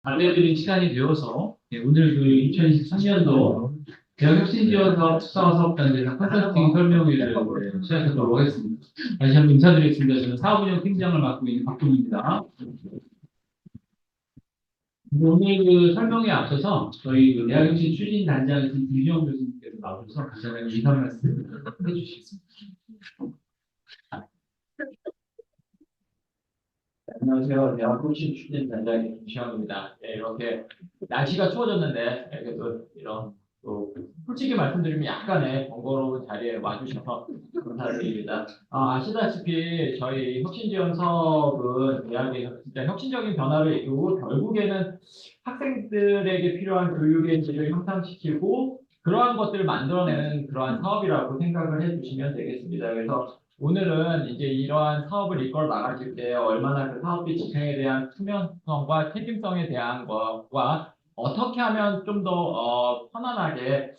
안내드린 시간이 되어서 오늘 그 2023년도 대학혁신지원사업 특사사업단지에서 컨설팅 설명회를 시작하도록 하겠습니다. 다시 한번 인사드리겠습니다. 저는 사업운영 팀장을 맡고 있는 박동입니다. 오늘 그 설명에 앞서서 저희 그 대학혁신 추진단장이신 김지영 교수님께서 나오셔서 간단하게 인사 말씀 해주시겠습니다. 안녕하세요. 대학혁신 추진단장의 김시영입니다. 네, 이렇게 날씨가 추워졌는데 그래도 이런 또 솔직히 말씀드리면 약간의 번거로운 자리에 와주셔서 감사드립니다. 아시다시피 저희 혁신지원 사업은 대학의 진짜 혁신적인 변화를 이루고 결국에는 학생들에게 필요한 교육의 질을 향상시키고 그러한 것들을 만들어내는 그러한 사업이라고 생각을 해주시면 되겠습니다. 그래서 오늘은 이제 이러한 사업을 이끌어 나가실 때 얼마나 그 사업비 집행에 대한 투명성과 책임성에 대한 것과 어떻게 하면 좀 더 편안하게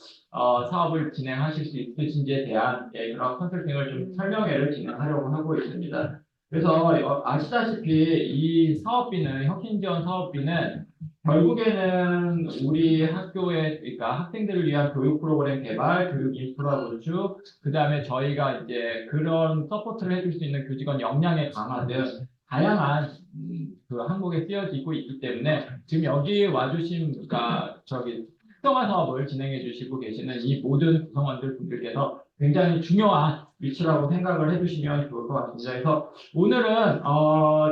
사업을 진행하실 수 있으신지에 대한 그런 컨설팅을 좀 설명회를 진행하려고 하고 있습니다. 그래서 아시다시피 이 사업비는 혁신지원 사업비는 결국에는 우리 학교의 그러니까 학생들을 위한 교육 프로그램 개발, 교육 인프라 구축, 그 다음에 저희가 이제 그런 서포트를 해줄 수 있는 교직원 역량의 강화 등 다양한 그 항목에 쓰여지고 있기 때문에 지금 여기 와주신 그러니까 저기 특성화 사업을 진행해 주시고 계시는 이 모든 구성원들 분들께서 굉장히 중요한 위치라고 생각을 해주시면 좋을 것 같습니다. 그래서 오늘은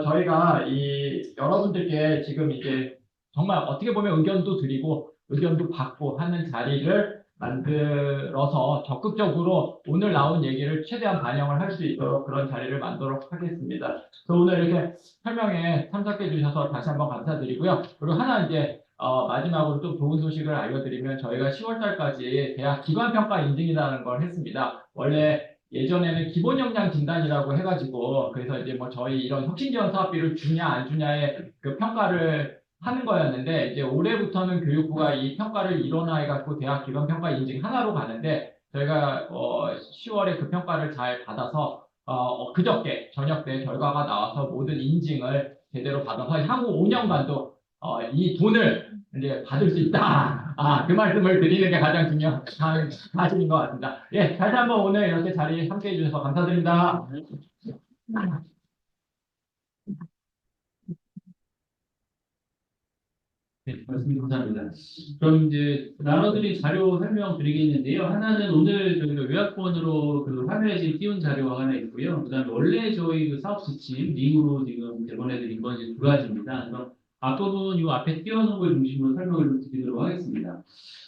저희가 이 여러분들께 지금 이제 정말 어떻게 보면 의견도 드리고 의견도 받고 하는 자리를 만들어서 적극적으로 오늘 나온 얘기를 최대한 반영을 할 수 있도록 그런 자리를 만들도록 하겠습니다. 그래서 오늘 이렇게 설명에 참석해 주셔서 다시 한번 감사드리고요. 그리고 하나 이제 마지막으로 또 좋은 소식을 알려드리면 저희가 10월 달까지 대학 기관평가 인증이라는 걸 했습니다. 원래 예전에는 기본 역량 진단이라고 해가지고 그래서 이제 뭐 저희 이런 혁신지원 사업비를 주냐 안 주냐의 그 평가를 하는 거였는데 이제 올해부터는 교육부가 이 평가를 일원화해갖고 대학 기관 평가 인증 하나로 가는데 저희가 10월에 그 평가를 잘 받아서 그저께 저녁 때 결과가 나와서 모든 인증을 제대로 받아서 향후 5년간도 이 돈을 이제 받을 수 있다. 그 말씀을 드리는 게 가장 중요한 사실인 것 같습니다. 예, 다시 한번 오늘 이렇게 자리에 함께해 주셔서 감사드립니다. 네, 말씀 감사합니다. 그럼 이제 나눠드린 자료 설명 드리겠는데요. 하나는 오늘 저희가 요약본으로 그 화면에 지금 띄운 자료가 하나 있고요. 그다음에 원래 저희 그 사업 지침 링으로 지금 제공해드린 건 이제 두 가지입니다. 그래서 앞부분 이 앞에 띄워놓은 걸 중심으로 설명을 좀 드리도록 하겠습니다.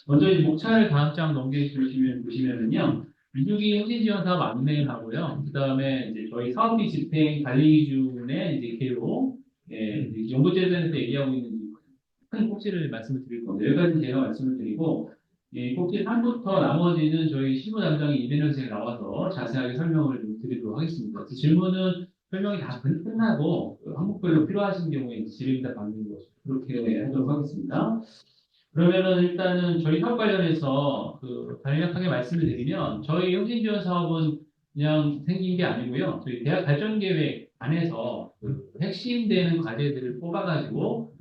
먼저 이 목차를 다음 장 넘겨주시면 보시면은요. 민주기 혁신지원 사업 안내하고요. 그다음에 이제 저희 사업비 집행 관리 기준의 이제 개요, 연구제도에서 얘기하고 있는 큰 꼭지를 말씀을 드릴 겁니다. 여기까지 제가 말씀을 드리고, 이 꼭지 3부터 나머지는 저희 실무 담당인 이대현 선생님이 나와서 자세하게 설명을 좀 드리도록 하겠습니다. 그래서 질문은 설명이 다 끝나고 항목별로 필요하신 경우에 질의응답 받는 것 그렇게 하도록 하겠습니다. 그러면은 일단은 저희 사업 관련해서 그 간략하게 말씀을 드리면 저희 혁신지원 사업은 그냥 생긴 게 아니고요. 저희 대학 발전 계획 안에서 그 핵심되는 과제들을 뽑아가지고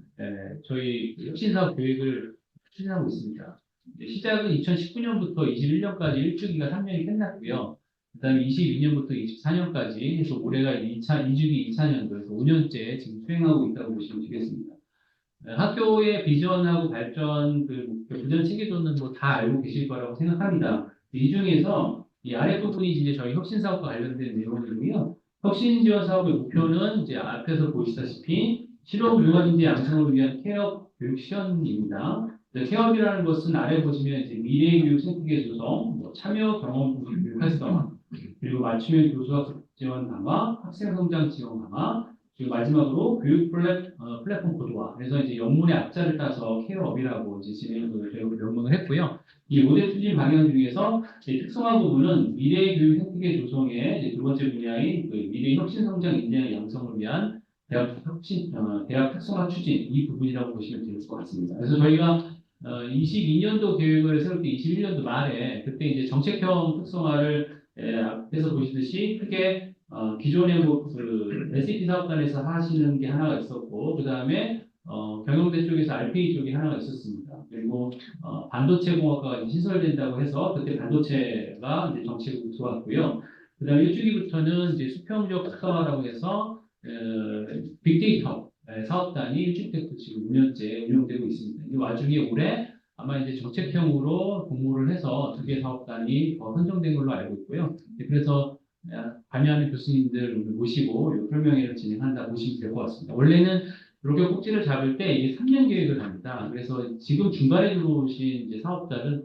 저희 혁신사업 계획을 추진하고 있습니다. 시작은 2019년부터 21년까지 1주기가 3년이 끝났고요. 그다음에 22년부터 24년까지 해서 올해가 2주기 2차년도에서 5년째 지금 수행하고 있다고 보시면 되겠습니다. 학교의 비전하고 발전 그 비전 체계도는 뭐 다 알고 계실 거라고 생각합니다. 이 중에서 이 아랫부분이 이제 저희 혁신사업과 관련된 내용이고요. 혁신지원 사업의 목표는 이제 앞에서 보시다시피 실업 융합인재 양성을 위한 케어 교육 실현입니다. 케어이라는 것은 아래 보시면 이제 미래 교육 생태계 조성, 뭐 참여 경험 교육 활성화, 그리고 맞춤형 교수학 지원 강화, 학생 성장 지원 강화, 그리고 마지막으로 교육 플랫폼 고도화. 그래서 이제 영문의 앞자를 따서 케어업이라고 이제 진행을 명명을 했고요. 이 5대 추진 방향 중에서 특성화 부분은 미래 교육 생태계 조성의 이제 두 번째 분야인 그 미래 혁신 성장 인재 양성을 위한 대학 특성화 추진 이 부분이라고 보시면 될 것 같습니다. 그래서 저희가 22년도 계획을 세울 때 21년도 말에 그때 이제 정책형 특성화를 앞에서 보시듯이 크게 기존의 뭐그 SAP 사업단에서 하시는 게 하나가 있었고 그 다음에 경영대 쪽에서 RPA 쪽이 하나가 있었습니다. 그리고 반도체 공학과가 신설된다고 해서 그때 반도체가 이제 정책으로 들어왔고요. 그다음에 1주기부터는 이제 수평적 특화라고 해서 빅데이터 사업단이 일주기 때부터 지금 5년째 운영되고 있습니다. 이 와중에 올해 아마 이제 정책형으로 공모를 해서 2개 사업단이 선정된 걸로 알고 있고요. 그래서 관여하는 교수님들 모시고 이 설명회를 진행한다 보시면 될 것 같습니다. 원래는 이렇게 꼭지를 잡을 때 이게 3년 계획을 합니다. 그래서 지금 중간에 들어오신 이제 사업자는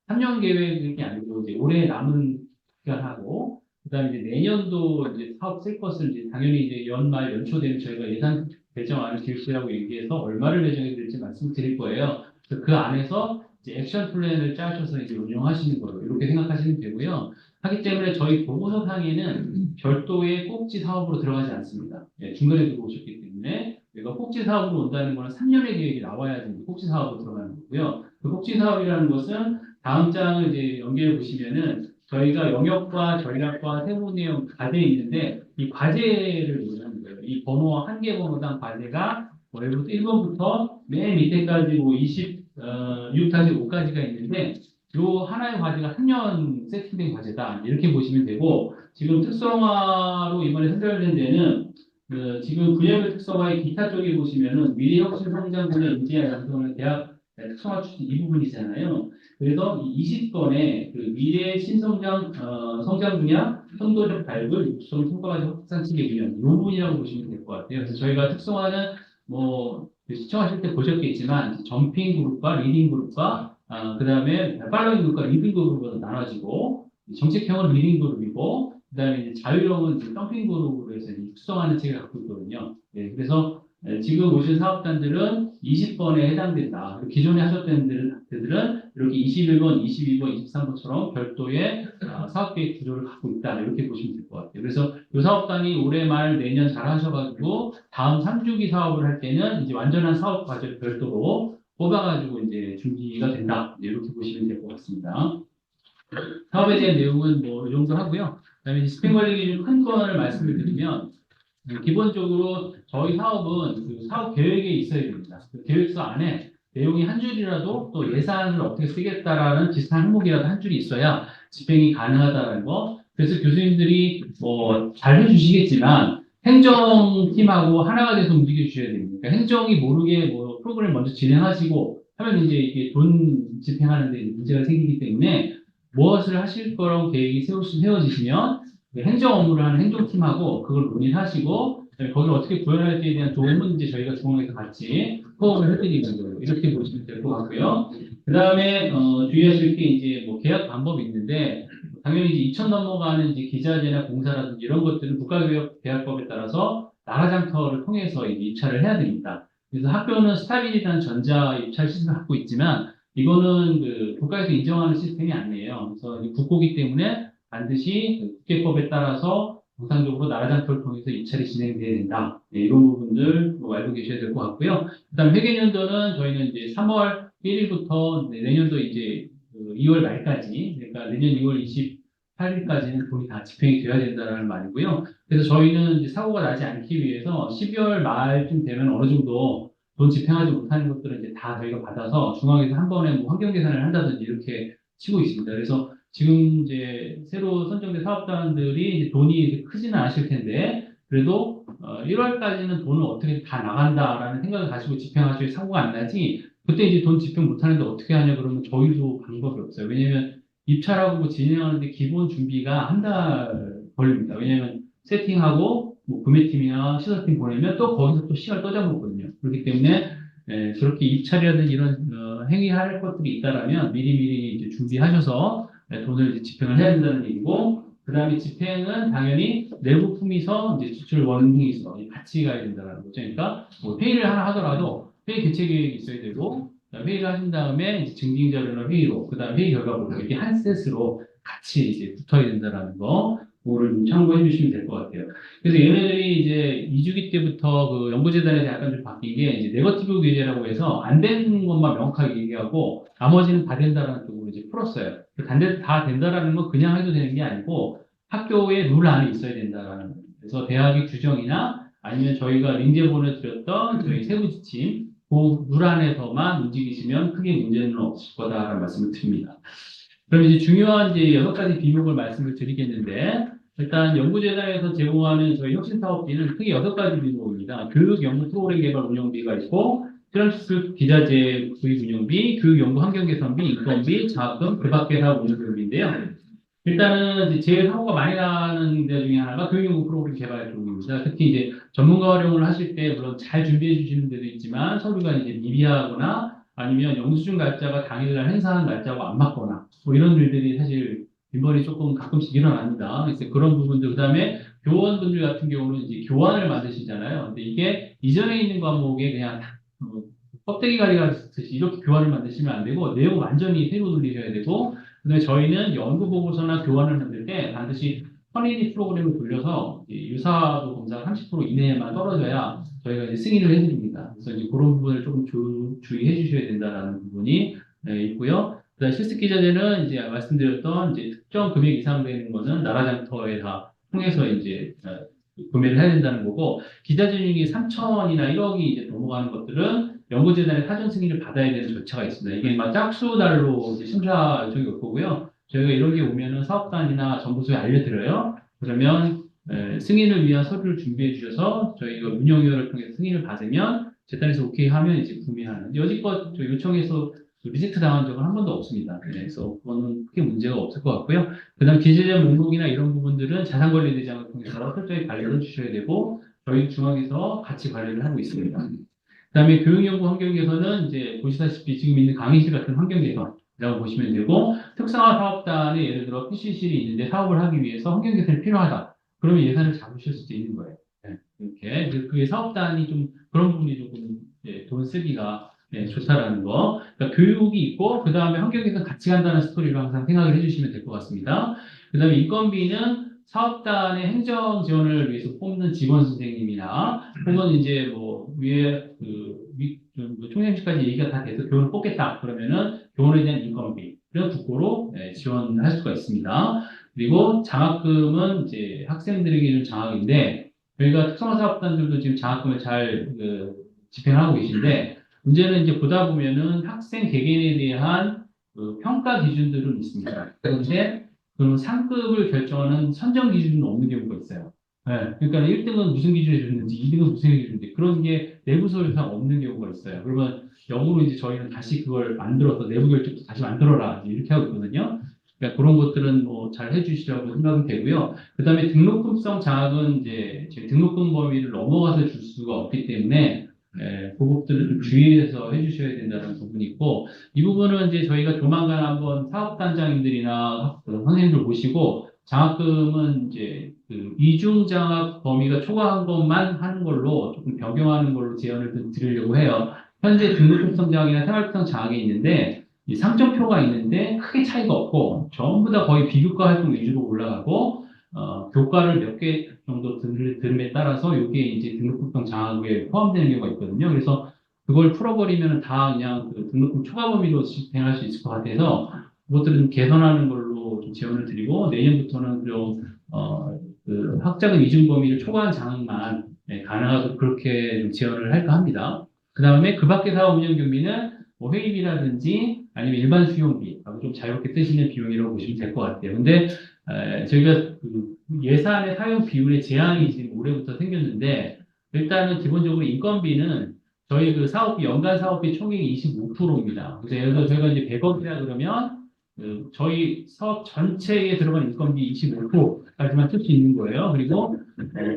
3년 계획이 아니고 이제 올해 남은 기간하고 그다음에 이제 내년도 이제 사업 쓸 것을 이제 당연히 이제 연말 연초 되면 저희가 예산 배정안을 제출하고 얘기해서 얼마를 배정해 드릴지 말씀드릴 거예요. 그래서 그 안에서 이제 액션 플랜을 짜셔서 이제 운영하시는 거로 이렇게 생각하시면 되고요. 하기 때문에 저희 보고서상에는 별도의 꼭지 사업으로 들어가지 않습니다. 중간에 들어오셨기 때문에 내가 꼭지 사업으로 온다는 거는 3년의 계획이 나와야 되는 꼭지 사업으로 들어가는 거고요. 그 꼭지 사업이라는 것은 다음 장을 이제 연결해 보시면은 저희가 영역과 전략과 세부 내용 과제에 있는데 이 과제를 요구하는 거예요. 이 번호 한 개 번호당 과제가 뭐 예를 들어 1번부터 맨 밑에까지 뭐 26-5까지가 있는데 요 하나의 과제가 3년 세팅된 과제다. 이렇게 보시면 되고 지금 특성화로 이번에 선별된 데는 지금 분야별 특성화의 기타 쪽에 보시면은 미래혁신 성장분야 인재와 양성을 대학 특성화 추진 이 부분이잖아요. 그래서 20번의 그 미래 신성장 성장 분야 선도적 발굴 육성 성과가지 확산 측의 운영 이 부분이라고 보시면 될 것 같아요. 그래서 저희가 특성화는 뭐 시청하실 때 보셨겠지만 점핑 그룹과 리딩 그룹과 그다음에 팔로잉 그룹과 리딩 그룹으로 나눠지고 정책형은 리딩 그룹이고 그다음에 이제 자유형은 이제 덤핑 그룹으로 해서 육성하는 책을 갖고 있거든요. 그래서 지금 오신 사업단들은 20번에 해당된다. 기존에 하셨던 데들은 이렇게 21번, 22번, 23번처럼 별도의 사업계획 구조를 갖고 있다. 이렇게 보시면 될 것 같아요. 그래서 이 사업단이 올해 말 내년 잘 하셔가지고 다음 3주기 사업을 할 때는 이제 완전한 사업 과제를 별도로 뽑아가지고 이제 준비가 된다. 이렇게 보시면 될 것 같습니다. 사업에 대한 내용은 뭐 이 정도 하고요. 그다음에 스팸 관리 기준 큰 건을 말씀을 드리면 기본적으로 저희 사업은 그 사업 계획에 있어야 됩니다. 그 계획서 안에 내용이 한 줄이라도 또 예산을 어떻게 쓰겠다라는 비슷한 항목이라도 한 줄이 있어야 집행이 가능하다는 거. 그래서 교수님들이 뭐 잘 해주시겠지만 행정팀하고 하나가 돼서 움직여 주셔야 됩니다. 그러니까 행정이 모르게 뭐 프로그램 먼저 진행하시고 하면 이제 이게 돈 집행하는 데 문제가 생기기 때문에 무엇을 하실 거라고 계획이 세워지시면 행정 업무를 하는 행정팀하고 그걸 논의하시고 거기를 어떻게 구현할지에 대한 도움은 이제 저희가 중앙에서 같이 포함을 해드리는 거예요. 이렇게 보시면 될 것 같고요. 그 다음에 주의하실 게 이제 뭐 계약 방법이 있는데 당연히 이제 2천 넘어가는 이제 기자재나 공사라든지 이런 것들은 국가교육계약법에 따라서 나라장터를 통해서 이제 입찰을 해야 됩니다. 그래서 학교는 스타빌이라는 전자 입찰 시스템을 갖고 있지만 이거는 그 국가에서 인정하는 시스템이 아니에요. 그래서 국고기 때문에 반드시 그 국계법에 따라서 정상적으로 나라장터를 통해서 입찰이 진행돼야 된다. 이런 부분들 뭐 알고 계셔야 될 것 같고요. 그다음 회계연도는 저희는 이제 3월 1일부터 내년도 이제 그 2월 말까지, 그러니까 내년 2월 28일까지는 돈이 다 집행이 돼야 된다는 말이고요. 그래서 저희는 이제 사고가 나지 않기 위해서 12월 말쯤 되면 어느 정도 돈 집행하지 못하는 것들은 이제 다 저희가 받아서 중앙에서 한 번에 뭐 환경 계산을 한다든지 이렇게 치고 있습니다. 그래서 지금 이제 새로 선정된 사업단들이 이제 돈이 크지는 않으실 텐데 그래도 1월까지는 돈을 어떻게 다 나간다라는 생각을 가지고 집행하셔야 사고가 안 나지 그때 이제 돈 집행 못하는데 어떻게 하냐 그러면 저희도 방법이 없어요. 왜냐면 입찰하고 진행하는데 기본 준비가 한 달 걸립니다. 왜냐면 세팅하고 뭐 구매팀이나 시설팀 보내면 또 거기서 또 시간을 또 잡아먹거든요. 그렇기 때문에 저렇게 입찰이라든지 이런 행위할 것들이 있다라면 미리미리 이제 준비하셔서 돈을 이제 집행을 해야 된다는 얘기고, 그 다음에 집행은 당연히 내부 품위서 이제 지출 원행에서 같이 가야 된다는 거죠. 그러니까 뭐 회의를 하나 하더라도 회의 개최 계획이 있어야 되고, 회의를 하신 다음에 이제 증빙 자료나 회의로, 그 다음 회의 결과 보고 이게 한 셋으로 같이 이제 붙어야 된다는 거, 그거를 좀 참고해 주시면 될 것 같아요. 그래서 얘네들이 이제 2주기 때부터 그 연구재단에서 약간 좀 바뀐 게 이제 네거티브 규제라고 해서 안 되는 것만 명확하게 얘기하고 나머지는 다 된다라는 쪽으로 이제 풀었어요. 다 된다라는 건 그냥 해도 되는 게 아니고 학교의 룰 안에 있어야 된다라는 거예요. 그래서 대학의 규정이나 아니면 저희가 링제 보내드렸던 저희 세부 지침, 그 룰 안에서만 움직이시면 크게 문제는 없을 거다라는 말씀을 드립니다. 그럼 이제 중요한 이제 6가지 비목을 말씀을 드리겠는데, 일단 연구재단에서 제공하는 저희 혁신사업비는 크게 6가지 비목입니다. 교육, 연구, 프로그램 개발 운영비가 있고, 트랜스크립트 기자재 구입 운영비, 교육, 연구 환경 개선비, 인건비, 자금, 그 밖에 사업 운영비인데요. 일단은 이제 제일 사고가 많이 나는 데 중에 하나가 교육, 연구, 프로그램 개발 쪽입니다. 특히 이제 전문가 활용을 하실 때 물론 잘 준비해 주시는 데도 있지만 서류가 이제 미비하거나 아니면 영수증 날짜가 당일날 행사한 날짜하고 안 맞거나 뭐 이런 일들이 사실 빈번히 조금 가끔씩 일어납니다. 그래서 그런 부분들, 그 다음에 교원분들 같은 경우는 이제 교환을 만드시잖아요. 근데 이게 이전에 있는 과목에 그냥 껍데기 가리가듯이 이렇게 교환을 만드시면 안 되고 내용 완전히 새로 돌리셔야 되고, 근데 저희는 연구 보고서나 교환을 만들 때 반드시 퍼니니 프로그램을 돌려서 유사도 검사 30% 이내에만 떨어져야 저희가 이제 승인을 해드립니다. 그래서 이제 그런 부분을 조금 주의해 주셔야 된다라는 부분이 있고요. 그다음 실습 기자재는 이제 말씀드렸던 이제 특정 금액 이상 되는 거는 나라장터에 다 통해서 이제 구매를 해야 된다는 거고, 기자재 중에 3천이나 1억이 이제 넘어가는 것들은 연구재단의 사전 승인을 받아야 되는 절차가 있습니다. 이게 막 짝수달로 이제 심사 요청이 올 거고요. 저희가 이런 게 오면은 사업단이나 정부소에 알려드려요. 그러면 승인을 위한 서류를 준비해 주셔서 저희가 운영위원회를 통해서 승인을 받으면 재단에서 오케이 하면 이제 구매하는. 여지껏 저 요청해서 리젝트 당한 적은 한 번도 없습니다. 그래서 그거는 크게 문제가 없을 것 같고요. 그다음 기재재 목록이나 이런 부분들은 자산관리대장을 통해서 철저히 관리를 해주셔야 되고, 저희 중앙에서 같이 관리를 하고 있습니다. 그다음에 교육연구 환경에서는 이제 보시다시피 지금 있는 강의실 같은 환경 개선이라고 보시면 되고, 특성화 사업단에 예를 들어 PC실이 있는데 사업을 하기 위해서 환경 개선이 필요하다. 그러면 예산을 잡으실 수도 있는 거예요. 이렇게 그게 사업단이 좀 그런 부분이 조금 돈 쓰기가 좋다라는 거. 그러니까 교육이 있고 그 다음에 환경 개선 같이 간다는 스토리로 항상 생각을 해주시면 될 것 같습니다. 그 다음에 인건비는 사업단의 행정 지원을 위해서 뽑는 직원 선생님이나 혹은 이제 뭐 위에 총장실까지 얘기가 다 돼서 교원을 뽑겠다 그러면은 교원에 대한 인건비 이런 국고로 지원할 수가 있습니다. 그리고 장학금은 이제 학생들에게 준 장학인데, 저희가 특성화 사업단들도 지금 장학금을 잘 집행하고 계신데, 문제는 이제 보다 보면은 학생 개개인에 대한 평가 기준들은 있습니다. 그런데 그 상급을 결정하는 선정 기준은 없는 경우가 있어요. 네, 그러니까 1등은 무슨 기준에 줬는지, 2등은 무슨 기준인지 그런 게 내부 서류상 없는 경우가 있어요. 그러면 역으로 이제 저희는 다시 그걸 만들어서 내부 결정도 다시 만들어라 이렇게 하고 있거든요. 그러니까 그런 것들은 뭐 잘 해주시라고 생각이 되고요. 그 다음에 등록금성 장학은 이제 등록금 범위를 넘어가서 줄 수가 없기 때문에 그 부분들을 좀 주의해서 해주셔야 된다는 부분이 있고, 이 부분은 이제 저희가 조만간 한번 사업단장님들이나 선생님들 모시고 장학금은 이제 그 이중 장학 범위가 초과한 것만 하는 걸로 조금 변경하는 걸로 제안을 드리려고 해요. 현재 등록금성 장학이나 생활특성 장학이 있는데 이 상점표가 있는데 크게 차이가 없고 전부 다 거의 비교과 활동 위주로 올라가고 교과를 몇 개 정도 들음에 따라서 이게 이제 등록금 장학에 포함되는 경우가 있거든요. 그래서 그걸 풀어버리면 다 그냥 그 등록금 초과 범위로 집행할 수 있을 것 같아서 그것들은 개선하는 걸로 좀 지원을 드리고, 내년부터는 그 학자금 이중 범위를 초과한 장학만 가능하도록 그렇게 좀 지원을 할까 합니다. 그 다음에 그 밖의 사업 운영 경비는 뭐 회의비라든지 아니면 일반 수용비하고 좀 자유롭게 쓰시는 비용이라고 보시면 될 것 같아요. 근데 저희가 그 예산의 사용 비율의 제한이 지금 올해부터 생겼는데, 일단은 기본적으로 인건비는 저희 그 사업비 연간 사업비 총액이 25%입니다. 그래서 예를 들어 저희가 이제 100억이라 그러면 저희 사업 전체에 들어간 인건비 25%까지만 쓸 수 있는 거예요. 그리고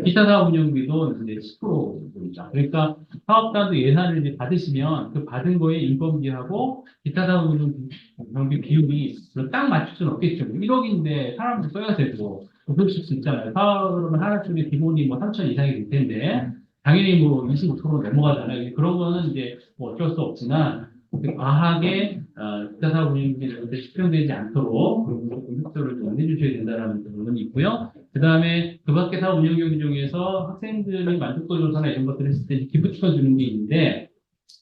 기타 사업 운영비도 이제 10%입니다. 그러니까 사업단도 예산을 이제 받으시면 그 받은 거에 인건비하고 기타 사업 운영비 비율이 딱 맞출 수는 없겠죠. 1억인데 사람도 써야 되고 그럴 수 있잖아요. 사업은 하나 쪽에 기본이 뭐 3천 이상이 될 텐데 당연히 뭐 25% 넘어가잖아요. 그런 거는 이제 뭐 어쩔 수 없지만 과하게 기타 사업 운영비를 집행되지 않도록 그런 조금 협조를 좀 해주셔야 된다는 부분이 있고요. 그 다음에 그 밖에 사업 운영 경비 중에서 학생들이 만족도 조사나 이런 것들을 했을 때 기프티콘 주는 게 있는데,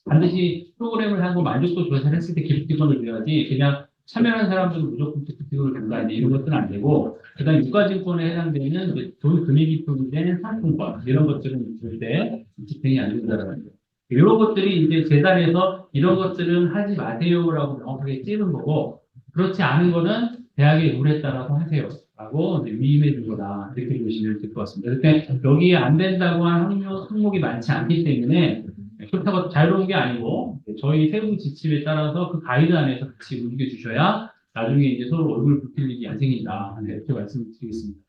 반드시 프로그램을 하고 만족도 조사를 했을 때 기프티콘을 줘야지 그냥 참여한 사람들은 무조건 기업을 간다 이런 것들은 안 되고 그다음에 유가증권에 해당되는 이제 돈 금액이 표기된 상품권 이런 것들은 있을 때 집행이 안 된다는 거죠. 이런 것들이 이제 재단에서 이런 것들은 하지 마세요라고 명확하게 찌는 거고 그렇지 않은 거는 대학의 룰에 따라서 하세요. 라고 이제 위임해 준 거다. 이렇게 보시면 될 것 같습니다. 그러니까 여기에 안 된다고 한 항목이 많지 않기 때문에 그렇다고 자유로운 게 아니고 저희 세부 지침에 따라서 그 가이드 안에서 같이 움직여 주셔야 나중에 이제 서로 얼굴 붉힐 일이 안 생긴다. 네, 이렇게 말씀드리겠습니다.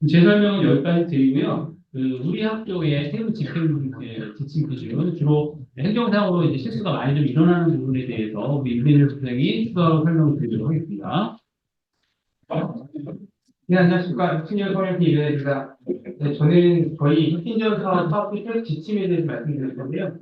제 설명은 여기까지 드리고요. 우리 학교의 세부 집행 지침 기준 주로 행정상으로 이제 실수가 많이 좀 일어나는 부분에 대해서 우리 임대일 선생이 추가로 설명을 드리도록 하겠습니다. 네, 안녕하십니까. 혁신전 성형팀 이은혜입니다. 네, 저는 저희 혁신전 사업 지침에 대해서 말씀드릴 건데요.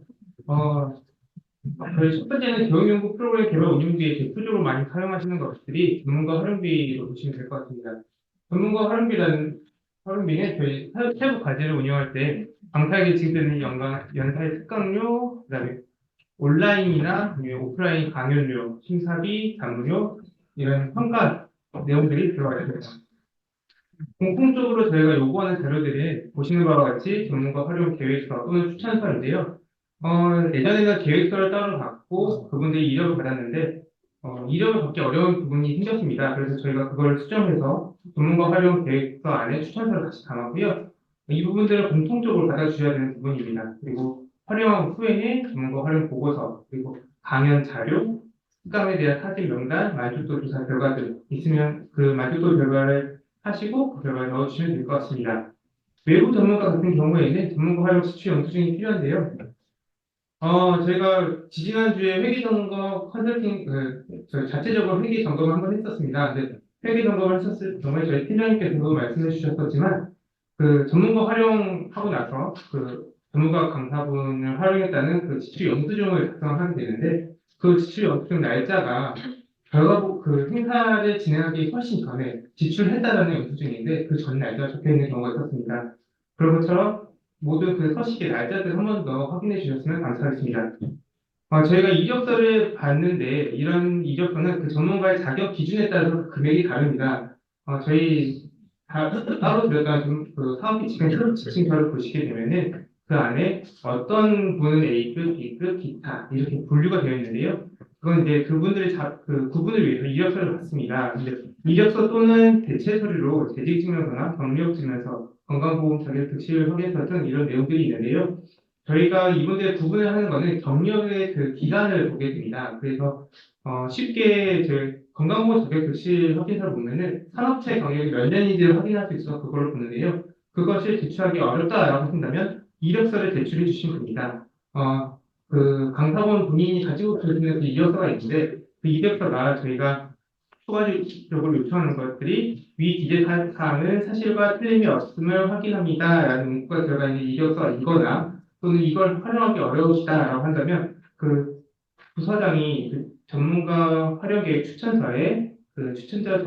저희 첫 번째는 교육연구 프로그램 개발 운영비에 대표적으로 많이 사용하시는 것들이 전문가 활용비로 보시면 될 것 같습니다. 전문가 활용비는 저희 세부 과제를 운영할 때 강사에게 지급되는 연사의 특강료, 그다음에 온라인이나 아니면 오프라인 강연료, 심사비, 담료 이런 평가 내용들이 들어가 있습니다. 공통적으로 저희가 요구하는 자료들은 보시는 바와 같이 전문가 활용 계획서 또는 추천서인데요. 예전에는 계획서를 따로 받고 그분들이 이력을 받았는데 이력을 받기 어려운 부분이 생겼습니다. 그래서 저희가 그걸 수정해서 전문가 활용 계획서 안에 추천서를 같이 담았고요. 이 부분들을 공통적으로 받아주셔야 되는 부분입니다. 그리고 활용 후에는 전문가 활용 보고서, 그리고 강연 자료, 특강에 대한 사진 명단, 만족도 조사 결과들 있으면 그 만족도 결과를 하시고 그 결과를 넣어주시면 될 것 같습니다. 외부 전문가 같은 경우에는 전문가 활용 수출 영수증이 필요한데요. 저희가 지지난주에 회계 점검 컨설팅, 저희 자체적으로 회계 점검을 한번 했었습니다. 근데 회계 점검을 했었을 경우에 저희 팀장님께서도 말씀해 주셨었지만, 그 전문가 활용하고 나서 그 전문가 강사분을 활용했다는 그 지출 영수증을 작성하게 되는데, 그 지출 영수증 날짜가 그 행사를 진행하기 훨씬 전에 지출했다는 영수증인데 그 전 날짜가 적혀 있는 경우가 있었습니다. 그런 것처럼 모든 그 서식의 날짜들 한 번 더 확인해 주셨으면 감사하겠습니다. 저희가 이력서를 봤는데 이런 이력서는 그 전문가의 자격 기준에 따라서 금액이 다릅니다. 저희 따로 드렸던 그 사업비 지침서를 보시게 되면은 그 안에 어떤 분은 A급, B급, 기타 이렇게 분류가 되어 있는데요. 그건 이제 그분들의 그 구분을 위해서 이력서를 받습니다. 근데 이력서 또는 대체 서류로 재직증명서나 경력증명서, 건강보험 자격 thực 실 확인서 등 이런 내용들이 있는데요. 저희가 이분들의 구분을 하는 거는 경력의 그 기간을 보게 됩니다. 그래서 쉽게 건강보험 자격 thực 실 확인서를 보면은 산업체 경력이 몇 년인지를 확인할 수 있어서 그걸 보는데요. 그것을 제출하기 어렵다라고 하신다면 이력서를 제출해 주시면 됩니다. 그 강사원 본인이 가지고 계시는 그 이력서가 있는데 그 이력서가 저희가 추가적으로 요청하는 것들이 위 기재 사항은 사실과 틀림이 없음을 확인합니다. 라는 문구가 들어가 있는 이력서가 있거나 또는 이걸 활용하기 어려우시다라고 한다면 그 부서장이 그 전문가 활용 계획 추천서에 그 추천자의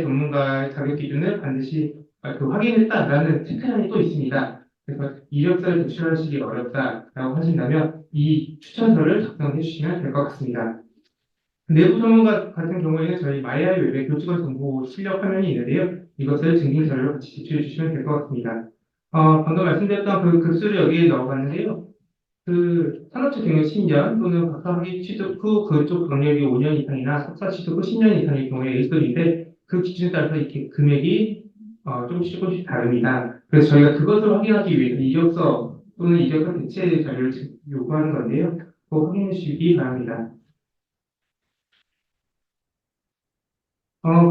전문가 자격 기준을 반드시 확인했다라는 체크란이 또 있습니다. 그래서 이력서를 제출하시기 어렵다라고 하신다면 이 추천서를 작성해 주시면 될 것 같습니다. 내부 전문가 같은 경우에는 저희 마이아이 웹의 교직원 정보 실력 화면이 있는데요. 이것을 증빙 자료로 같이 제출해 주시면 될 것 같습니다. 방금 말씀드렸던 그 급수를 여기에 넣어봤는데요. 그 산업체 경력 10년 또는 박사학위 취득 후 그쪽 경력이 5년 이상이나 석사 취득 후 10년 이상의 경우에 A급인데 그 기준에 따라서 이렇게 금액이 조금씩 다릅니다. 그래서 저희가 그것을 확인하기 위해서 이력서 또는 이력서 대체 자료를 요구하는 건데요. 그거 확인해 주시기 바랍니다.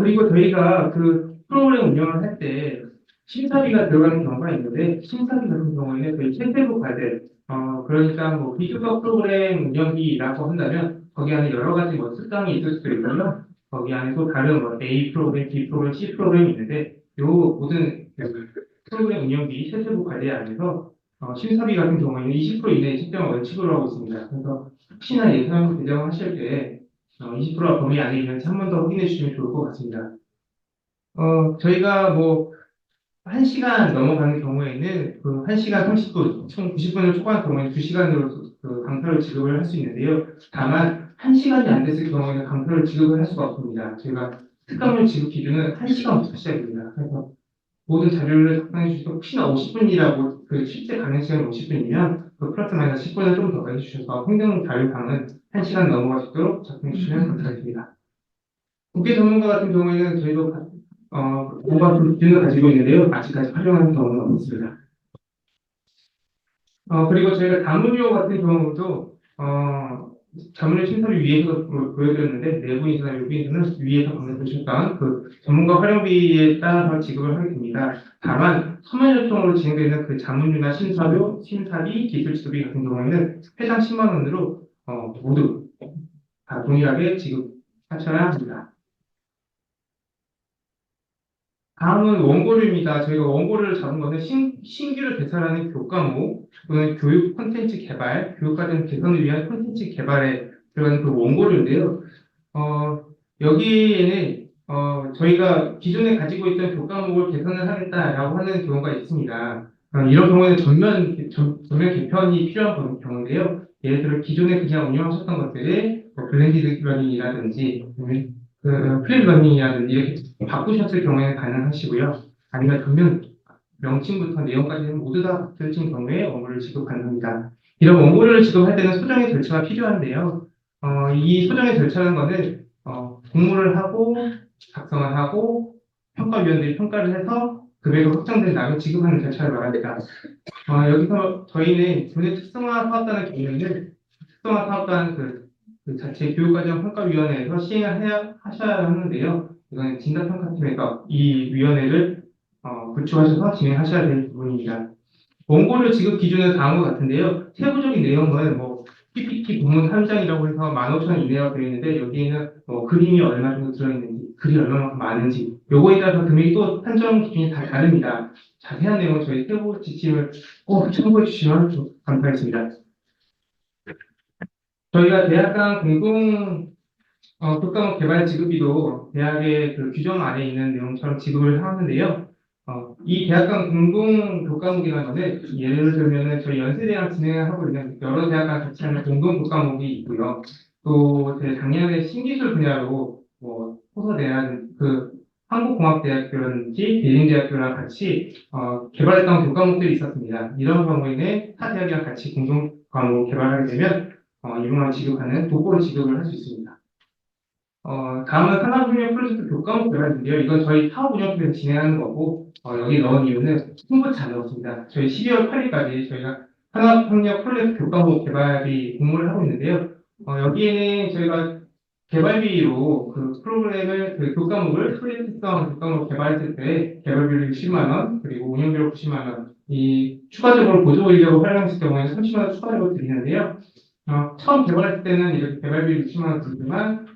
그리고 저희가 그 프로그램 운영을 할 때 심사비가 들어가는 경우가 있는데 심사비 같은 경우에는 저희 최세부 과제 그러니까 뭐 비교과 프로그램 운영비라고 한다면 거기 안에 여러 가지 뭐 특강이 있을 수도 있고요. 거기 안에 또 다른 뭐 A 프로그램, B 프로그램, C 프로그램이 있는데 요 모든 그 프로그램 운영비 최세부 과제 안에서 심사비 같은 경우에는 20% 이내의 책정을 원칙으로 하고 있습니다. 그래서 혹시나 예산 배정하실 때 20%가 범위 안에 있는지 한 번 더 확인해 주시면 좋을 것 같습니다. 저희가 뭐 1시간 넘어가는 경우에는 그 1시간 30분, 총 90분을 초과한 경우에는 2시간으로 그 강사로 지급을 할 수 있는데요. 다만 1시간이 안 됐을 경우에는 강표를 지급을 할 수가 없습니다. 저희가 특강료 지급 기준은 1시간부터 시작입니다. 그래서 모든 자료를 작성해 주셔서 혹시나 50분이라고 그 실제 가능 시간이 50분이면 그 플러스 마이너스 10분을 좀 더 해주셔서 행정 자료상은 1시간 넘어갈 수 있도록 작성해 주시면 감사하겠습니다. 국회 전문가 같은 경우에는 저희도 뭔가 좀 기준을 가지고 있는데요. 아직까지 활용하는 경우는 없습니다. 그리고 저희가 다문료 같은 경우도 자문료 심사를 위해서 보여드렸는데 내부인사나 외부인사는 위에서 방금 보셨던 그 전문가 활용비에 따라서 지급을 하게 됩니다. 다만 서면 요청으로 진행되는 그 자문료나 심사료, 심사비, 기술 지도비 같은 경우에는 회당 10만 원으로 모두 다 동일하게 지급하셔야 합니다. 다음은 원고료입니다. 저희가 원고료를 잡은 것은 신규로 개설하는 교과목 또는 교육 콘텐츠 개발, 교육과정 개선을 위한 콘텐츠 개발에 들어가는 그 원고료인데요. 여기에는 저희가 기존에 가지고 있던 교과목을 개선을 하겠다라고 하는 경우가 있습니다. 이런 경우에는 전면 개편이 필요한 경우인데요. 예를 들어 기존에 그냥 운영하셨던 것들을 블렌디드 러닝이라든지 플랫 러닝이라든지 이렇게 바꾸셨을 경우에는 가능하시고요. 아니면 전면 명칭부터 내용까지 모두 다 바뀌어진 경우에 원고를 지급 가능합니다. 이런 원고를 지급할 때는 소정의 절차가 필요한데요. 이 소정의 절차라는 것은 공모를 하고 작성을 하고 평가위원들이 평가를 해서 금액이 확정된 다음에 지급하는 절차를 말합니다. 여기서 저희는 교내 특성화 사업단의 경우에는 특성화 사업단 그 자체 교육과정 평가위원회에서 시행을 하셔야 하는데요. 이건 진단평가팀에서 이 위원회를 구축하셔서 진행하셔야 될 부분입니다. 원고료 지급 기준은 다음과 같은데요. 세부적인 내용은 PPT 부문 3장이라고 해서 15,000원 이내로 되어 있는데 여기에는 그림이 얼마 정도 들어있는지, 글이 얼마만큼 많은지 요거에 따라서 금액이 또 산정 기준이 다 다릅니다. 자세한 내용은 저희 세부 지침을 꼭 참고해 주시면 좀 감사하겠습니다. 저희가 대학 간 공동 교과목 개발 지급비도 대학의 그 규정 안에 있는 내용처럼 지급을 하는데요. 이 대학 간 공동 교과목이라는 것은 예를 들면은 저희 연세대랑 진행을 하고 있는 여러 대학 간 같이 하는 공동 교과목이 있고요. 또 제 작년에 신기술 분야로 호서대학 그 한국공학대학교라든지 대림대학교랑 같이 개발했던 교과목들이 있었습니다. 이런 경우에는 타 대학이랑 같이 공동 과목 개발하게 되면 이용한 지급하는 독보로 지급을 할 수 있습니다. 다음은 산업훈련 프로젝트 교과목 개발인데요. 이건 저희 사업 운영팀에서 진행하는 거고, 여기 넣은 이유는 홍보를 잘 넣었습니다. 저희 12월 8일까지 저희가 산업협력 프로젝트 교과목 개발이 공모를 하고 있는데요. 여기에는 저희가 개발비로 그 프로그램을, 그 교과목을, 프로젝트성 교과목 개발했을 때 개발비로 60만원, 그리고 운영비로 90만원, 이 추가적으로 보조 인력을 활용했을 경우에는 30만원 추가적으로 드리는데요. 처음 개발했을 때는 이렇게 개발비 60만원 들지만,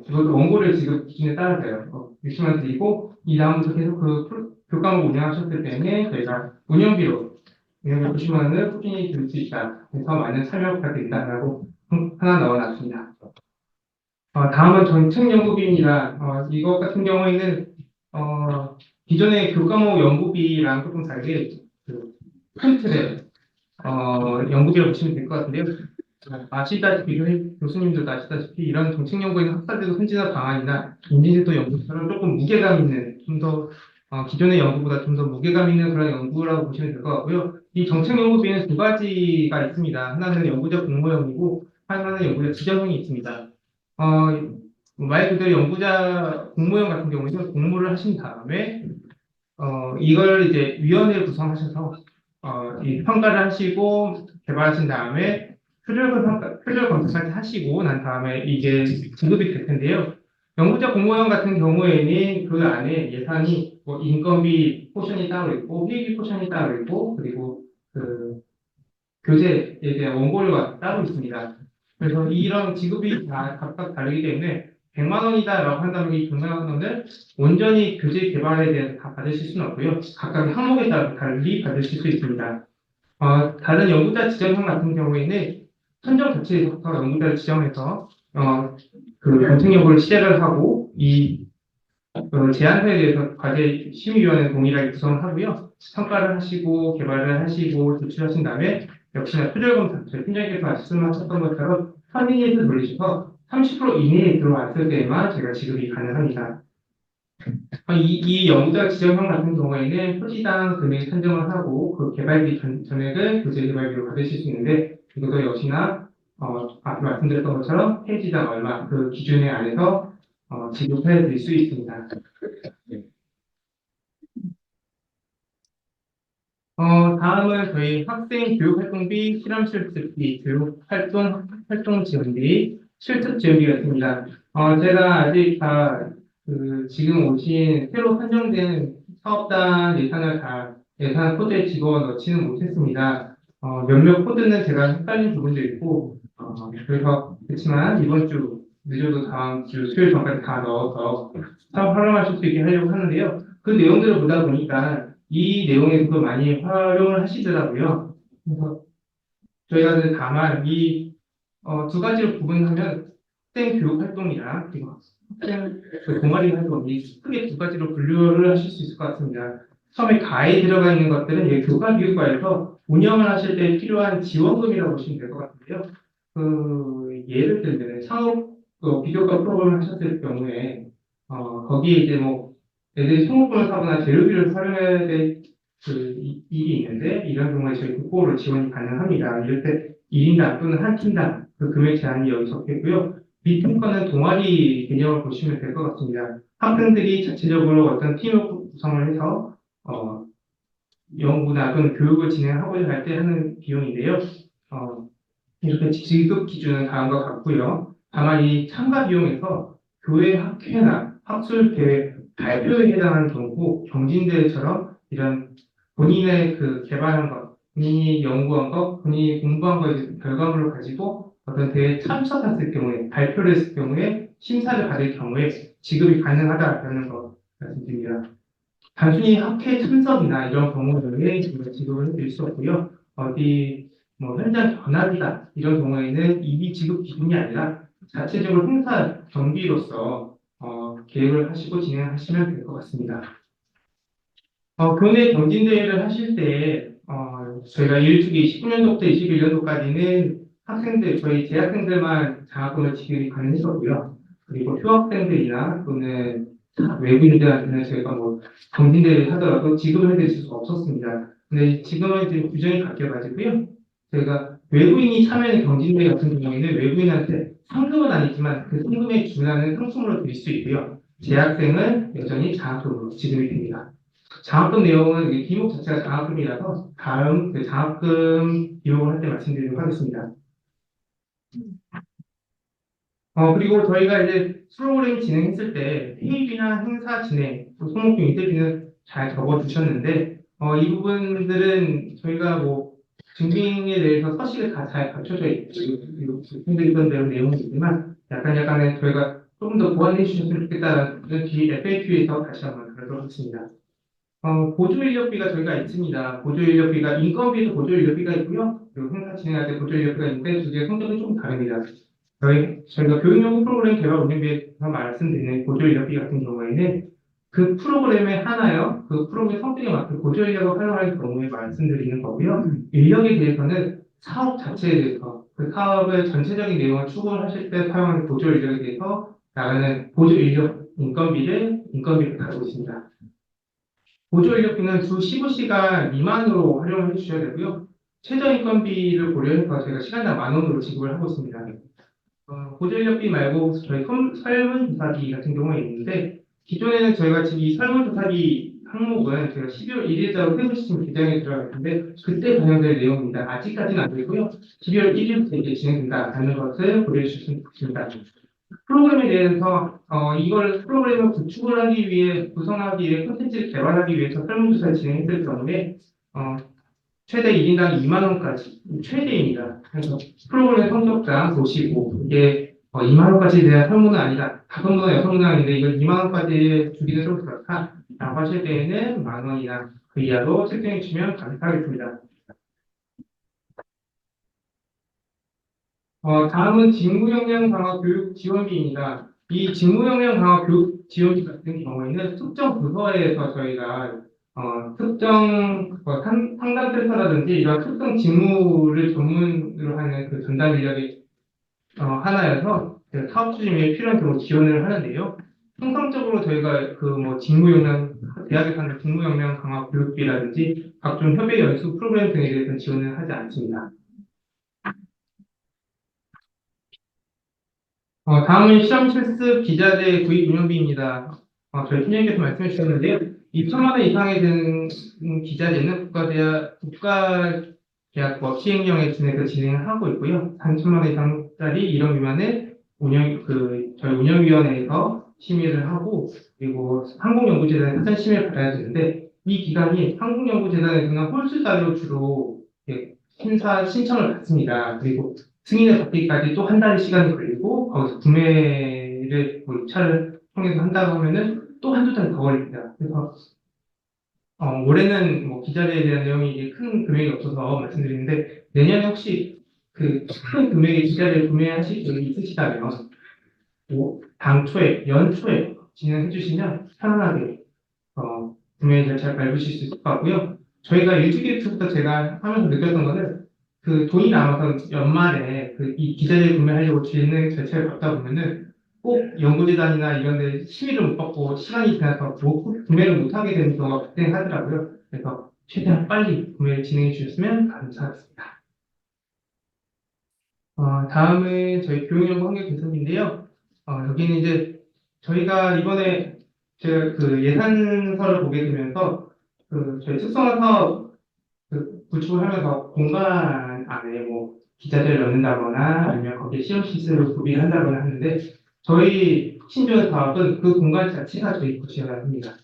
이것도 원고료 지급 기준에 따라서요. 60만 드리고, 이 다음부터 계속 그 교과목 운영하셨을 때는 저희가 운영비로 90만 원을 꾸준히 들 수 있다. 그래서 많은 참여 부탁드린다라고 하나 넣어놨습니다. 다음은 정책연구비입니다. 이것 같은 경우에는, 기존의 교과목 연구비랑 조금 다르게, 큰 틀의, 연구비라고 보시면 될 것 같은데요. 아시다시피 교수님들도 아시다시피 이런 정책연구에는 학사제도 선진화 방안이나 인지제도 연구처럼 조금 무게감 있는 좀 더 기존의 연구보다 좀 더 무게감 있는 그런 연구라고 보시면 될 것 같고요. 이 정책연구비에는 두 가지가 있습니다. 하나는 연구자 공모형이고 하나는 연구자 지정형이 있습니다. 말 그대로 연구자 공모형 같은 경우에는 공모를 하신 다음에 이걸 이제 위원회를 구성하셔서 이 평가를 하시고 개발하신 다음에 표절 검사까지 하시고 난 다음에 이게 지급이 될 텐데요. 연구자 공모형 같은 경우에는 그 안에 예산이 인건비 포션이 따로 있고 회의비 포션이 따로 있고 그리고 그 교재에 대한 원고료가 따로 있습니다. 그래서 이런 지급이 다 각각 다르기 때문에 100만 원이다라고 한다면 이 100만 원을 온전히 교재 개발에 대해서 다 받으실 수는 없고요. 각각 항목에 따라 달리 받으실 수 있습니다. 다른 연구자 지정형 같은 경우에는 선정 자체에서부터 연구자를 지정해서 그 정책 연구를 시작을 하고 이 제안서에 대해서 과제 심의위원회 동일하게 구성을 하고요. 평가를 하시고 개발을 하시고 제출하신 다음에 역시나 표절검사, 저희 팀장님께서 말씀하셨던 것처럼 서민에서 돌리셔서 30% 이내에 들어왔을 때만 제가 지급이 가능합니다. 이 영구자 지정형 같은 경우에는 토지당 금액 산정을 하고 그 개발비 전액을 교재 개발비로 받으실 수 있는데 이것도 역시나 앞에 말씀드렸던 것처럼 페이지당 얼마 그 기준에 안에서 지급해 드릴 수 있습니다. 다음은 저희 학생 교육활동비, 실험실습비, 활동 지원비, 실습 지원비가 있습니다. 제가 아직 지금 오신 새로 선정된 사업단 예산 코드에 집어넣지는 못했습니다. 몇몇 코드는 제가 헷갈린 부분도 있고, 그렇지만 이번 주, 늦어도 다음 주 수요일 전까지 다 넣어서 사업 활용하실 수 있게 하려고 하는데요. 그 내용들을 보다 보니까 이 내용에서도 많이 활용을 하시더라고요. 그래서 저희가 다만 두 가지로 구분하면 학생 교육 활동이랑 그리고 학생 동아리 활동이 크게 두 가지로 분류를 하실 수 있을 것 같습니다. 처음에 가에 들어가 있는 것들은 교과교육과에서 운영을 하실 때 필요한 지원금이라고 보시면 될 것 같은데요. 예를 들면 창업 비교과 프로그램을 하셨을 경우에 거기에 이제 애들이 소모품을 사거나 재료비를 활용해야 될 일이 있는데 이런 경우에 저희 국고로 지원이 가능합니다. 이럴 때 1인당 또는 한 팀당 그 금액 제한이 여기 적혀있고요. 밑에 거는 동아리 개념을 보시면 될 것 같습니다. 학생들이 자체적으로 어떤 팀을 구성을 해서 연구나 또는 교육을 진행하고자 할 때 하는 비용인데요. 이렇게 지급 기준은 다음과 같고요. 다만 이 참가 비용에서 교회 학회나 학술 대회 발표에 해당하는 경우고 경진대회처럼 이런 본인의 개발한 것, 본인이 연구한 것, 본인이 공부한 것의 결과물을 가지고 어떤 대회에 참석했을 경우에 발표를 했을 경우에 심사를 받을 경우에 지급이 가능하다라는 것 말씀드립니다. 단순히 학회 참석이나 이런 경우에 지급을 해드릴 수 없고요. 현장 견학이다 이런 경우에는 이비 지급 기준이 아니라 자체적으로 행사 경비로서 계획을 하시고 진행하시면 될 것 같습니다. 교내 경진대회를 하실 때 저희가 19년도부터 21년도까지는 저희 재학생들만 장학금을 지급이 가능했었고요. 그리고 휴학생들이나 또는 외국인들한테는 저희가 경진대회를 하더라도 지급을 해드릴 수가 없었습니다. 근데 지금은 이제 규정이 바뀌어가지고요. 저희가 외부인이 참여하는 경진대회 같은 경우에는 외부인한테 상금은 아니지만 그 상금에 준하는 상품으로 드릴 수 있고요. 재학생은 여전히 장학금으로 지급이 됩니다. 장학금 내용은 기목 자체가 장학금이라서 다음 장학금 비용을 할 때 말씀드리도록 하겠습니다. 그리고 저희가 이제 프로그램 진행했을 때 회의비나 행사 진행, 또 소모품 인쇄비는 잘 적어주셨는데 이 부분들은 저희가 증빙에 대해서 서식을 다 잘 갖춰져 있고 말씀드리던 대로 내용이 있지만 약간의 저희가 조금 더 보완해 주셨으면 좋겠다는 뒤 FAQ에서 다시 한번 다루도록 하겠습니다. 보조인력비가 저희가 있습니다. 보조인력비가 인건비도 보조인력비가 있고요. 그리고 행사 진행할 때 보조인력비가 있는데 두 개의 성격은 조금 다릅니다. 저희가 교육연구 프로그램 개발 운영비에서 말씀드리는 보조인력비 같은 경우에는 그 프로그램에 하나요, 그 프로그램 성격에 맞게 보조인력을 활용할 경우에 말씀드리는 거고요. 인력에 대해서는 사업 자체에 대해서 그 사업의 전체적인 내용을 추구를 하실 때 사용하는 보조인력에 대해서 나가는 보조인력 인건비를 다루고 있습니다. 보조인력비는 주 15시간 미만으로 활용을 해주셔야 되고요. 최저인건비를 고려해서 저희가 시간당 10,000원으로 지급을 하고 있습니다. 보조인력비 말고 저희 설문조사비 같은 경우가 있는데 기존에는 저희가 지금 이 설문조사비 항목은 저희가 12월 1일자로 세부 시스템 개정에 들어가 있는데 그때 반영될 내용입니다. 아직까지는 안 되고요. 12월 1일부터 이제 진행된다는 것을 고려해 주셨으면 좋겠습니다. 프로그램에 대해서 이걸 프로그램을 구축을 하기 위해 구성하기 위해 콘텐츠를 개발하기 위해서 설문조사를 진행했을 경우에 최대 1인당 20,000원까지 최대입니다. 그래서 프로그램 성적장 보시고 이게 20,000원까지 대한 설문은 아니다. 5문화 6문항인데 이걸 20,000원까지 주기는 좀 그렇다. 라고 하실 때에는 10,000원이나 그 이하로 책정해 주시면 감사하겠습니다. 다음은 직무역량 강화 교육 지원비입니다. 이 직무역량 강화 교육 지원비 같은 경우에는 특정 부서에서 저희가 특정 상담센터라든지 이런 특정 직무를 전문으로 하는 그 전담 인력이 하나여서 사업 추진에 필요한 경우 지원을 하는데요. 통상적으로 저희가 그 뭐 직무 역량, 대학에서 하는 직무 역량 강화 교육비라든지 각종 협의 연수 프로그램 등에 대해서는 지원을 하지 않습니다. 다음은 실험 실습 기자재 구입 운영비입니다. 저희 팀장님께서 말씀해 주셨는데요. 2천만 원 이상에 드는 기자재는 국가계약법 시행령에 준해서 진행을 하고 있고요. 3천만 원 이상짜리 이런 미만은 저희 운영위원회에서 심의를 하고, 그리고 항공연구재단에 사전 심의를 받아야 되는데, 이 기간이 항공연구재단에서는 홀수 자료 주로 이렇게 신청을 받습니다. 그리고 승인을 받기까지 또 한 달 시간이 걸리고, 거기서 구매를 뭐 입찰을 통해서 한다고 하면은 또 한두 달 더 걸립니다. 그래서 올해는 뭐 기자재에 대한 내용이 이제 큰 금액이 없어서 말씀드리는데, 내년에 혹시 그 큰 금액의 기자재를 구매하실 계획이 있으시다면 연초에 진행해 주시면 편안하게 구매 절차를 밟으실 수 있을 것 같고요. 저희가 일주기부터 제가 하면서 느꼈던 거는 그 돈이 남아서 연말에 이 기자재 구매하려고 진행 절차를 밟다 보면은 꼭 연구재단이나 이런 데 심의를 못 받고 시간이 지나서 구매를 못 하게 되는 경우가 발생하더라고요. 그래서 최대한 빨리 구매를 진행해 주셨으면 감사하겠습니다. 다음은 저희 교육연구 환경 개선인데요. 여기는 이제 저희가 이번에 제가 그 예산서를 보게 되면서 저희 특성화 사업 구축을 하면서 공간 안에 뭐 기자재를 넣는다거나 아니면 거기에 실험 시설을 구비를 한다거나 하는데 저희 신조어 사업은 그 공간 자체가 저희 구축을 합니다.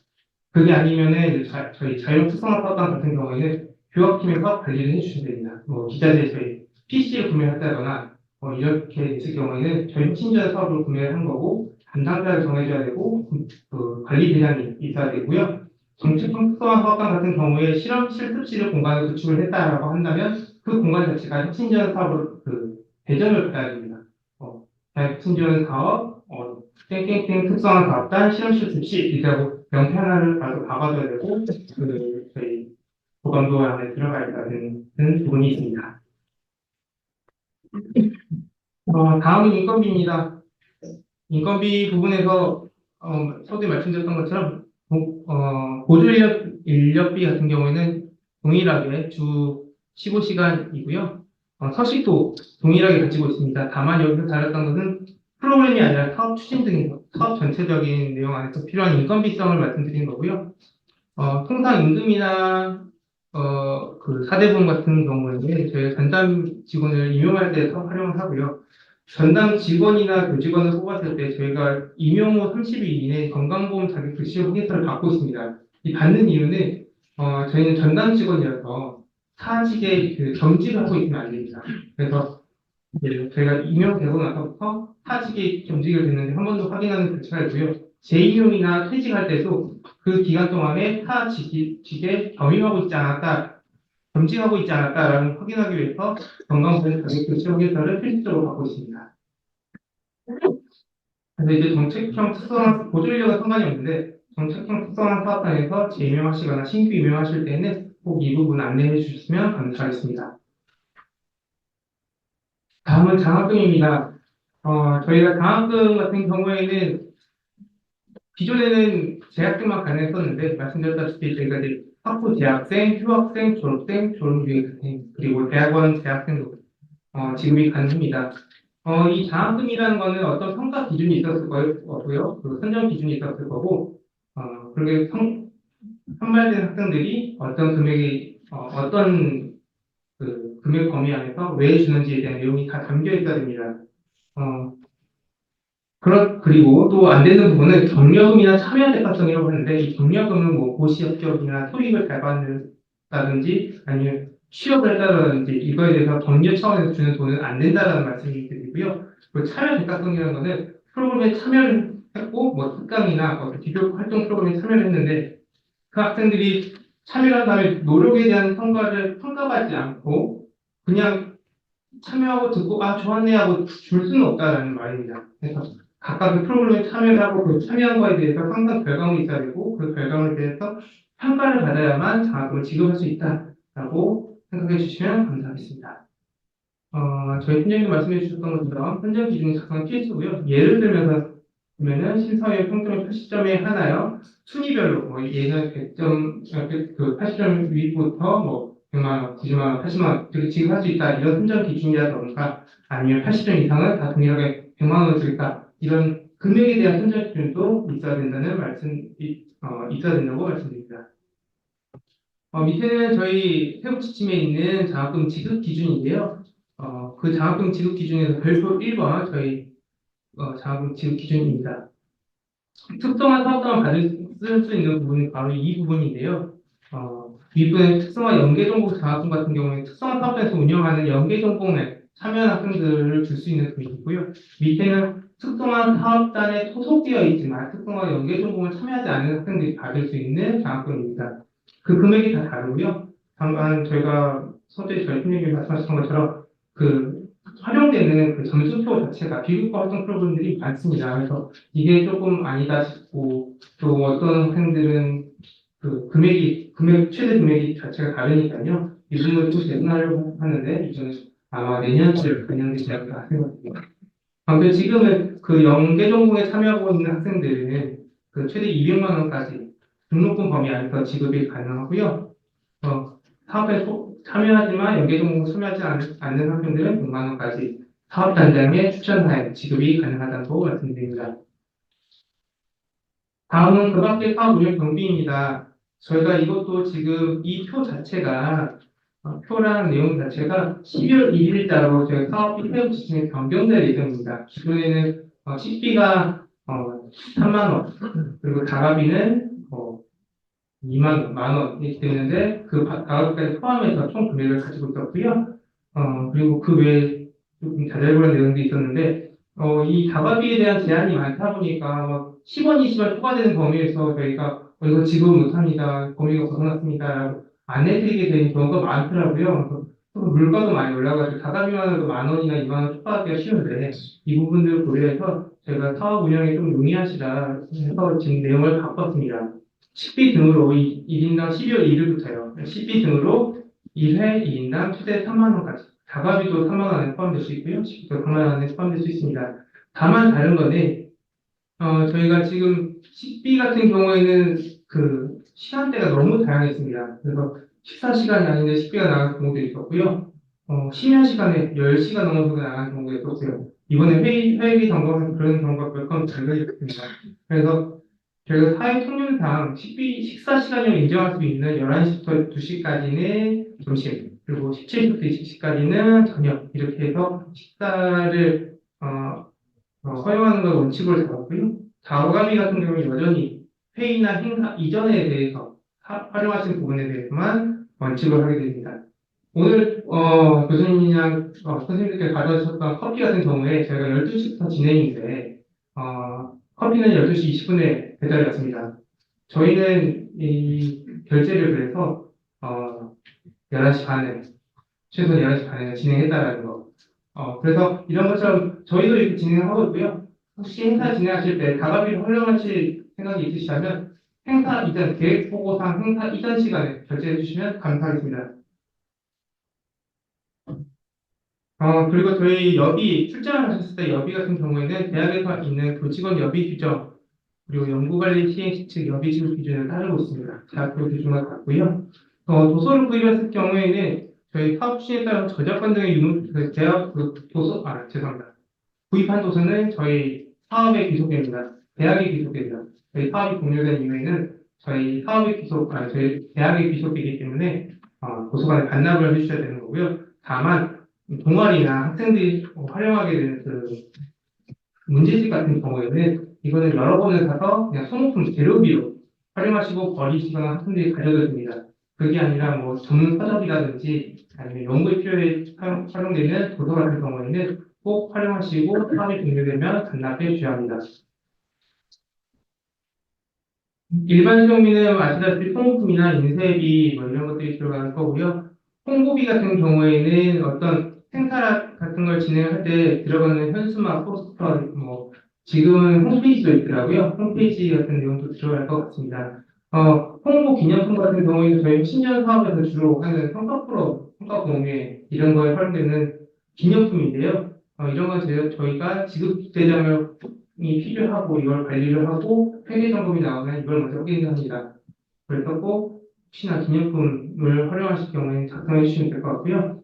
그게 아니면은 이제 저희 자율 특성화 사업단 같은 경우에는 교학팀에서 관리를 해주시면 됩니다. 뭐 기자재 저희 PC를 구매한다거나 이렇게 있을 경우에는 저희 신조어 사업을 구매를 한 거고 담당자를 정해줘야 되고 그 관리 대장이 있어야 되고요. 정책 특성화 사업단 같은 경우에 실험 실습실을 공간을 구축을 했다라고 한다면 그 공간 자체가 혁신지원 사업으로 배정을 받아야 됩니다. 혁신지원 사업, 땡땡땡 특성화 사업단 실험 실습실 이라고 명패 하나를 봐도 박아줘야 되고 저희 보건도 안에 들어가 있다는 부분이 있습니다. 다음은 인건비입니다. 인건비 부분에서 서두에 말씀드렸던 것처럼 보조 인력비 같은 경우에는 동일하게 주 15시간이고요. 서식도 동일하게 가지고 있습니다. 다만 여기서 달랐던 것은 프로그램이 아니라 사업 추진 등 사업 전체적인 내용 안에서 필요한 인건비성을 말씀드린 거고요. 통상 임금이나 그 사대보험 같은 경우에는 저희 전담 직원을 임용할 때 활용을 하고요. 전담 직원이나 교직원을 뽑았을 때 저희가 임용 후 30일 이내에 건강보험 자격 실시 확인서를 받고 있습니다. 이 받는 이유는 저희는 전담 직원이어서 사직에 겸직을 하고 있으면 안 됩니다. 그래서 저희가 임용되고 나서부터 사직에 겸직을 됐는지 한 번 더 확인하는 절차가 있고요. 재임용이나 퇴직할 때도 그 기간 동안에 사직에 겸임하고 있지 않았다, 겸직하고 있지 않았다라는 확인하기 위해서 건강보험 자격 실시 확인서를 필수적으로 받고 있습니다. 그래서 이제 정책형 특성화 보조인력은 상관이 없는데 정책형 특성화 사업단에서 재임용하시거나 신규 임용하실 때는 꼭 이 부분 안내해 주셨으면 감사하겠습니다. 다음은 장학금입니다. 저희가 장학금 같은 경우에는 기존에는 재학금만 가능했었는데 말씀드렸다시피 저희가 이제 학부 재학생, 휴학생, 졸업생, 졸업유예생 그리고 대학원 재학생도 지급이 가능합니다. 이 장학금이라는 거는 어떤 평가 기준이 있었을 거고요. 그 선정 기준이 있었을 거고, 그렇게 선발된 학생들이 어떤 금액이, 어떤 그 금액 범위 안에서 왜 주는지에 대한 내용이 다 담겨 있어야 됩니다. 그리고 또 안 되는 부분은 경력금이나 참여 대가성이라고 하는데, 이 경력금은 뭐 고시 합격이나 토익을 잘 받는다든지, 아니면 취업을 했다든지, 이거에 대해서 격려 차원에서 주는 돈은 안 된다라는 말씀이 드리고요. 그 참여 대가성이라는 거는 프로그램에 참여를 했고, 뭐 특강이나 기교 활동 프로그램에 참여를 했는데, 그 학생들이 참여한 다음에 노력에 대한 성과를 평가받지 않고, 그냥 참여하고 듣고, 좋았네 하고 줄 수는 없다라는 말입니다. 그래서 각각 그 프로그램에 참여를 하고 그 참여한 거에 대해서 항상 결과물이 있어야 되고 그 결과물에 대해서 평가를 받아야만 장학금을 지급할 수 있다라고 생각해 주시면 감사하겠습니다. 저희 팀장님 말씀해 주셨던 것처럼 선정 기준 작성 필수고요. 예를 들면서 보면은 심사위원 평점이 80점에 하나요. 순위별로 뭐 얘는 100점, 그 80점 위부터 뭐 100만 원, 90만 원, 80만 원 이렇게 지급할 수 있다. 이런 선정 기준이라던가 아니면 80점 이상은 다 동일하게 100만 원을 주겠다. 이런 금액에 대한 선정 기준도 있어야 된다는 있어야 된다고 말씀드립니다. 밑에는 저희 세부 지침에 있는 장학금 지급 기준인데요. 그 장학금 지급 기준에서 별표 1번 저희 장학금 지급 기준입니다. 특성화 사업자만 쓸 수 있는 부분이 바로 이 부분인데요. 윗부분의 특성화 연계전공 장학금 같은 경우에 특성화 사업자에서 운영하는 연계전공에 참여한 학생들을 줄 수 있는 금액이고요. 밑에는 특성화 사업단에 소속되어 있지만 특성화 연계전공을 참여하지 않는 학생들이 받을 수 있는 장학금입니다. 그 금액이 다 다르고요. 다만 저희가 서두에 저희 팀장님이 말씀하셨던 것처럼 그 활용되는 그 점수표 자체가 비교과 활동 프로그램들이 많습니다. 그래서 이게 조금 아니다 싶고 또 어떤 학생들은 그 최대 금액이 자체가 다르니까요. 이 부분을 좀 개선하려고 하는데 이제는 아마 내년쯤 반영되지 않을까 생각합니다. 근데 지금은 그 연계 전공에 참여하고 있는 학생들은 그 최대 200만 원까지 등록금 범위 안에서 지급이 가능하고요. 사업에 참여하지만 연계 전공에 참여하지 않는 학생들은 100만 원까지 사업단장의 추천하에 지급이 가능하다고 말씀드립니다. 다음은 그 밖의 사업 운영 경비입니다. 저희가 이것도 지금 이 표 자체가 표랑 내용 자체가 12월 1일자로 저희 사업비 세부 지침이 변경될 예정입니다. 기존에는 식비가 3만 원 그리고 다가비는 2만 원이 되는데 그 다가비까지 포함해서 총 금액을 가지고 있었고요. 그리고 그 외에 조금 자잘그런 내용도 있었는데 이 다가비에 대한 제한이 많다 보니까 10원, 20원 추가되는 범위에서 저희가 이거 지급 못합니다. 범위가 벗어났습니다. 안 해드리게 되는 경우가 많더라고요. 그래서 물가도 많이 올라가지고 다가비만 해도 1만 원이나 2만 원 추가하기가 쉬운데 이 부분들을 고려해서 저희가 사업 운영에 좀 용이하시라 해서 지금 내용을 바꿨습니다. 식비 등으로 1인당 12월 1일부터요. 식비 등으로 1회 2인당 최대 3만 원까지. 다가비도 3만 원에 포함될 수 있고요. 식비도 3만 원에 포함될 수 있습니다. 다만 다른 거는 저희가 지금 식비 같은 경우에는 그 시간대가 너무 다양했습니다. 그래서 식사 시간이 아닌데 식비가 나간 경우도 있었고요. 심야 시간에 10시가 넘어서 나간 경우도 있었고요. 이번에 회의비 점검은 그런 경우가 몇 건 발견했습니다. 그래서 저희가 사회 통념상 식사 시간을 인정할 수 있는 11시부터 2시까지는 점심, 그리고 17시부터 20시까지는 저녁, 이렇게 해서 식사를 허용하는 걸 원칙으로 잡았고요. 다가비 같은 경우는 여전히 회의나 행사 이전에 대해서 활용하신 부분에 대해서만 원칙을 하게 됩니다. 오늘 교수님이랑 선생님들께 가져오셨던 커피 같은 경우에 저희가 12시부터 진행인데 커피는 12시 20분에 배달이 왔습니다. 저희는 이 결제를 그래서 11시 반에 최소 11시 반에 진행했다라는 거. 그래서 이런 것처럼 저희도 이렇게 진행하고 있고요. 혹시 행사 진행하실 때 다가비를 활용하실 생각이 있으시다면 행사 이전 계획 보고상 행사 이전 시간에 결제해 주시면 감사하겠습니다. 그리고 저희 여비 출장을 하셨을 때 여비 같은 경우에는 대학에서 있는 교직원 여비 규정 그리고 연구관리 시행 측 여비 지급 기준을 따르고 있습니다. 대학교 기준과 같고요. 도서를 구입했을 경우에는 저희 사업 시에 따라 저작권 등의 죄송합니다. 구입한 도서는 저희 사업의 귀속입니다. 대학의 귀속입니다. 저희 사업이 종료된 이후에는 저희 저희 대학의 귀속이기 때문에 도서관에 반납을 해주셔야 되는 거고요. 다만 동아리나 학생들이 활용하게 되는 그 문제집 같은 경우에는 이거는 여러 번을 사서 그냥 소모품 재료비로 활용하시고 버리시거나 학생들이 가져도 됩니다. 그게 아니라 뭐 전문 서적이라든지 아니면 연구에 필요해 활용되는 도서 같은 경우에는 꼭 활용하시고 사업이 종료되면 반납해 주셔야 합니다. 일반 시험비는 아시다시피 소모품이나 인쇄비 뭐 이런 것들이 들어가는 거고요. 홍보비 같은 경우에는 어떤 행사 같은 걸 진행할 때 들어가는 현수막, 포스터, 뭐 지금은 홈페이지도 있더라고요. 홈페이지 같은 내용도 들어갈 것 같습니다. 홍보 기념품 같은 경우에는 저희 신년 사업에서 주로 하는 성과 공유 이런 거에 활용되는 기념품인데요. 이런 건 저희가 지급대장이 필요하고 이걸 관리를 하고 회계 점검이 나오면 이걸 먼저 확인합니다. 그래서 꼭 혹시나 기념품을 활용하실 경우에는 작성해 주시면 될 것 같고요.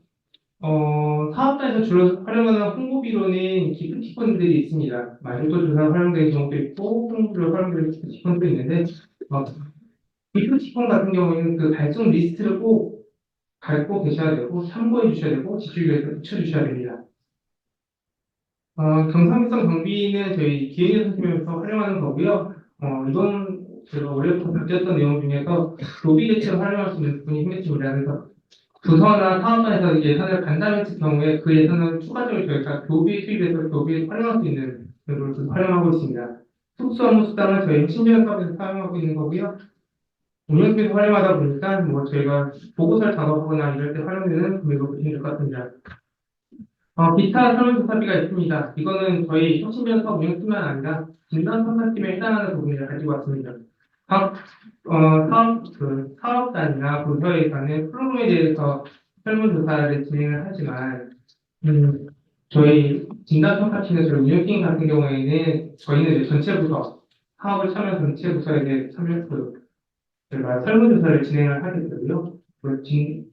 사업자에서 주로 활용하는 홍보비로는 기프티콘들이 있습니다. 만족도 조사 활용되는 경우도 있고 홍보비로 활용되는 기프티콘도 있는데 기프티콘 같은 경우에는 그 발송 리스트를 꼭 밟고 계셔야 되고 참고해 주셔야 되고 지출표에서 붙여주셔야 됩니다. 경상성 경비는 저희 기획 선생님에서 활용하는 거고요. 이건 제가 원래부터 바뀌었던 내용 중에서 로비 대체로 활용할 수 있는 부분이 생겼습니다. 그래서 부서나 사업단에서 예산을 간담했을 경우에 그 예산을 추가적으로 저희가 교비에 투입해서 교비에 활용할 수 있는 것으로 좀 활용하고 있습니다. 특수업무 수당은 저희 신재원 사업에서 사용하고 있는 거고요. 운영비에서 활용하다 보니까 뭐 저희가 보고서를 작업하거나 이럴 때 활용되는 금액으로 보시면 될 것 같습니다. 기타 설문조사비가 있습니다. 이거는 저희 혁신비원 사업 운영팀만 아니라 진단평가팀에 해당하는 부분을 가지고 왔습니다. 각 사업단이나 부서에 관한 프로그램에 대해서 설문조사를 진행을 하지만 저희 진단평가팀의 저희 운영팀 같은 경우에는 저희는 이제 전체 부서 사업을 참여한 전체 부서에 대해 저희가 설문조사를 진행을 하게 되고요.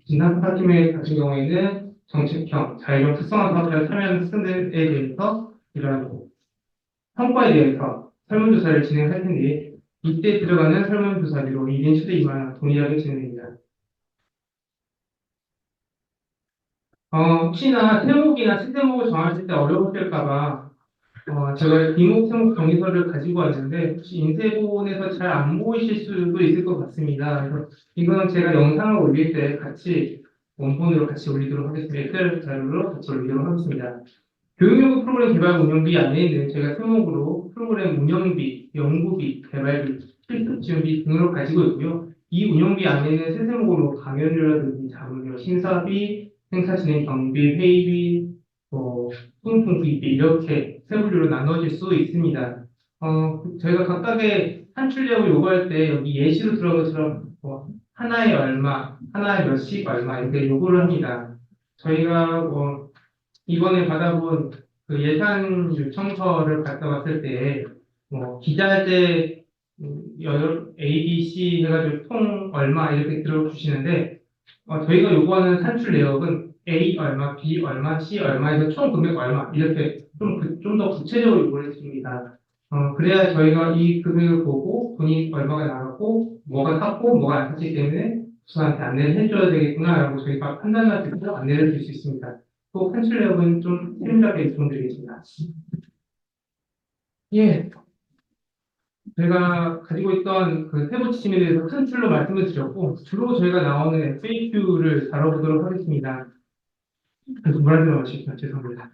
진단평가팀의 같은 경우에는 정책형, 자율형 특성화 사업자를 참여하는 학생들에 대해서 이런 성과에 대해서 설문조사를 진행할 텐데 이때 들어가는 설문조사비로 1인 최대 2만 원 동일하게 진행됩니다. 혹시나 세목이나 세제목을 정하실 때 어려우실까봐 제가 이목 세목 정의서를 가지고 왔는데 혹시 인쇄본에서 잘 안 보이실 수도 있을 것 같습니다. 그래서 이건 제가 영상을 올릴 때 같이 원본으로 같이 올리도록 하겠습니다. 엑셀 자료로 같이 올리도록 하겠습니다. 교육연구 프로그램 개발 운영비 안에는 저희가 세목으로 프로그램 운영비, 연구비, 개발비, 실습 지원비 등으로 가지고 있고요. 이 운영비 안에는 세 세목으로 강연료라든지 자문료, 심사비, 행사 진행 경비, 회의비, 소모품 구입비 이렇게 세 부류로 나눠질 수 있습니다. 저희가 각각의 산출 내역을 요구할 때 여기 예시로 들어간 것처럼 하나에 얼마, 하나에 몇씩 얼마 이렇게 요구를 합니다. 저희가 이번에 받아본 그 예산 요청서를 받아봤을 때 기자할 때 A, B, C 해가지고 총 얼마 이렇게 들어주시는데 저희가 요구하는 산출 내역은 A 얼마, B 얼마, C 얼마에서 총 금액 얼마 이렇게 좀 더 구체적으로 요구를 했습니다. 그래야 저희가 이 금액을 보고 돈이 얼마가 나갔고 뭐가 샀고 뭐가 안 샀기 때문에 부서한테 안내를 해줘야 되겠구나라고 저희가 판단할 때 안내를 드릴 수 있습니다. 또 산출 내역은 좀 세밀하게 말씀드리겠습니다. 예, 제가 가지고 있던 그 세부 지침에 대해서 큰 틀로 말씀을 드렸고 주로 저희가 나오는 FAQ를 다뤄보도록 하겠습니다. 뭐라도 마시죠. 죄송합니다.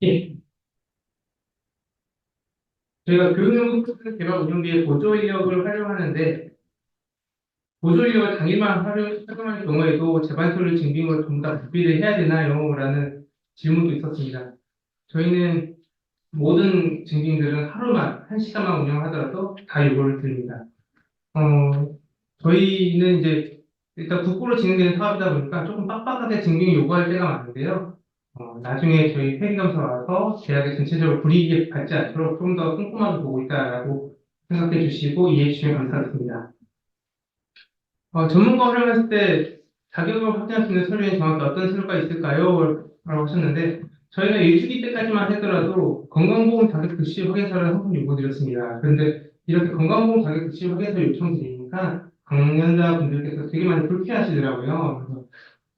예, 저희가 교육연구 프로그램 개발 운영비의 보조 인력을 활용하는데 보조 인력을 당일만 활용할 경우에도 재반서를 증빙을 전부 다 부비를 해야 되나요? 라는 질문도 있었습니다. 저희는 모든 증빙들은 하루만, 1시간만 운영하더라도 다 요구를 드립니다. 저희는 이제 일단 국고로 진행되는 사업이다 보니까 조금 빡빡하게 증빙 요구할 때가 많은데요. 나중에 저희 회계감사 와서 계약에 전체적으로 불이익이 받지 않도록 좀 더 꼼꼼하게 보고 있다라고 생각해 주시고 이해해 주시면 감사하겠습니다. 전문가 활용했을 때 자격을 확인할 수 있는 서류에 정확히 어떤 서류가 있을까요? 라고 하셨는데 저희가 일주기 때까지만 하더라도 건강보험 자격 즉시 확인서를 한 번 요구드렸습니다. 그런데 이렇게 건강보험 자격 즉시 확인서 요청드리니까 강연자분들께서 되게 많이 불쾌하시더라고요. 그래서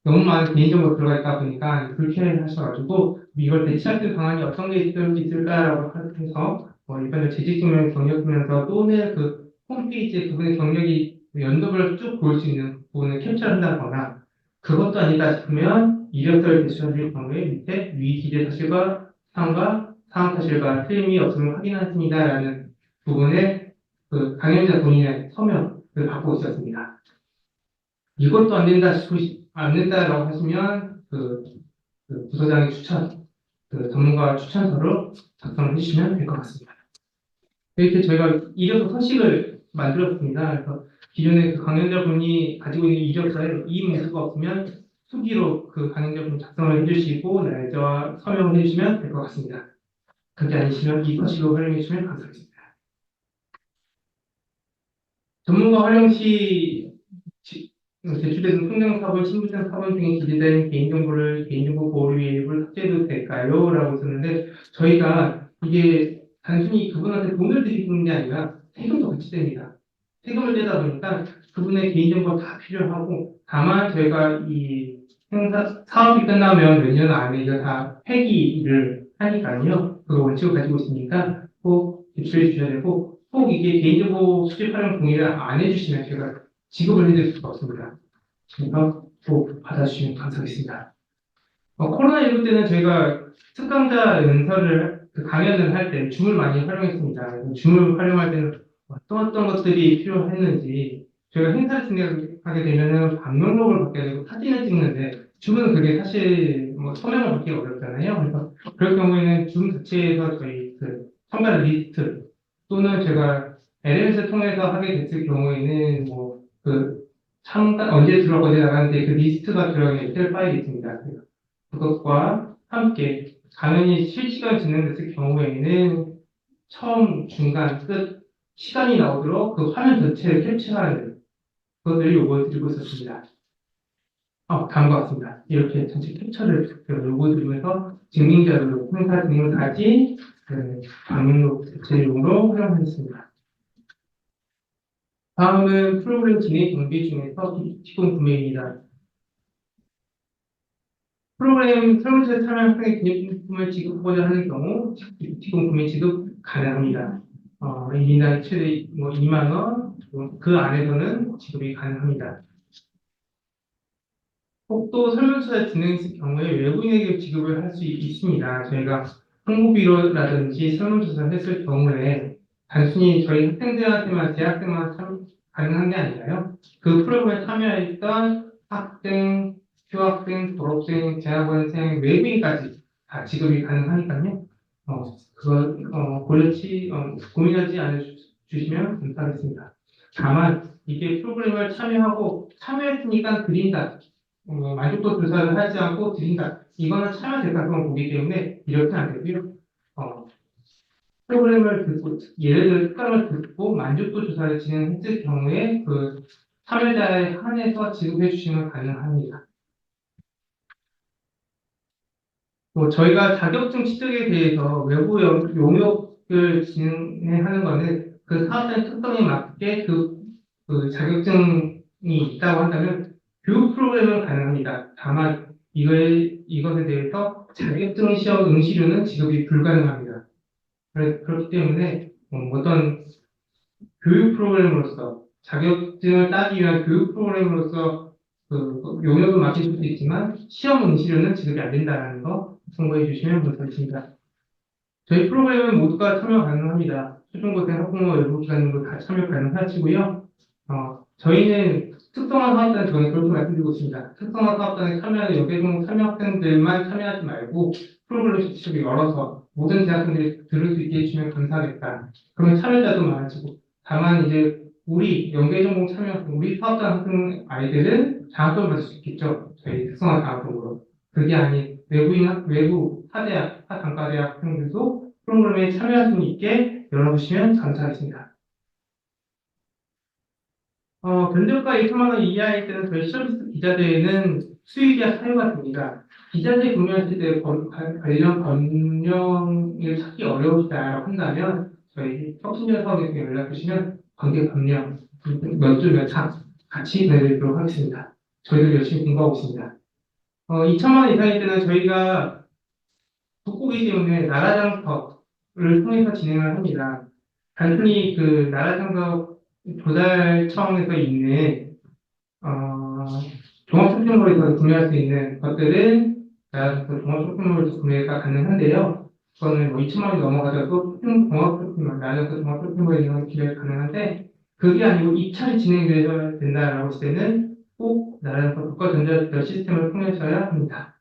너무 많은 개인정보 들어가 있다 보니까 불쾌하셔가지고 이걸 대체할 수 있는 방안이 어떤 게 있을까라고 해서 이번에 재직증명 경력하면서 또는 그 홈페이지에 그분의 경력이 연도별로 쭉 볼 수 있는 부분을 캡처를 한다거나 그것도 아니다 싶으면 이력서를 제출하실 경우에 밑에 위 기재 사실과 사항 사실과 틀림이 없음을 확인하십니다라는 부분에 그 강연자 본인의 서명을 받고 있었습니다. 이것도 안 된다라고 하시면 그 부서장의 추천, 그 전문가 추천서로 작성을 해주시면 될 것 같습니다. 이렇게 저희가 이력서 서식을 만들었습니다. 그래서 기존에 그 강연자분이 가지고 있는 이력서에 이 문구가 없으면 수기로 그 강연자분 작성을 해주시고 날짜와 서명을 해주시면 될 것 같습니다. 그게 아니시면 이 서식으로 활용해 주시면 감사하겠습니다. 전문가 활용 시 제출된 통장사본, 신분증사본 등에 기재된 개인정보 보호를 위해 일부를 삭제해도 될까요? 라고 썼는데 저희가 이게 단순히 그분한테 돈을 드리는 게 아니라 세금도 같이 뗍니다. 세금을 떼다 보니까 그분의 개인정보가 다 필요하고 다만 저희가 이 사업이 끝나면 몇 년 안에 이거 다 폐기를 하니까요. 그 원칙을 가지고 있으니까 꼭 제출해 주셔야 되고 꼭 이게 개인정보 수집 활용 동의를 안 해주시면 제가 지급을 해드릴 수가 없습니다. 그래서 꼭 받아주시면 감사하겠습니다. 코로나19 때는 저희가 특강자 연설을 그 강연을 할 때 줌을 많이 활용했습니다. 줌을 활용할 때는 어떤 것들이 필요했는지 저희가 행사를 진행하게 되면은 방명록을 받게 되고 사진을 찍는데 줌은 그게 사실 뭐 서명을 받기 어렵잖아요. 그래서 그럴 경우에는 줌 자체에서 저희 그 참가 리스트 또는 제가 LMS를 통해서 하게 됐을 경우에는 뭐 그 참가 언제 들어가고 언제 나가는데 그 리스트가 들어있는 엑셀 파일이 있습니다. 그것과 함께 강연이 실시간 진행됐을 경우에는 처음, 중간, 끝 시간이 나오도록 그 화면 전체를 캡처하는 그것들을 요구드리고 있었습니다. 다음과 같습니다. 이렇게 전체 캡처를 요구드리면서 증빙자료로 행사 진행까지 방문록 대체용으로 활용하겠습니다. 다음은 프로그램 진행 경비 중에서 기본 구매입니다. 프로그램 설문조사 참여 학생의 기념품을 지급하고자 하는 경우 기본 구매 지급 가능합니다. 1인당 최대 2만 원, 그 안에서는 지급이 가능합니다. 혹도 설문조사 진행했을 경우에 외부인에게 지급을 할 수 있습니다. 저희가 홍보비로라든지 설문조사를 했을 경우에 단순히 저희 학생들한테만 재학생만 가능한 게 아니라요. 그 프로그램에 참여했던 학생, 휴학생, 졸업생, 재학원생, 외부인까지 다 지급이 가능하니까요. 고민하지 않아 주시면 감사하겠습니다. 다만 이게 프로그램을 참여했으니까 드린다. 만족도 조사를 하지 않고 드린다. 이거는 참여 대가성을 보기 때문에 이렇게 안 되고요. 프로그램을 듣고 예를 들어 특강을 듣고 만족도 조사를 진행했을 경우에 그 참여자에 한해서 지급해 주시면 가능합니다. 저희가 자격증 취득에 대해서 외부 용역을 진행하는 것은 그 사업자의 특성에 맞게 그 자격증이 있다고 한다면 교육 프로그램은 가능합니다. 다만 이것에 대해서 자격증 시험 응시료는 지급이 불가능합니다. 그렇기 때문에 어떤 교육 프로그램으로서 자격증을 따기 위한 교육 프로그램으로서 그 용역을 맡길 수도 있지만 시험 응시료는 지급이 안 된다는 거 참고해 주시면 감사하겠습니다. 저희 프로그램은 모두가 참여 가능합니다. 초중고생 학부모 외부 기관님도 다 참여 가능하시고요. 저희는 특성화 사업단에 저는 그렇게 말씀드리고 있습니다. 특성화 사업단에 참여하는 여계종 참여 학생들만 참여하지 말고 프로그램 직접 열어서 모든 대학생들이 들을 수 있게 해주시면 감사하겠다. 그러면 참여자도 많아지고 다만 이제 우리 연계전공 참여 우리 사업단 학생 아이들은 장학금을 받을 수 있겠죠. 저희 특성화 장학금으로. 그게 아닌 외부 사대학, 사단과대학 학생들도 프로그램에 참여할 수 있게 열어주시면 감사하겠습니다. 견적가 2천만 원 이하일 때는 저희 서비스 기자재에는 수익이야 사유가 됩니다. 기자재 구매하실 때 관련 검령을 찾기 어려우시다고 한다면 저희 혁신전 사업에서 연락 주시면 관계 검령 몇 주 몇 차 같이 내드리도록 하겠습니다. 저희들 열심히 공부하고 있습니다. 2천만 원 이상일 때는 저희가 국고기 때문에 나라장터를 통해서 진행을 합니다. 단순히 그 나라장터 조달청에서 있는 종합쇼핑몰에서 구매할 수 있는 것들은 나라장터 종합쇼핑몰에서 구매가 가능한데요. 그거는 2천만 원이 넘어가도 종합쇼핑몰, 나라장터 종합쇼핑몰에 있는 기회가 가능한데 그게 아니고 입찰이 진행되어야 된다라고 했을 때는 꼭 나라장터 국가전자결 시스템을 통해서야 합니다.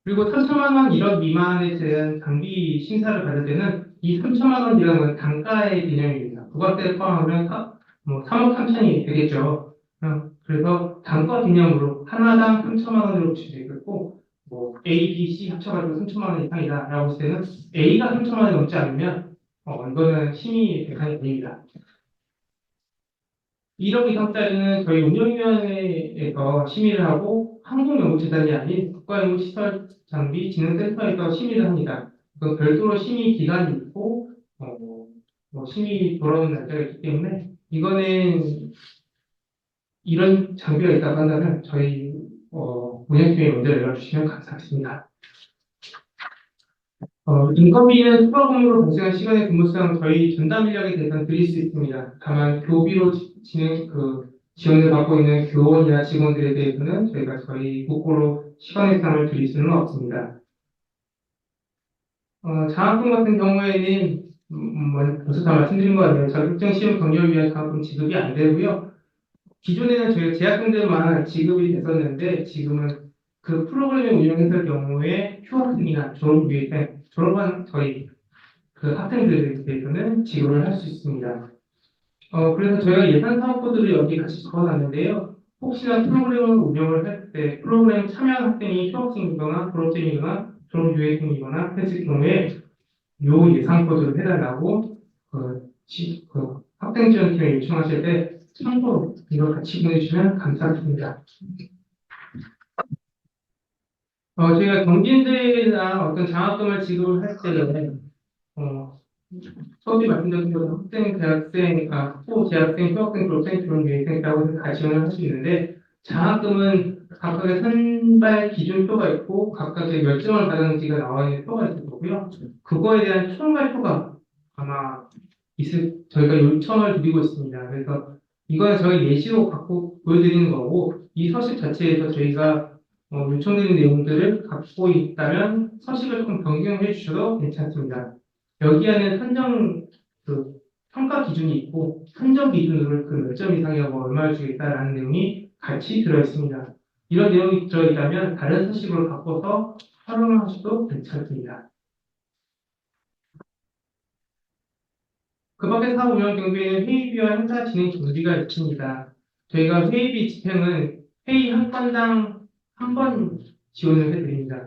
그리고 3천만 원 1억 미만에 대한 장비 심사를 받을 때는 이 3천만 원이라는 건 단가의 개념입니다. 부가세를 포함하면 3억 3천이 되겠죠. 그래서 단가 개념으로 하나당 3천만 원으로 주시겠고, A, B, C 합쳐가지고 3천만 원 이상이다라고 했을 때는 A가 3천만 원이 넘지 않으면 이거는 심의 대상이 아닙니다. 1억 이상짜리는 저희 운영위원회에서 심의를 하고 항공연구재단이 아닌 국가연구시설장비진흥센터에서 심의를 합니다. 그 별도로 심의 기간이 있고 심의 돌아오는 날짜가 있기 때문에 이거는 이런 장비가 있다고 한다면 저희 운영팀에 먼저 연락 주시면 감사하겠습니다. 인건비는 추가 근무로 발생한 시간의 근무상 저희 전담 인력에 대해서는 드릴 수 있습니다. 다만 교비로 지원을 받고 있는 교원이나 직원들에 대해서는 저희 국고로 시간 예상을 드릴 수는 없습니다. 장학금 같은 경우에는 벌써 다 말씀드린 것 같아요. 자격증 시험 경력을 위한 장학금 지급이 안 되고요. 기존에는 저희가 재학생들만 지급이 됐었는데 지금은 그 프로그램을 운영했을 경우에 휴학생이나 졸업한 저희 그 학생들에 대해서는 지급을 할 수 있습니다. 그래서 저희가 예산 사업부들을 여기 같이 적어놨는데요. 혹시나 프로그램을 운영을 할 때 프로그램 참여한 학생이 휴학생이거나 졸업생이거나 졸업유예생이거나 했을 경우에 요 예산 코드를 해달라고 학생 지원팀에 요청하실 때 참고로 이걸 같이 보내주시면 감사하겠습니다. 저희가 경진대회나 어떤 장학금을 지급을 할 때는 처음에 말씀드린 것처럼 학생, 대학생, 학부, 재학생, 휴학생, 졸업생, 졸업유예생이라고 해서 다 지원을 할 수 있는데 장학금은 각각의 선발 기준표가 있고 각각의 몇 점을 받았는지가 나와 있는 표가 있을 거고요. 그거에 대한 총괄표가 아마 저희가 요청을 드리고 있습니다. 그래서 이거는 저희 예시로 갖고 보여드리는 거고 이 서식 자체에서 저희가 요청드린 내용들을 갖고 있다면 서식을 조금 변경해 주셔도 괜찮습니다. 여기 안에 평가 기준이 있고 선정 기준으로 그 몇 점 이상이라고 얼마를 주겠다라는 내용이 같이 들어있습니다. 이런 내용이 들어있다면 다른 서식으로 바꿔서 활용하셔도 괜찮습니다. 그 밖에 사업 운영 경비에는 회의비와 행사 진행 경비가 있습니다. 저희가 회의비 집행은 회의 한 건당 한 번 지원을 해드립니다.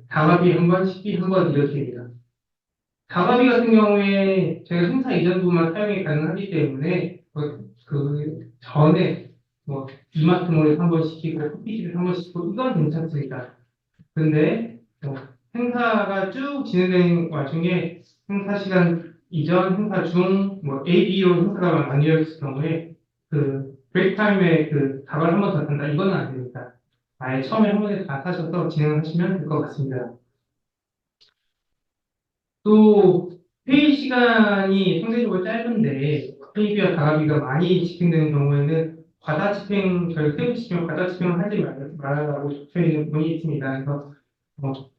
다과비 한 번, 식비 한 번 이렇게 됩니다. 다과비 같은 경우에 저희가 행사 이전부만 사용이 가능하기 때문에 그 전에 이마트몰에서 한 번 시키고 커피집에서 한 번 시키고 이건 괜찮습니다. 근데 행사가 쭉 진행되는 와중에 행사 시간 이전, 행사 중, A, B로 행사가 나뉘어있을 경우에 브레이크 타임에 다과를 한 번 더 산다 이거는 안 됩니다. 아예 처음에 한 번에 다 사셔서 진행하시면 될 것 같습니다. 또 회의 시간이 상대적으로 짧은데 회의비와 다가비가 많이 집행되는 경우에는 과다 집행, 저희 세부 집행, 과다 집행을 하지 말라고 적혀있는 부분이 있습니다. 그래서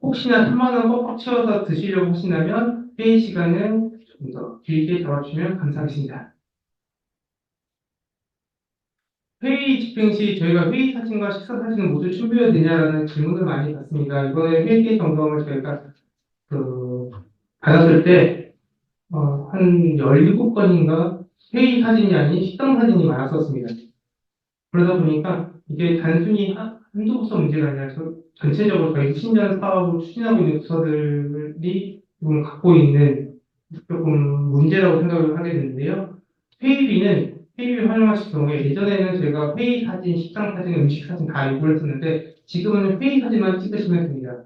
혹시나 3만 원 뻑뻑 채워서 드시려고 하신다면 회의 시간은 좀 더 길게 잡아주시면 감사하겠습니다. 회의 집행 시 저희가 회의 사진과 식사 사진을 모두 준비해야 되냐라는 질문을 많이 받습니다. 이번에 회계 점검을 저희가 받았을 때 한 17건인가 회의 사진이 아닌 식당 사진이 많았었습니다. 그러다 보니까 이게 단순히 한두 부서 문제가 아니라 전체적으로 저희 신년 사업을 추진하고 있는 부서들이 조금 갖고 있는 조금 문제라고 생각을 하게 되는데요. 회의비를 활용하실 경우에 예전에는 저희가 회의 사진, 식당 사진, 음식 사진 다 요구를 했었는데 지금은 회의 사진만 찍으시면 됩니다.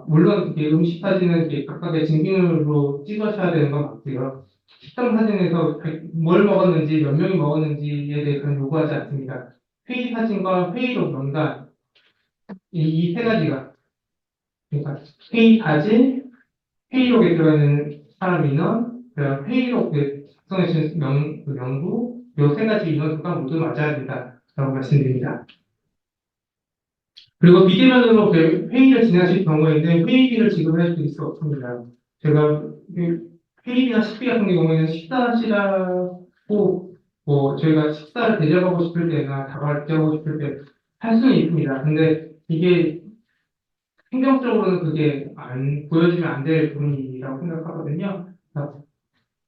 물론 음식 사진은 각각의 증빙으로 찍으셔야 되는 건 맞고요. 식당 사진에서 뭘 먹었는지, 몇 명이 먹었는지에 대해서는 요구하지 않습니다. 회의 사진과 회의록 명단, 이 세 가지가, 그러니까 회의 사진, 회의록에 들어있는 사람 인원, 회의록 작성해주신 명부, 이 세 가지 인원수가 모두 맞아야 된다라고 말씀드립니다. 그리고 비대면으로 회의를 진행하실 경우에는 회의비를 지급할 수 있을 없습니다. 제가 회의비나 식비 같은 경우에는 식사하시라고 저희가 식사를 대접하고 싶을 때나 다과를 대접하고 싶을 때 할 수는 있습니다. 근데 이게 행정적으로는 그게 보여주면 안 될 부분이라고 생각하거든요.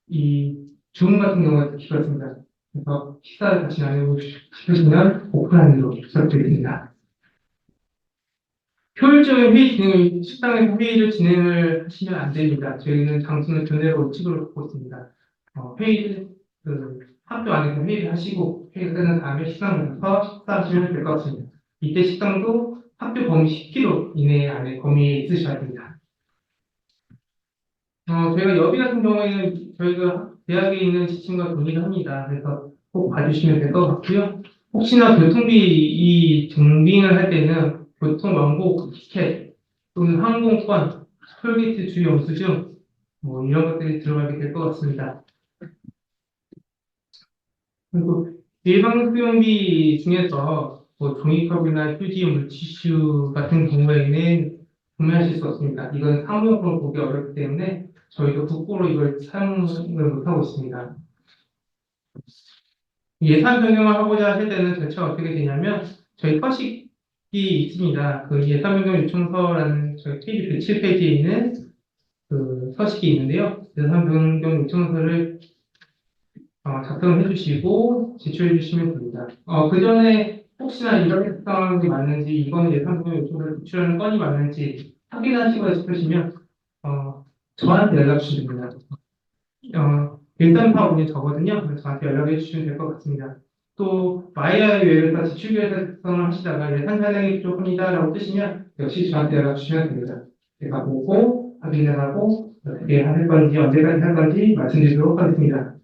이 주문 같은 경우가 특히 그렇습니다. 그래서 식사를 같이 나누고 싶으시면 오픈하는 로 부탁드립니다. 효율적인 회의 진행을, 식당에서 회의를 진행을 하시면 안 됩니다. 저희는 장소는 교내로 우측으로 갖고 있습니다. 회의를, 학교 안에서 회의를 하시고, 회의가 끝난 다음에 식당을 가서 식사하시면 될 것 같습니다. 이때 식당도 학교 범위 10km 이내 안에 범위에 있으셔야 됩니다. 저희가 여비 같은 경우에는 저희가 대학에 있는 지침과 동의를 합니다. 그래서 꼭 봐주시면 될 것 같고요. 혹시나 교통비 이 증빙을 할 때는 교통 왕복 티켓 또는 항공권, 톨게이트 주요 영수증 뭐 이런 것들이 들어가게 될 것 같습니다. 그리고 일반 수용비 중에서 뭐 종이컵이나 휴지, 물티슈 같은 경우에는 구매하실 수 없습니다. 이건 사무용품을 보기 어렵기 때문에 저희도 국고로 이걸 사용을 못하고 있습니다. 예산 변경을 하고자 하실 때는 절차가 어떻게 되냐면 저희 서식이 있습니다. 그 예산 변경 요청서라는 저희 페이지 107페이지에 있는 그 서식이 있는데요. 예산 변경 요청서를 작성해 주시고 제출해 주시면 됩니다. 그 전에 혹시나 이런 상황이 맞는지 이거는 예산 변경 요청서를 제출하는 건이 맞는지 확인하시고 싶으시면 저한테 연락 주시면 됩니다. 1345이 저거든요. 그래서 저한테 연락해 주시면 될 것 같습니다. 또 마이아이 웹에서 지출계획 작성을 하시다가 예산 잔액이 부족합니다라고 뜨시면 역시 저한테 연락 주시면 됩니다. 제가 보고 확인을 하고 어떻게 할 건지 언제까지 할 건지 말씀드리도록 하겠습니다.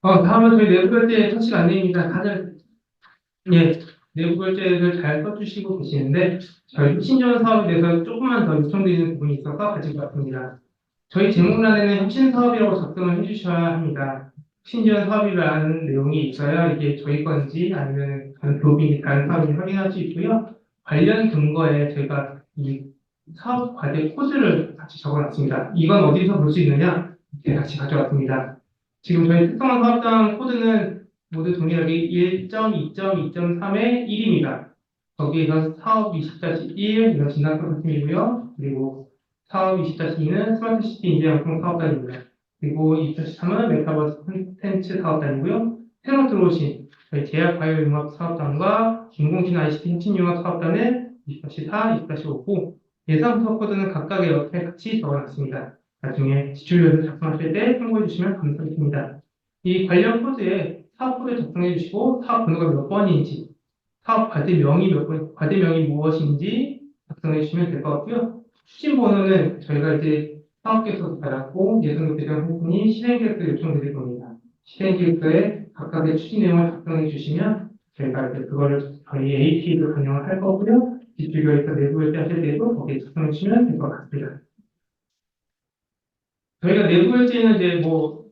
다음은 저희 내부 결제 서식 안내입니다. 다들 내부 결제를 잘 써주시고 계시는데 저희 혁신지원 사업에 대해서 조금만 더 요청드리는 부분이 있어서 가지고 왔습니다. 저희 제목란에는 혁신 사업이라고 작성을 해주셔야 합니다. 혁신지원 사업이라는 내용이 있어야 이게 저희 건지 아니면 다른 교육이 다른 사업인지 확인할 수 있고요. 관련 근거에 저희가 이 사업 과제 코드를 같이 적어놨습니다. 이건 어디서 볼 수 있느냐? 이렇게 같이 가져왔습니다. 지금 저희 특성화 사업장 코드는 모두 동일하게 1.2.2.3의 1입니다. 거기에서 사업 20-1 이런 진단 컨셉이고요. 그리고 사업 20-2는 스마트시티 인재양성 사업단입니다. 그리고 20-3은 메타버스 콘텐츠 사업단이고요. 새로 들어오신 저희 제약바이오융합 사업단과 인공지능 ICT 혁신융합 사업단은 20-4, 20-5고 예산 코드는 각각의 옆에 같이 적어놨습니다. 나중에 지출료를 작성하실 때 참고해 주시면 감사하겠습니다. 이 관련 코드에 사업 코드 작성해 주시고 사업 번호가 몇 번인지 사업 과제명이 몇 번, 과제명이 무엇인지 작성해 주시면 될 것 같고요. 추진 번호는 저희가 이제 사업계획서도 받았고 예산도 배정했으니 실행계획서 요청드릴 겁니다. 실행계획서에 각각의 추진 내용을 작성해 주시면 저희가 이제 그거를 저희 AP도 반영을 할 거고요. 지출계획서 내부 결제하실 때도 거기에 작성해 주시면 될 것 같습니다. 저희가 내부 결제는 이제 뭐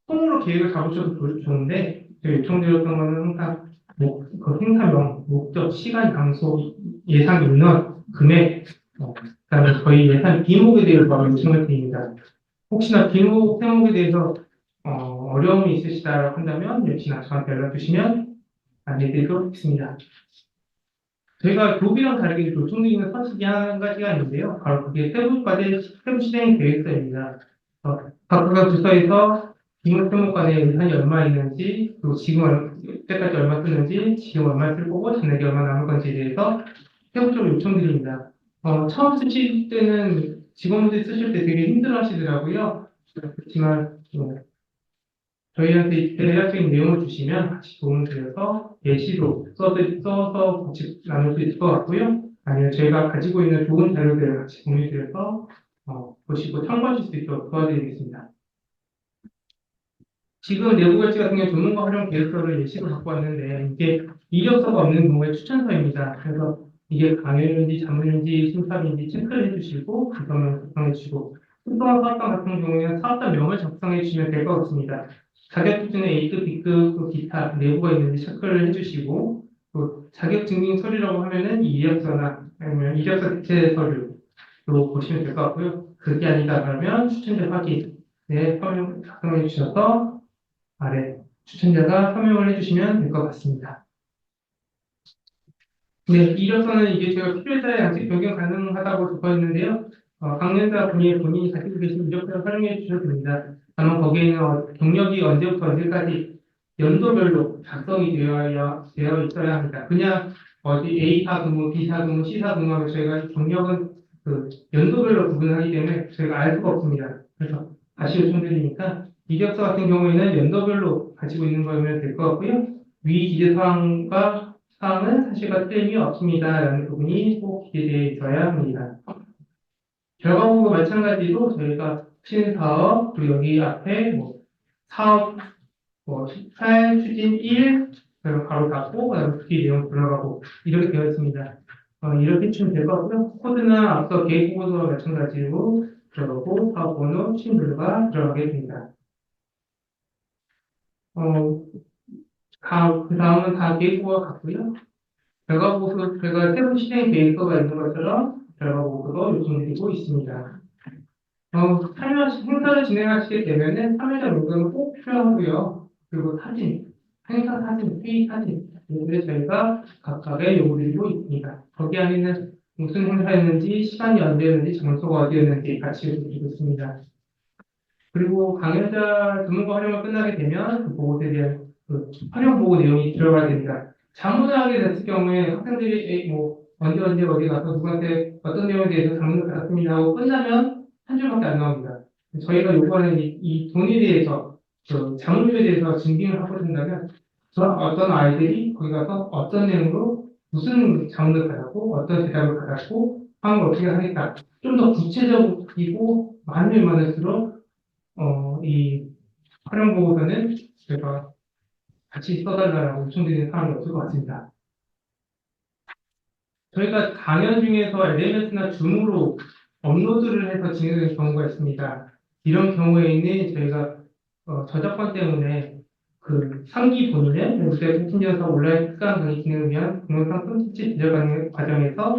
통으로 계획을 잡으셔도 좋은데 저희 요청드렸던 거는 항상 그 행사명, 목적, 시간, 장소, 예산 인원, 금액, 그다음에 저희 예산 비목에 대해서 요청을 드립니다. 혹시나 비목 세목에 대해서 어려움이 있으시다고 한다면 역시나 저한테 연락 주시면 안내드리도록 하겠습니다. 저희가 교비랑 다르게 요청드리는 서식이 한 가지가 있는데요. 바로 그게 세부 실행 계획서입니다. 각각 부서에서 비용 세목 간의 예산이 얼마 있는지, 그리고 지금 때까지 얼마 쓰는지, 지금 얼마 쓸 거고, 잔액이 얼마 남을 건지에 대해서 세부적으로 요청드립니다. 처음 쓰실 때는 직원분들이 쓰실 때 되게 힘들어 하시더라고요. 그렇지만 저희한테 대략적인 내용을 주시면 같이 도움을 드려서 예시로 써서 같이 나눌 수 있을 것 같고요. 아니면 저희가 가지고 있는 좋은 자료들을 같이 공유 드려서 보시고 참고하실 수 있도록 도와드리겠습니다. 지금 내부 결제 같은 경우 전문가 활용 계획서를 예시로 갖고 왔는데 이게 이력서가 없는 경우에 추천서입니다. 그래서 이게 강연인지 자문인지 심사인지 체크를 해주시고 그거만 작성해 주시고 특성화 사업단 같은 경우에는 사업단명을 작성해 주시면 될 것 같습니다. 자격 기준에 A급, B급, 또 기타 내부가 있는지 체크를 해주시고 또 자격 증빙 서류라고 하면은 이력서나 아니면 이력서 대체 서류로 보시면 될 것 같고요. 그게 아니다 그러면 추천자 확인에 서류 작성해 주셔서 아래 추천자가 서명을 해주시면 될 것 같습니다. 네, 이력서는 이게 제가 필요에 따라 양식 변경 가능하다고 적어 있는데요. 강연자 분이 본인이 가지고 계신 이력서를 활용해 주셔도 됩니다. 다만 거기에는 경력이 언제부터 언제까지 연도별로 작성이 되어 있어야 합니다. 그냥 어디 A사 근무, B사 근무, C사 근무하면 저희가 경력은 그 연도별로 구분하기 때문에 저희가 알 수가 없습니다. 그래서 다시 요청드리니까 이력서 같은 경우에는 연도별로 가지고 있는 거면 될 것 같고요. 위 기재 사항은 사실과 틀림이 없습니다라는 부분이 꼭 기재되어 있어야 합니다. 결과보고 마찬가지로 저희가 신사업, 그리고 여기 앞에 뭐 사업 18, 추진 1, 그리고 바로 닫고, 그다음에 뒤 내용 들어가고 이렇게 되어 있습니다. 이렇게 치면 될 것 같고요. 코드는 앞서 계획 보고서와 마찬가지로 들어가고 사업 번호, 추진 결과 들어가게 됩니다. 그 다음은 다 계획 보고와 같고요. 결과 보고서 저희가 세부 실행 계획서가 있는 것처럼 결과 보고서도 요청드리고 있습니다. 행사를 진행하시게 되면은 참여자 요금은 꼭 필요하고요. 그리고 사진, 행사 사진, 회의 사진, 이를 저희가 각각의 요구드리고 있습니다. 거기 안에는 무슨 행사였는지, 시간이 언제였는지, 장소가 어디였는지 같이 요구드리고 있습니다. 그리고 강연자 전문가 활용을 끝나게 되면 그 보고에 대한 그 활용 보고 내용이 들어가야 됩니다. 자문을 하게 됐을 경우에 학생들이 언제 어디 가서 누구한테 어떤 내용에 대해서 자문을 받았습니다 하고 끝나면 한 줄밖에 안 나옵니다. 저희가 요구하는 이 돈에 대해서 그 자문료에 대해서 증빙을 하고 된다면 어떤 아이들이 거기 가서 어떤 내용으로 무슨 자문을 받았고 어떤 대답을 받았고 하는 걸 어떻게 하겠다. 좀 더 구체적이고 많으면 많을수록 이 활용 보고서는 제가 같이 써달라고 요청드리는 사람이 없을 것 같습니다. 저희가 강연 중에서 LMS나 줌으로 업로드를 해서 진행되는 경우가 있습니다. 이런 경우에는 저희가 저작권 때문에 그 상기 본인의 연구대 통신이어서 온라인 특강 강의 진행을 위한 동영상 콘텐츠 제작 과정에서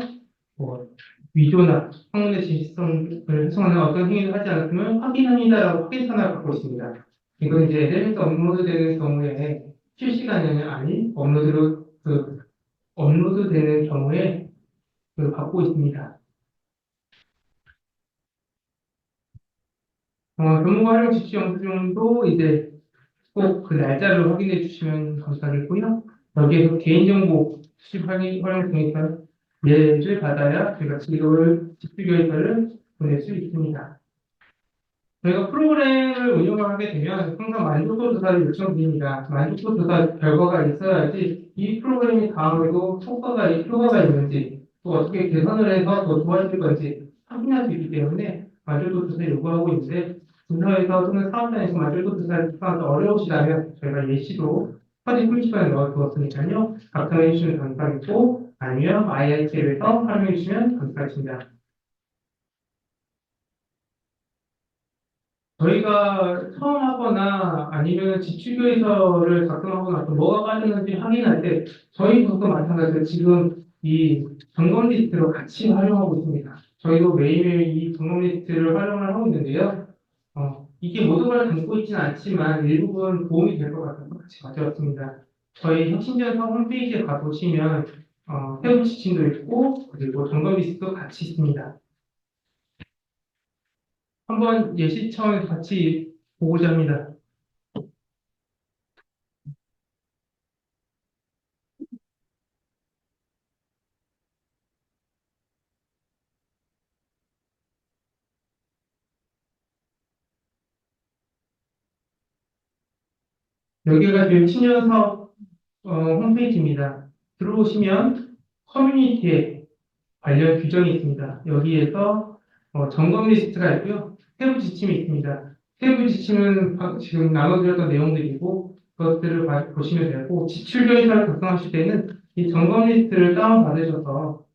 위조나 학문의 진실성을 훼손하는 어떤 행위를 하지 않았으면 확인합니다라고 확인선을 갖고 있습니다. 이건 이제 LMS 업로드되는 경우에 실시간이 아닌 업로드되는 경우에 받고 있습니다. 전문가 활용 지시 영수증도 이제 꼭 그 날짜를 확인해 주시면 감사하겠고요. 여기에서 개인정보 수집 활용 등에서 예를 받아야 저희가 집필교육서를 보낼 수 있습니다. 저희가 프로그램을 운영을 하게 되면 항상 만족도 조사를 요청드립니다. 만족도 조사 결과가 있어야지 이 프로그램이 다음에도 효과가 있는지 또 어떻게 개선을 해서 더 좋아질 건지 확인할 수 있기 때문에 만족도 조사를 요구하고 있는데 분사에서 또는 사업장에서 만족도 조사를 요구하기 어려우시다면 저희가 예시로 퍼즐 풀시간에 넣어두었으니까요. 작성해 주시면 감사하겠고 아니면 IIT에서 활용해 주시면 감사하겠습니다. 저희가 처음 하거나 아니면 지출교의서를 작성하고 나서 뭐가 빠졌는지 확인할 때 저희 부서도 마찬가지로 지금 이 점검 리스트로 같이 활용하고 있습니다. 저희도 매일매일 이 점검 리스트를 활용을 하고 있는데요. 이게 모든 걸 담고 있지는 않지만 일부분 도움이 될 것 같아서 같이 가져왔습니다. 저희 혁신전사 홈페이지에 가보시면 세부 지침도 있고 그리고 점검 리스트도 같이 있습니다. 한번 예시 차원에서 같이 보고자 합니다. 여기가 지금 신년 사업 홈페이지입니다. 들어오시면 커뮤니티에 관련 규정이 있습니다. 여기에서 점검 리스트가 있고요. 세부 지침이 있습니다. 세부 지침은 지금 나눠드렸던 내용들이고 그것들을 보시면 되고 지출 결의서를 작성하실 때는 이 점검 리스트를 다운받으셔서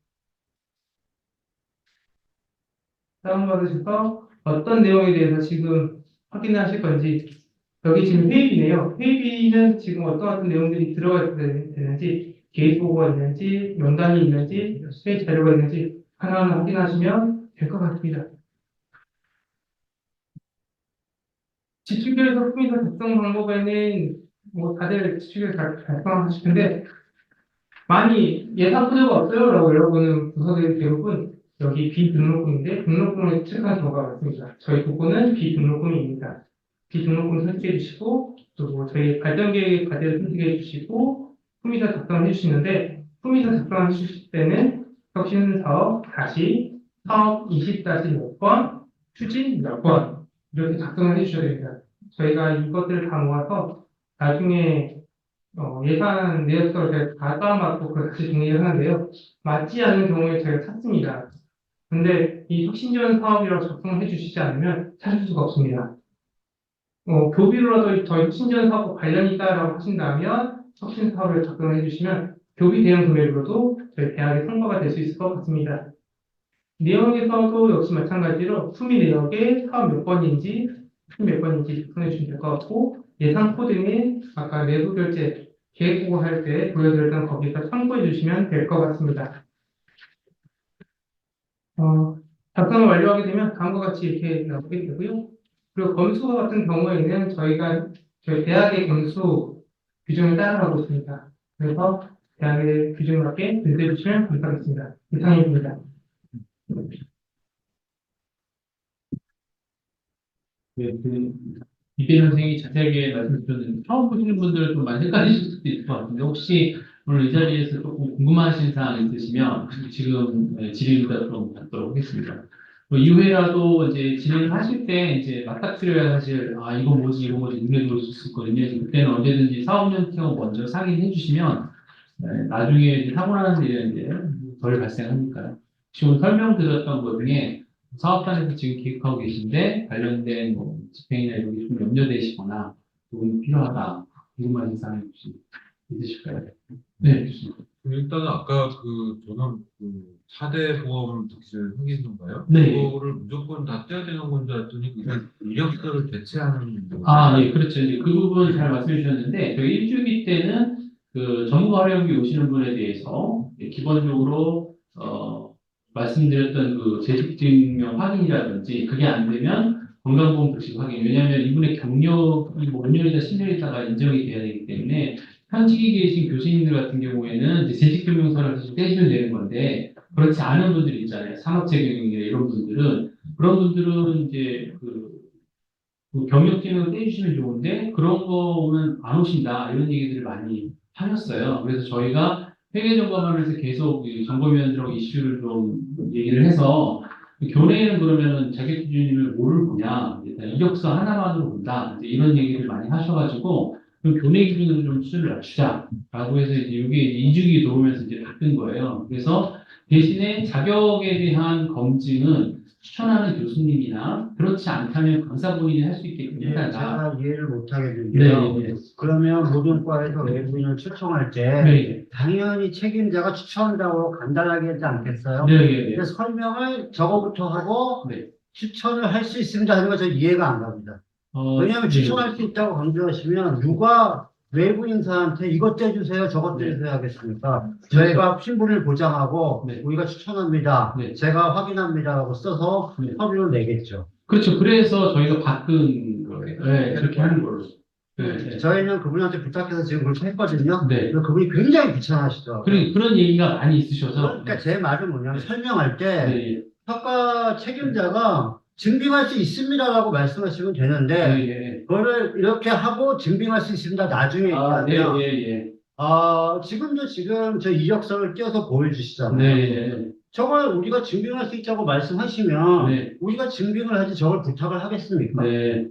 어떤 내용에 대해서 지금 확인하실 건지 여기 지금 회의비네요. 회의비는 지금 어떤 내용들이 들어가 되는지 계획 보고가 있는지 명단이 있는지 회의 자료가 있는지 하나하나 확인하시면 될 것 같습니다. 지출계획서 품위서 작성 방법에는 다들 지출계획서 작성하실 텐데 많이 예상 소재가 없어요 라고 여러분은 부서들이 대부분 여기 비등록금인데 등록금을 체크한 경우가 많습니다. 저희 부분은 비등록금입니다. 비등록금 선택해 주시고 그리고 저희 발전계획 과제를 선택해 주시고 후미자 작성해 주시는데 후미자 작성해 주실 때는 혁신사업 다시 사업 20-몇 번, 추진 몇 번 이렇게 작성을 해주셔야 됩니다. 저희가 이것들을 다 모아서 나중에 예산 내역서를 제가 다 다운받고 그걸 다시 정리를 하는데요. 맞지 않는 경우에 저희가 찾습니다. 근데 이 혁신지원 사업이라고 작성을 해주시지 않으면 찾을 수가 없습니다. 교비로라도 저희 혁신지원 사업과 관련이 있다라고 하신다면 혁신 사업을 작성을 해주시면 교비 대응 금액으로도 저희 대학에 통과가 될 수 있을 것 같습니다. 내용에서도 역시 마찬가지로 수미 내역에 사업 몇 번인지, 몇 번인지 작성해 주시면 될 것 같고, 예산 코드에 아까 내부 결제 계획 보고 할 때 보여드렸던 거기서 참고해 주시면 될 것 같습니다. 작성을 완료하게 되면 다음과 같이 이렇게 나오게 되고요. 그리고 검수 같은 경우에는 저희가 저희 대학의 검수 규정을 따라가고 있습니다. 그래서 대학의 규정에 맞게 준비해 주시면 감사하겠습니다. 이상입니다. 네, 이대 선생님이 자세하게 말씀 주셨는데 처음 보시는 분들은 좀 많이 헷갈리실 수도 있을 것 같은데 혹시 오늘 이 자리에서 조금 궁금하신 사항 있으시면 지금 질의응답 좀 받도록 하겠습니다. 이후에라도 이제 진행을 하실 때 이제 맞닥뜨려야 사실 이거 뭐지 눈에 들어올 수 있거든요. 그때는 언제든지 사업연태원 먼저 상의해 주시면 나중에 이제 사고 나는 일은 이제 덜 발생하니까요. 지금 설명드렸던 것 중에 사업단에서 지금 기획하고 계신데 관련된 뭐 집행이나 이런 게 좀 염려되시거나 도움이 필요하다 궁금한 사항이 혹시 있으실까요? 네, 좋습니다. 일단은 아까 저는 4대 보험 득실 확인인가요? 네. 그거를 무조건 다 떼야 되는 건지 알았더니 그게 이력서를 대체하는 예, 그렇죠. 이제 그 부분 잘 말씀해 주셨는데 저희 일주기 때는 그 전문가 활용비 오시는 분에 대해서 기본적으로 말씀드렸던 그 재직증명 확인이라든지 그게 안 되면 건강보험 득실 확인. 왜냐하면 이분의 경력이 뭐 5년이다 10년이다가 인정이 돼야 되기 때문에 현직에 계신 교수님들 같은 경우에는 이제 재직증명서를 사실 떼시면 되는 건데 그렇지 않은 분들 있잖아요. 산업재경이나 이런 분들은 그런 분들은 이제 그 경력증을 떼주시면 좋은데 그런 거는 안 오신다 이런 얘기들을 많이 하셨어요. 그래서 저희가 회계 점검하면서 계속 이 점검위원들하고 이슈를 좀 얘기를 해서 교내에는 그러면은 자격 기준을 뭐를 보냐 일단 이력서 하나만으로 본다 이제 이런 얘기를 많이 하셔가지고 그럼 교내 기준으로 좀 수준을 낮추자라고 해서 이제 이게 2주기 들어오면서 이제 바뀐 거예요. 그래서 대신에 자격에 대한 검증은 추천하는 교수님이나 그렇지 않다면 강사 본인이 할 수 있게끔 예, 해달라. 제가 이해를 못 하겠는데요. 네, 네, 그러면 모든 과에서 외부인을 초청할 때 네, 당연히 책임자가 추천한다고 간단하게 하지 않겠어요? 네, 네, 네, 근데 설명을 저거부터 하고 네. 추천을 할 수 있습니다 하는 거 저 이해가 안 갑니다. 왜냐하면 네. 추천할 수 있다고 강조하시면 누가 외부 인사한테 이것 떼주세요, 저것 떼주세요 하겠습니까? 저희가 신분을 보장하고 네. 우리가 추천합니다, 네. 제가 확인합니다라고 써서 네. 서류를 내겠죠. 그렇죠. 그래서 저희가 바꾼 거예요. 네, 그렇게 하는 걸로. 네, 네. 저희는 그분한테 부탁해서 지금 그렇게 했거든요. 네. 그래서 그분이 굉장히 귀찮아하시더라고요. 그런 얘기가 많이 있으셔서. 그러니까 제 말은 뭐냐면 설명할 때 네, 평가 책임자가 증빙할 수 있습니다라고 말씀하시면 되는데 네, 네. 그거를 이렇게 하고 증빙할 수 있습니다 나중에 네, 얘기하면 네, 지금 저 이력서를 띄어서 보여주시잖아요. 네. 저걸 우리가 증빙할 수 있다고 말씀하시면 네. 우리가 증빙을 하지 저걸 부탁을 하겠습니까? 네.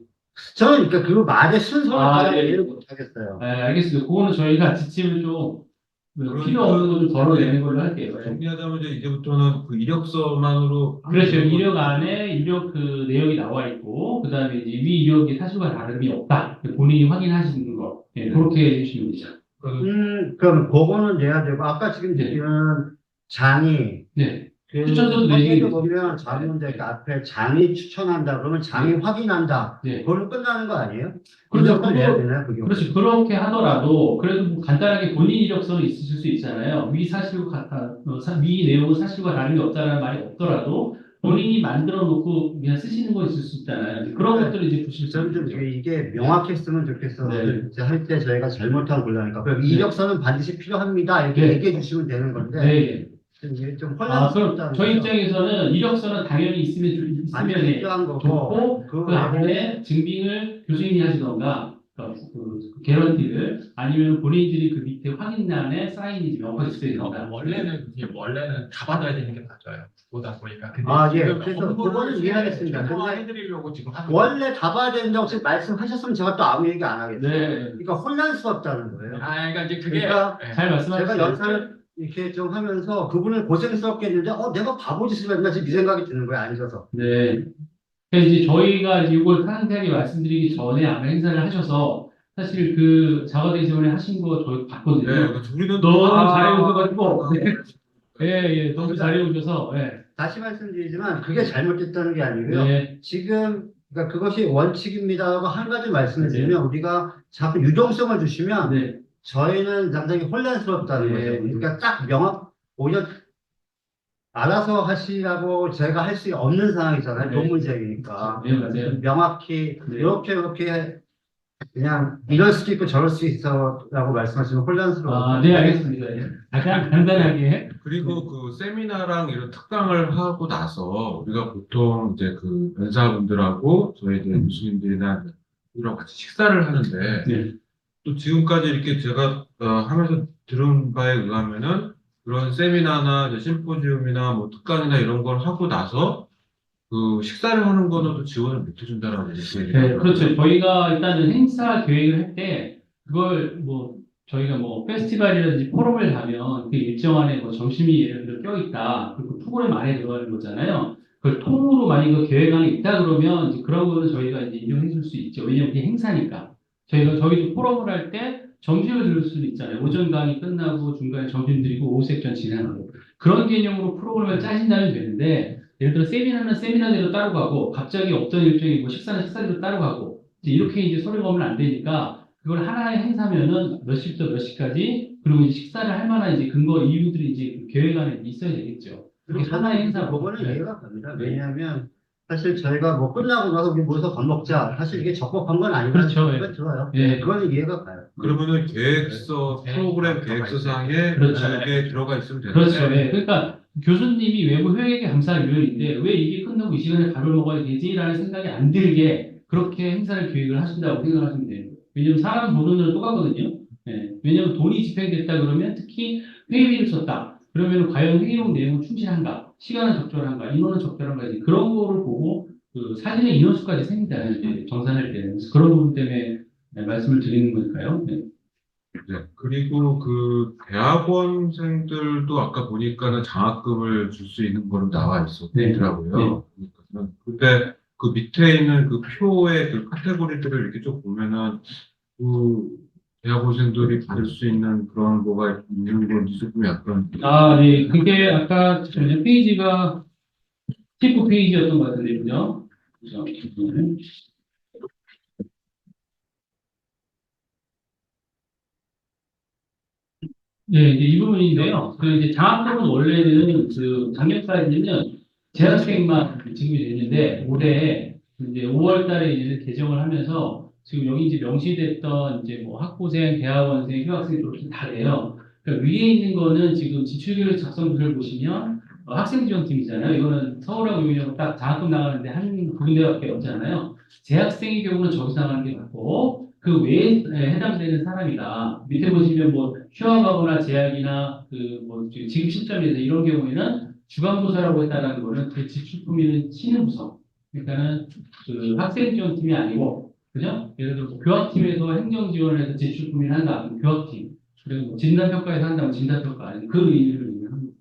저는 그러니까 그 말의 순서를 잘 네. 이해를 못 하겠어요. 네, 알겠습니다. 그거는 저희가 지침을 좀 필요 없는 거 좀 덜어내는 걸로 할게요. 네. 정리하자면 이제부터는 그 이력서만으로 그렇죠. 이력 안에 이력 그 내역이 나와 있고, 그 다음에 이제 위 이력이 사실과 다름이 없다. 본인이 확인하시는 거. 네, 그렇게 해주시면 되죠. 그럼 그거는 내야 되고 아까 지금 네. 얘기는 장이 네. 그 추천서도 확인도 내시면 보면 자문대 그 앞에 장이 추천한다 그러면 장이 확인한다 네. 그걸로 끝나는 거 아니에요? 그렇죠. 이력서 내야 되나요 그게? 그렇죠. 그렇게 하더라도, 그래도 뭐 간단하게 본인 이력서는 있으실 수 있잖아요. 위 내용은 사실과 다름이 없다는 말이 없더라도, 본인이 만들어 놓고 그냥 쓰시는 거 있을 수 있잖아요. 이제 그런 네. 것들을 이제 보실 수 저는 좀 있죠. 이게 명확했으면 좋겠어요. 네. 할 때 저희가 잘못한 걸라니까. 그럼 네. 이력서는 반드시 필요합니다. 이렇게 네. 얘기해 주시면 되는 건데 네. 이게 좀 그럼 혼란스럽다는 저희 거죠. 입장에서는 이력서는 당연히 완전 있으면 필요한 거고 좋고 그 그 앞에 증빙을 교수님이 하시던가 그 개런티를 아니면 본인들이 그 밑에 확인란에 사인이 명확히 있어야 된다. 원래는 다 받아야 되는 게 맞아요. 보다 보니까. 근데 아, 예. 지금 그래서 업무를 그거는 이해하겠습니다. 근데 해드리려고 지금 하는 원래 다 봐야 된다고 지금 말씀하셨으면 제가 또 아무 얘기 안 하겠어요. 네, 그러니까 혼란스럽다는 거예요. 그러니까 이제 그게 그러니까 예. 잘 제가 말씀하셨어요. 연사를 이렇게 좀 하면서 그분을 고생스럽게 했는데 내가 바보짓을 했나 지금 이 생각이 드는 거예요. 앉아서. 네. 그래서 이제 저희가 이걸 상세하게 말씀드리기 전에 아마 행사를 하셔서 사실 그 자가대시 전에 하신 거 저희 봤거든요. 우리는 너무 잘해오셔가지고 네. 예, 너무 그러니까 잘해오셔서 예. 다시 말씀드리지만 그게 잘못됐다는 게 아니고요. 네. 지금 그러니까 그것이 원칙입니다라고 한 가지 말씀을 드리면 우리가 자꾸 유동성을 주시면 네. 저희는 상당히 혼란스럽다는 네. 거죠. 그러니까 딱 오히려 알아서 하시라고 제가 할 수 없는 상황이잖아요. 네. 돈 문제이니까. 네, 맞아요. 명확히 네. 이렇게 그냥 이럴 수도 있고 저럴 수 있어라고 말씀하시면 혼란스러워요. 네, 알겠습니다. 가장 간단하게. 그리고 그 세미나랑 이런 특강을 하고 나서 우리가 보통 이제 그 연사분들하고 저희들 교수님들이나 이랑 같이 식사를 하는데 네. 또 지금까지 이렇게 제가 하면서 들은 바에 의하면은 그런 세미나나 이제 심포지움이나 뭐 특강이나 이런 걸 하고 나서 그 식사를 하는 거는 또 지원을 못 해준다라고 이렇게 네, 얘기하더라고요. 그렇죠. 저희가 일단은 행사 계획을 할 때 그걸 뭐 저희가 뭐 페스티벌이라든지 포럼을 가면 그 일정 안에 뭐 점심이 예를 들어 껴있다. 그리고 프로그램 안에 들어가는 거잖아요. 그걸 통으로 만약 그 계획 안에 있다 그러면 이제 그런 거는 저희가 이제 인정해 줄 수 있죠. 왜냐면 그게 행사니까. 저희도 포럼을 할 때 점심을 들을 수는 있잖아요. 오전 강의 끝나고 중간에 점심 드리고 오후 섹션 진행하고. 그런 개념으로 프로그램을 짜신다면 되는데 예를 들어 세미나는 세미나대로 따로 가고 갑자기 없던 일정이 뭐 식사는 식사대로 따로 가고 이렇게 이제 서류 가면 안 되니까 그걸 하나의 행사면은 몇 시부터 몇 시까지 그리고 이제 식사를 할 만한 이제 근거 이유들이 이제 계획 안에 있어야 되겠죠. 그렇게 하나의 행사 그거는 네. 이해가 갑니다. 네. 왜냐하면 사실 저희가 뭐 끝나고 나서 우리 모여서 밥 먹자. 사실 이게 적법한 건 아니고 그렇죠. 그건 들어요. 예. 그거는 이해가 가요. 그러면은 계획서 프로그램 계획서상에 그렇죠. 그게 들어가 있으면 되는데 그렇죠. 예. 그러니까 교수님이 외부 회계 감사 위원인데 왜 이게 끝나고 이 시간에 밥을 먹어야 되지라는 생각이 안 들게 그렇게 행사를 계획을 하신다고 생각하시면 돼요. 왜냐면 사람 보는 눈은 똑같거든요. 예. 왜냐면 돈이 집행됐다 그러면 특히 회의비를 썼다. 그러면 과연 회의록 내용은 충실한가? 시간은 적절한가? 인원은 적절한가? 이제 그런 거를 보고 그 사진의 인원수까지 셉니다. 이제 정산할 때는. 그래서 그런 부분 때문에 말씀을 드리는 거니까요. 네. 네. 그리고 그 대학원생들도 아까 보니까는 장학금을 줄 수 있는 거로 나와 있었더라고요. 그러니까는 근데 그 밑에 있는 그 표의 그 카테고리들을 이렇게 쭉 보면은 그 대학원생들이 받을 수 있는 그런 거가 있는 건지 조금 약간 네. 그게 아까 페이지가 19페이지였던 것 같은데, 그죠? 그죠? 네, 이제 이 부분인데요. 그 이제 장학금은 원래는 그 작년까지는 재학생만 지급이 됐는데 올해 이제 5월 달에 이제 개정을 하면서 지금 여기 이제 명시됐던 이제 뭐 학부생, 대학원생, 휴학생 졸업생 다 돼요. 그러니까 위에 있는 거는 지금 지출계획 작성표를 보시면 학생지원팀이잖아요. 이거는 서울하고 유인하고 딱 장학금 나가는데 한 군데밖에 없잖아요. 재학생의 경우는 저기서 나가는 게 맞고 그 외에 해당되는 사람이다. 밑에 보시면 뭐 휴학하거나 재학이나 그 뭐 지급 시점에서 이런 경우에는 주관부서라고 했다는 거는 그 지출품위는 치는 부서. 그러니까는 그 학생지원팀이 아니고 그죠? 예를 들어 교학팀에서 행정지원을 해서 지출품위를 한다. 그럼 교학팀. 그리고 뭐 진단평가에서 한다면 진단평가. 그 의미를 의미합니다.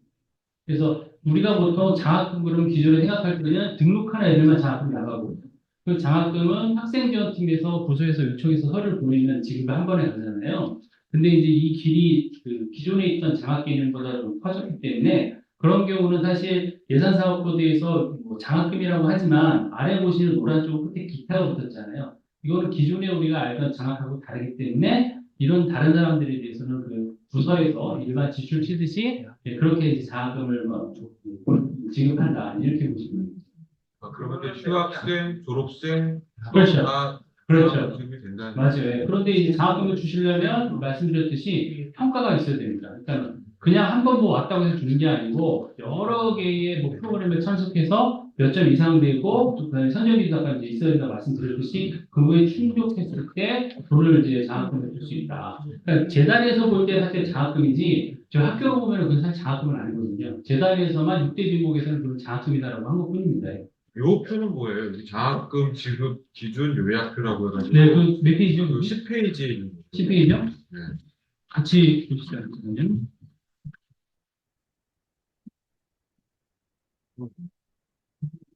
그래서 우리가 보통 장학금 그럼 기존에 생각할 때는 등록한 애들만 장학금 나가고 그 장학금은 학생지원팀에서 부서에서 요청해서 서류를 보내면 지급을 한 번에 가잖아요. 근데 이제 이 길이 그 기존에 있던 장학 개념보다 좀 커졌기 때문에 그런 경우는 사실 예산사업코드에서 뭐 장학금이라고 하지만 아래 보시는 노란 쪽 끝에 기타가 붙었잖아요. 이거는 기존에 우리가 알던 장학하고 다르기 때문에 이런 다른 사람들에 대해서는 그 부서에서 일반 지출 치듯이 그렇게 이제 장학금을 뭐 지급한다 이렇게 보시면 됩니다. 그러면 이제 휴학생, 졸업생 그렇죠. 다 그렇죠. 지급이 된다는 맞아요. 그런데 이제 장학금을 주시려면 말씀드렸듯이 평가가 있어야 됩니다. 일단 그냥 한 번 뭐 왔다고 해서 주는 게 아니고 여러 개의 뭐 프로그램에 참석해서 몇 점 이상 되고 또 그다음에 선정비사가 이제 있어야 된다 말씀드렸듯이 그거에 충족했을 때 돈을 이제 장학금을 줄 수 있다. 그러니까 재단에서 볼 때 사실 장학금이지 저 학교로 보면은 그건 사실 장학금은 아니거든요. 재단에서만 6대 뒷목에서는 그건 장학금이다라고 한 것뿐입니다. 요 표는 뭐예요? 여기 장학금 지급 기준 요약표라고 해가지고 네, 그 몇 페이지요? 그 10페이지에 있는 거. 10페이지요? 네. 같이 보시죠. 잠깐만요.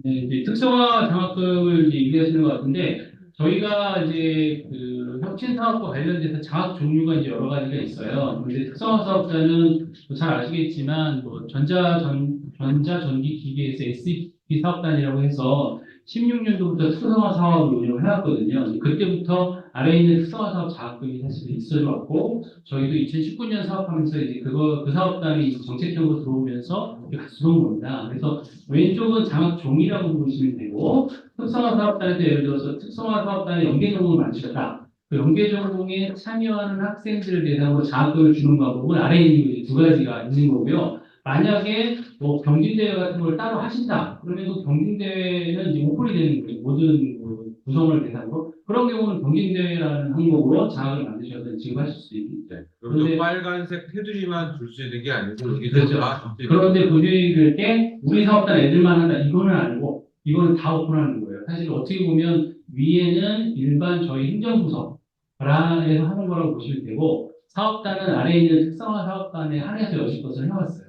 네, 이제 특성화 장학금을 이제 얘기하시는 것 같은데, 저희가 이제 그 혁신 사업과 관련돼서 장학 종류가 이제 여러 가지가 있어요. 근데 특성화 사업자는 잘 아시겠지만, 뭐 전자전기 기계에서 SEP 사업단이라고 해서 16년도부터 특성화 사업을 운영을 해왔거든요. 그때부터 아래에 있는 특성화 사업 자금이 사실 있어져 왔고, 저희도 2019년 사업하면서 이제 그 사업단이 이제 정책적으로 들어오면서 같이 들어온 겁니다. 그래서 왼쪽은 장학종이라고 보시면 되고, 특성화 사업단에서 예를 들어서 특성화 사업단에 연계전공을 만드셨다. 그 연계전공에 참여하는 학생들을 대상으로 장학금을 주는 방법은 아래에 있는 두 가지가 있는 거고요. 만약에 뭐 경진대회 같은 걸 따로 하신다. 그러면 그 경진대회는 이제 오픈이 되는 거예요. 모든 그 구성을 대상으로. 그런 경우는 경진대회라는 항목으로 장학을 만드셔서 지급하실 수 있습니다. 그런데 그런데- 빨간색 테두리만 줄 수 있는 게 아니고 이게 그렇죠. 다 그런데 그럴 때 우리 사업단 애들만 한다. 이거는 아니고 이거는 다 오픈하는 거예요. 사실 어떻게 보면 위에는 일반 저희 행정부서에서 하는 거라고 보시면 되고 사업단은 아래에 있는 특성화 사업단에 한해서 여실 것을 해왔어요.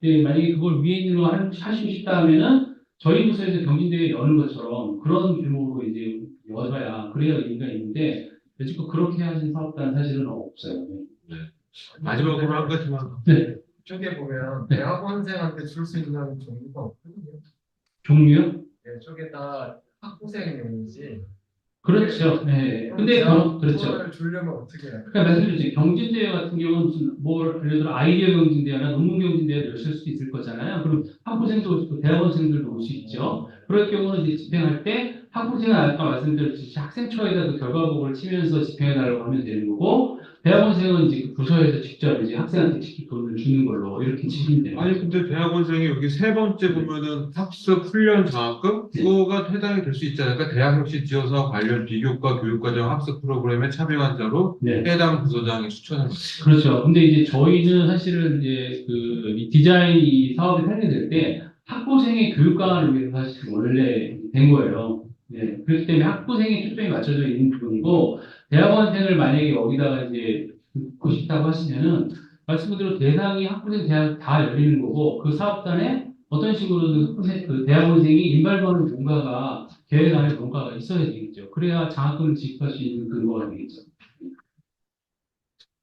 예, 만약에 그걸 위에 있는 거 하시고 싶다 하면은 저희 부서에서 경진대회 여는 것처럼 그런 규모로 이제 여봐야 그래야 의미가 있는데 여지껏 그렇게 하신 사업단은 사실은 없어요. 마지막으로 한 가지만 네. 이쪽에 보면 네. 대학원생한테 줄 수 있는 종류가 없거든요. 종류요? 네, 이쪽에 다 학부생용이지. 그렇죠. 네. 근데 그렇죠. 그걸 주려면 어떻게 해요? 그러니까 말씀드렸죠. 경진대회 같은 경우는 무슨 뭐 예를 들어 아이디어 경진대회나 논문 경진대회를 열실 수도 있을 거잖아요. 그럼 학부생도 오시고 대학원생들도 올 수 있죠. 그럴 경우는 이제 집행할 때 학부생은 아까 말씀드렸듯이 학생처에다 그 결과보고를 치면서 집행해달라고 하면 되는 거고 대학원생은 이제 그 부서에서 직접 이제 학생한테 직접 돈을 주는 걸로 이렇게 치시면 돼요. 아니 근데 대학원생이 여기 세 번째 보면은 학습 훈련 장학금 그거가 해당이 될 수 있잖아요. 그러니까 대학 혁신 지원사업 관련 비교과 교육과정 학습 프로그램에 참여한 자로 네. 해당 부서장이 추천을 합니다. 그렇죠. 근데 이제 저희는 사실은 이제 이 디자인 이 사업이 설계될 때 학부생의 교육 강화를 위해서 사실 원래 된 거예요. 네. 그렇기 때문에 학부생에 초점이 맞춰져 있는 부분이고 대학원생을 만약에 여기다가 이제 듣고 싶다고 하시면은 말씀드린 대상이 학부생 대학 다 열리는 거고 그 사업단에 어떤 식으로든 학부생 그 대학원생이 인발부하는 뭔가가 계획 안에 뭔가가 있어야 되겠죠. 그래야 장학금을 지급할 수 있는 근거가 되겠죠.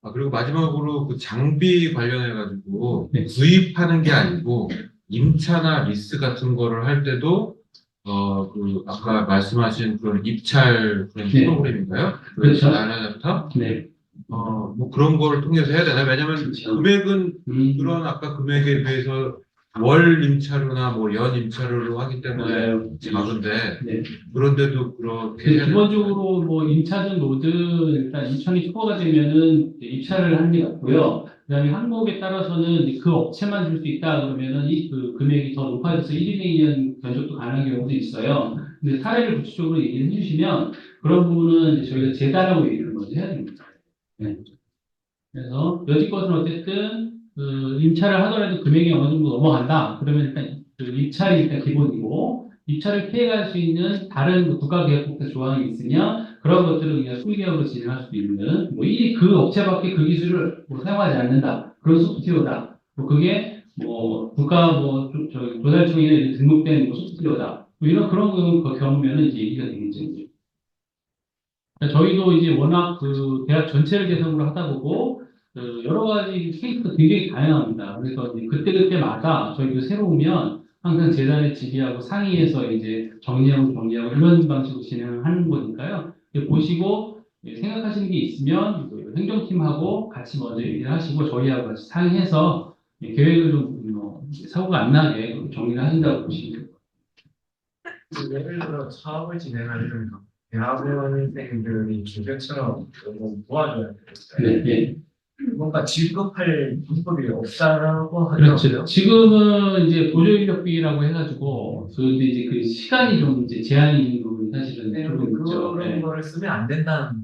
아, 그리고 마지막으로 그 장비 관련해가지고 네. 구입하는 게 아니고 임차나 리스 같은 거를 할 때도 그 아까 말씀하신 그런 입찰 그런 네. 프로그램인가요? 그렇죠. 나라부터 네. 뭐 그런 거를 통해서 해야 되나요? 왜냐면 그렇죠. 금액은 음. 그런 아까 금액에 비해서 월 임차료나 뭐 연 임차료로 하기 때문에 맞아요. 작은데 네. 그런데도 그렇게 그 해야 되나요? 기본적으로 뭐 임차든 뭐든 일단 2천이 초과가 되면은 이제 입찰을 하는 게 맞고요. 그다음에 항목에 따라서는 이제 그 업체만 줄 수 있다 그러면은 이 그 금액이 더 높아져서 1인 2년 견적도 가능한 경우도 있어요. 근데 사례를 구체적으로 얘기를 해주시면 그런 부분은 이제 저희가 재단하고 얘기를 먼저 해야 됩니다. 네. 그래서 여지껏은 어쨌든 그 임차를 하더라도 금액이 어느 정도 넘어간다. 그러면 일단 그 입찰이 일단 기본이고 입찰을 피해갈 수 있는 다른 그 국가계약법상 조항이 있으면 그런 것들은 그냥 소기업으로 진행할 수도 있는 그 업체밖에 그 기술을 뭐 사용하지 않는다. 그런 소프트웨어다. 뭐 그게 뭐 국가 조달청이나 이런 등록된 뭐 소프트웨어다. 뭐 이런 그런 거 경우면은 이제 얘기가 되겠죠. 이제. 그러니까 저희도 이제 워낙 그 대학 전체를 대상으로 하다 보고 여러 가지 케이스가 굉장히 다양합니다. 그래서 이제 그때그때마다 저희도 새로 오면 항상 재단에 질의하고 상의해서 이제 정리하고 이런 방식으로 진행을 하는 거니까요. 보시고 생각하시는 게 있으면 그 행정팀하고 같이 먼저 얘기를 하시고 저희하고 같이 상의해서 계획을 좀 사고가 안 나게 정리를 하신다고 보시면 돼요. 예를 들어 사업을 진행하려면 대학원생들이 주교처럼 너무 도와줘야 되겠어요. 네, 네. 뭔가 지급할 방법이 없다라고 그렇죠. 하더라고요. 지금은 이제 보조인력비라고 해가지고, 근데 이제 그 시간이 좀 이제 제한이 있는 부분이 사실은 네, 조금 있죠. 그런 네. 거를 쓰면 안 된다는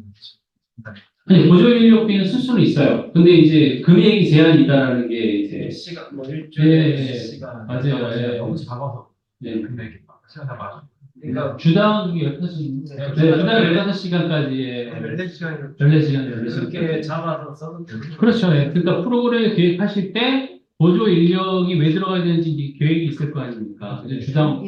아니, 보조인력비는 쓸 수는 있어요. 근데 이제 금액이 제한이 있다라는 게 이제, 시간 뭐 예, 일주일에 예. 시간 맞아요. 예. 너무 작아서 네. 금액이 막 생각나봐. 그러니까 주당 15시간, 네, 주당 15시간까지의 14시간을 14시간, 그렇게 잡아서 써도 되는 거예요. 그렇죠. 예. 그러니까 프로그램 계획하실 때 보조 인력이 왜 들어가야 되는지 이제 계획이 있을 거 아닙니까? 이제 주당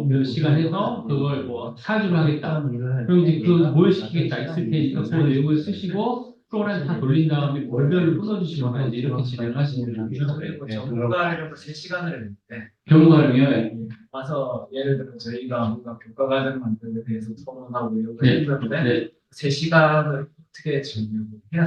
몇 시간 해서 그걸 뭐 사주를 하겠다. 그럼 이제 그걸 뭘 시키겠다 있을 테니까 그 내용을 쓰시고 프로그램 다 돌린 다음에 월별로 끊어주시거나 이제 이렇게 진행을 하시면 돼요. 그리고 전문가를 3시간을 경우 활용이요. 와서 예를 들어 저희가 뭔가 교과 과정 만드는 데 대해서 토론하고 이런 거 네. 했는데 네. 3시간을 어떻게 진행해야 되나?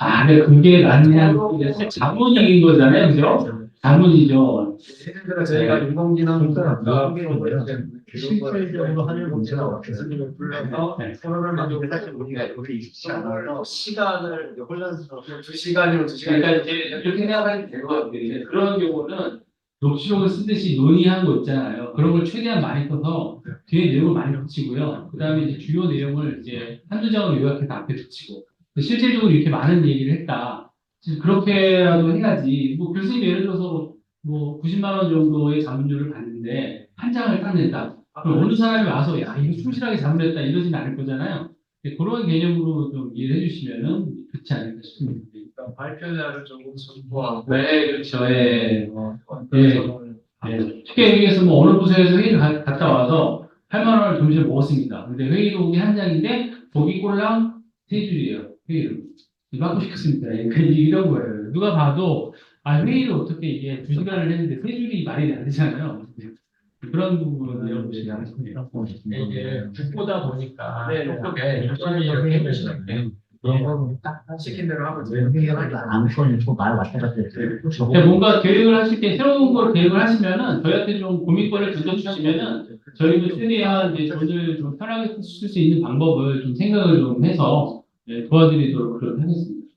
아, 근데 그게 그냥 자문인 거잖아요, 그죠? 자문이죠. 예를 들어 저희가 네. 인공지능 그러니까 프로그램 실질적으로 하는 문제가 없어요. 교수님을 불러서 네. 토론을 근데 만들고 사실 우리가 여기 익숙치 않아서 시간을 혼란스러워. 2시간이면 2시간 그러니까 이제 이렇게 생각하면 될 것 같아요. 이제 그런 경우는 녹취록을 쓰듯이 논의한 거 있잖아요. 그런 걸 최대한 많이 써서 뒤에 내용을 많이 붙이고요. 그 다음에 이제 주요 내용을 이제 한두 장으로 요약해서 앞에 붙이고. 실질적으로 이렇게 많은 얘기를 했다. 지금 그렇게라도 해야지. 뭐 교수님 예를 들어서 뭐 90만 원 정도의 자문료를 받는데 한 장을 딱 낸다. 그럼 어느 사람이 와서 야, 이거 충실하게 자문했다 이러진 않을 거잖아요. 그런 개념으로 좀 이해를 해주시면은 좋지 않을까 싶습니다. 발표자를 조금 선보하고 네, 그렇죠. 예. 어떤 예. 점을 예. 쉽게 얘기해서 뭐 어느 부서에서 회의를 갔다 와서 8만 원을 점심을 먹었습니다. 근데 회의록이 한 장인데 거기 꼴랑 세 줄이에요. 회의록. 이거 하고 싶습니다. 예. 이런 거예요. 누가 봐도 아 회의를 어떻게 이게 2시간을 했는데 세 줄이 말이 안 되잖아요. 그런 부분을 여러분들이 하십니다. 이게 국보다 보니까 네, 쪽에 열심히 이렇게 해주시는 게 그런 거는 딱 시킨 대로 하고 안건 있고 말 왔다 갔다 해서 그러니까 뭔가 계획을 하실 때 새로운 걸 계획을 하시면은 저희한테 좀 고민거리를 던져주시면은 저희도 최대한 이제 돈을 좀 편하게 쓸 수 있는 방법을 좀 생각을 좀 해서 도와드리도록 그렇게 하겠습니다.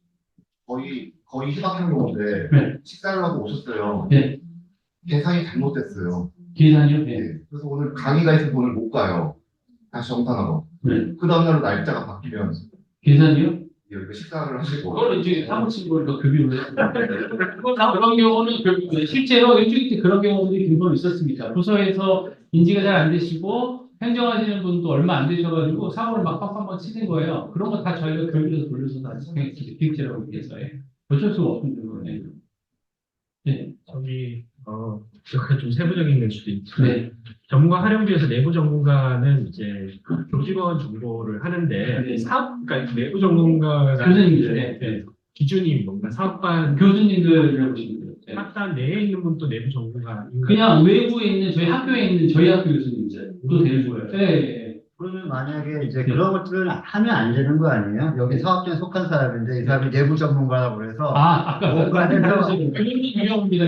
거의 희망한 건데 네. 식사를 하고 오셨어요. 네. 계산이 잘못됐어요. 계산이요? 네. 네. 그래서 오늘 강의가 있어서 오늘 못 가요. 다시 정산하러. 네. 그 다음날 날짜가 바뀌면 계산이요? 여기가 식사를 하시고 그거는 이제 사무실 보니까 급여를 했습니다. 그런 경우는 실제로 일주일 때 그런 경우들이 빈번히 있었습니다. 부서에서 인지가 잘 안 되시고 행정하시는 분도 얼마 안 되셔가지고 사고를 막 빡빡빡 치는 거예요. 그런 거 다 저희가 교육에서 돌려서 다 기획제라고 얘기해서 어쩔 수가 없는 거예요. 네. 약간 좀 세부적인 걸 수도 있지만 네. 전문가 활용비에서 내부 전문가는 이제 교직원 정보를 하는데 네. 그러니까 내부 전문가가 교수님들, 네. 기준이 뭔가 사업반 교수님들이라고 보시면 돼요. 네. 사업단 내에 있는 분도 내부 전문가 아닌가? 그냥 외부에 있는 저희 학교에 있는 저희 학교 교수님들도 되는 거예요. 네. 그러면 만약에 이제 그런 것들을 하면 안 되는 거 아니에요? 여기 사업장에 속한 사람인데 이 사람이 내부 전문가라고 그래서 아까 뭔가 해서 그런 유형입니다.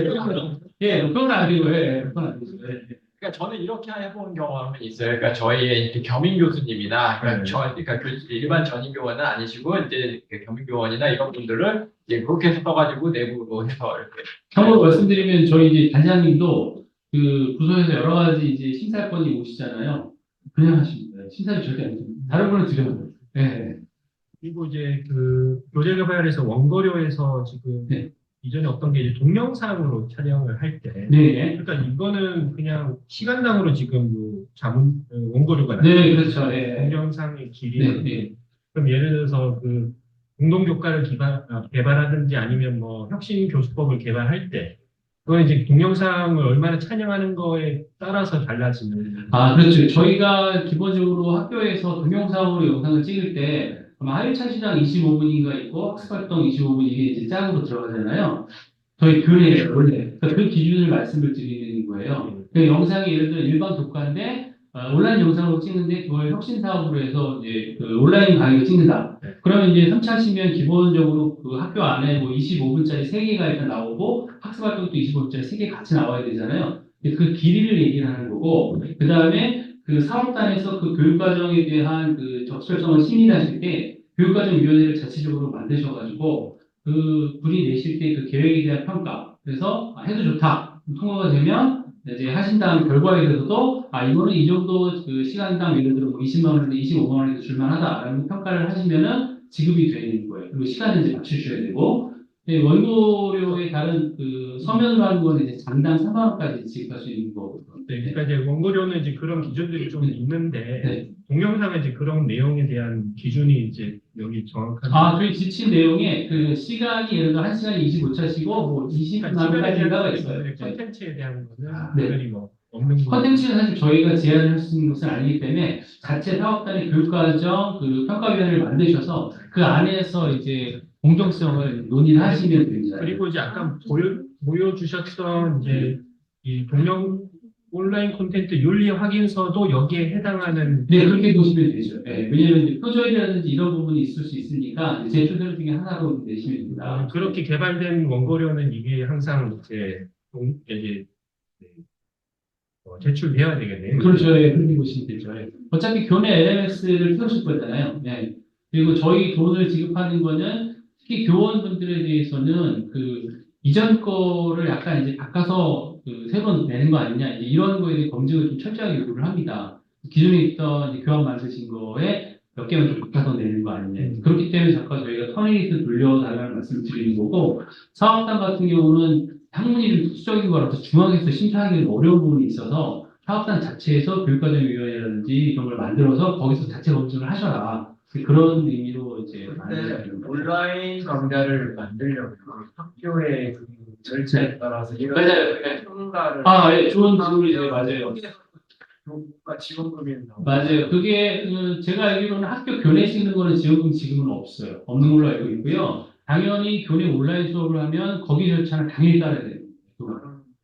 예, 그건 아니고, 그건 아니고. 그러니까 저는 이렇게 해본 경험은 있어요. 그러니까 저희의 이렇게 겸임 교수님이나 그러니까 일반 전임 교원은 아니시고 이제 겸임 교원이나 이런 분들을 이제 그렇게 해서 써가지고 내부로 해서 이렇게 참고로 말씀드리면 저희 이제 단장님도 그 부서에서 여러 가지 이제 심사권이 오시잖아요. 그냥 하십니다. 심사를 절대 안 해줍니다. 다른 분은 드려요. 네. 그리고 이제 그 교재개발에서 원고료에서 지금 네. 이전에 어떤 게 이제 동영상으로 촬영을 할 때 네. 그러니까 이거는 그냥 시간당으로 지금 원고료가 네, 그렇죠. 네. 동영상의 길이 네. 그럼 예를 들어서 그 공동교과를 개발하든지 아니면 뭐 혁신 교수법을 개발할 때 그건 이제 동영상을 얼마나 찬양하는 거에 따라서 달라지는. 그렇죠. 저희가 기본적으로 학교에서 동영상으로 영상을 찍을 때 아마 하일차 시장 25분인가 있고 학습활동 25분 이게 이제 짝으로 들어가잖아요. 저희 교내 원래 그러니까 그 기준을 말씀을 드리는 거예요. 그 영상이 예를 들어 일반 교과인데 온라인 영상으로 찍는데 그걸 혁신 사업으로 해서 이제 그 온라인 강의를 찍는다. 그러면 이제 3차 하시면 기본적으로 그 학교 안에 뭐 25분짜리 3개가 일단 나오고 학습활동도 25분짜리 3개 같이 나와야 되잖아요. 그 길이를 얘기를 하는 거고 그 다음에 그 사업단에서 그 교육과정에 대한 그 적절성을 심의하실 때 교육과정위원회를 자체적으로 만드셔가지고 그 분이 내실 때 그 계획에 대한 평가. 그래서 해도 좋다. 통과가 되면 이제 하신 다음 결과에 대해서도 이거는 이 정도 그 시간당 예를 들어 뭐 20만 원에서 25만 원에서 줄만하다라는 평가를 하시면은 지급이 되는 거예요. 그리고 시간을 이제 맞추셔야 되고 원고료의 다른 그 서면으로 하는 거는 이제 장당 3만 원까지 지급할 수 있는 거거든요. 네, 그러니까 이제 원고료는 이제 그런 기준들이 좀 있는데 네. 동영상은 이제 그런 내용에 대한 기준이 이제 여기 정확한. 저희 지침 내용에 그 시간이 예를 들어 1시간이 25차시고 뭐 20만 원까지인가가 있어요. 네. 콘텐츠에 대한 거는 네. 당연히 뭐 없는 거. 컨텐츠는 사실 저희가 제한을 할 수 있는 것은 아니기 때문에 자체 사업단이 교육과정 그 평가위원회를 만드셔서 그 안에서 이제 공정성을 논의를 하시면 됩니다. 그리고 이제 아까 보여주셨던 이제 이 동영 온라인 콘텐츠 윤리 확인서도 여기에 해당하는. 네, 그렇게 보시면 되죠. 네, 왜냐하면 이제 표절이라든지 이런 부분이 있을 수 있으니까 제출서 중에 하나로 내시면 됩니다. 그렇게 개발된 원고료는 이게 항상 이제 이제 제출되어야 되겠네요. 그렇죠. 예, 그렇게 보시면 되죠. 예. 어차피 교내 LMS를 펴실 거잖아요. 네. 그리고 저희 돈을 지급하는 거는 특히 교원분들에 대해서는 그 이전 거를 약간 이제 바꿔서 그 새로 내는 거 아니냐 이제 이런 거에 대해 검증을 좀 철저하게 요구를 합니다. 기존에 있던 이제 교환 만드신 거에 몇 개만 좀 바꿔서 내는 거 아니냐. 그렇기 때문에 잠깐 저희가 터닝리스트 돌려달라는 말씀을 드리는 거고 사업단 같은 경우는 학문이 좀 특수적인 거라서 중앙에서 심사하기는 어려운 부분이 있어서 사업단 자체에서 교육과정위원회라든지 이런 걸 만들어서 거기서 자체 검증을 하셔라. 그런 의미로 이제 온라인 강좌를 만들려면 학교의 그 절차에 따라서 맞아요. 네. 평가를 예, 좋은 질문이세요. 맞아요. 교육과 지원금이 나오고 맞아요. 그게 제가 알기로는 학교 교내 찍는 거는 지원금 지금은 없어요. 없는 걸로 알고 있고요. 당연히 교내 온라인 수업을 하면 거기 절차는 당연히 따라야 돼요.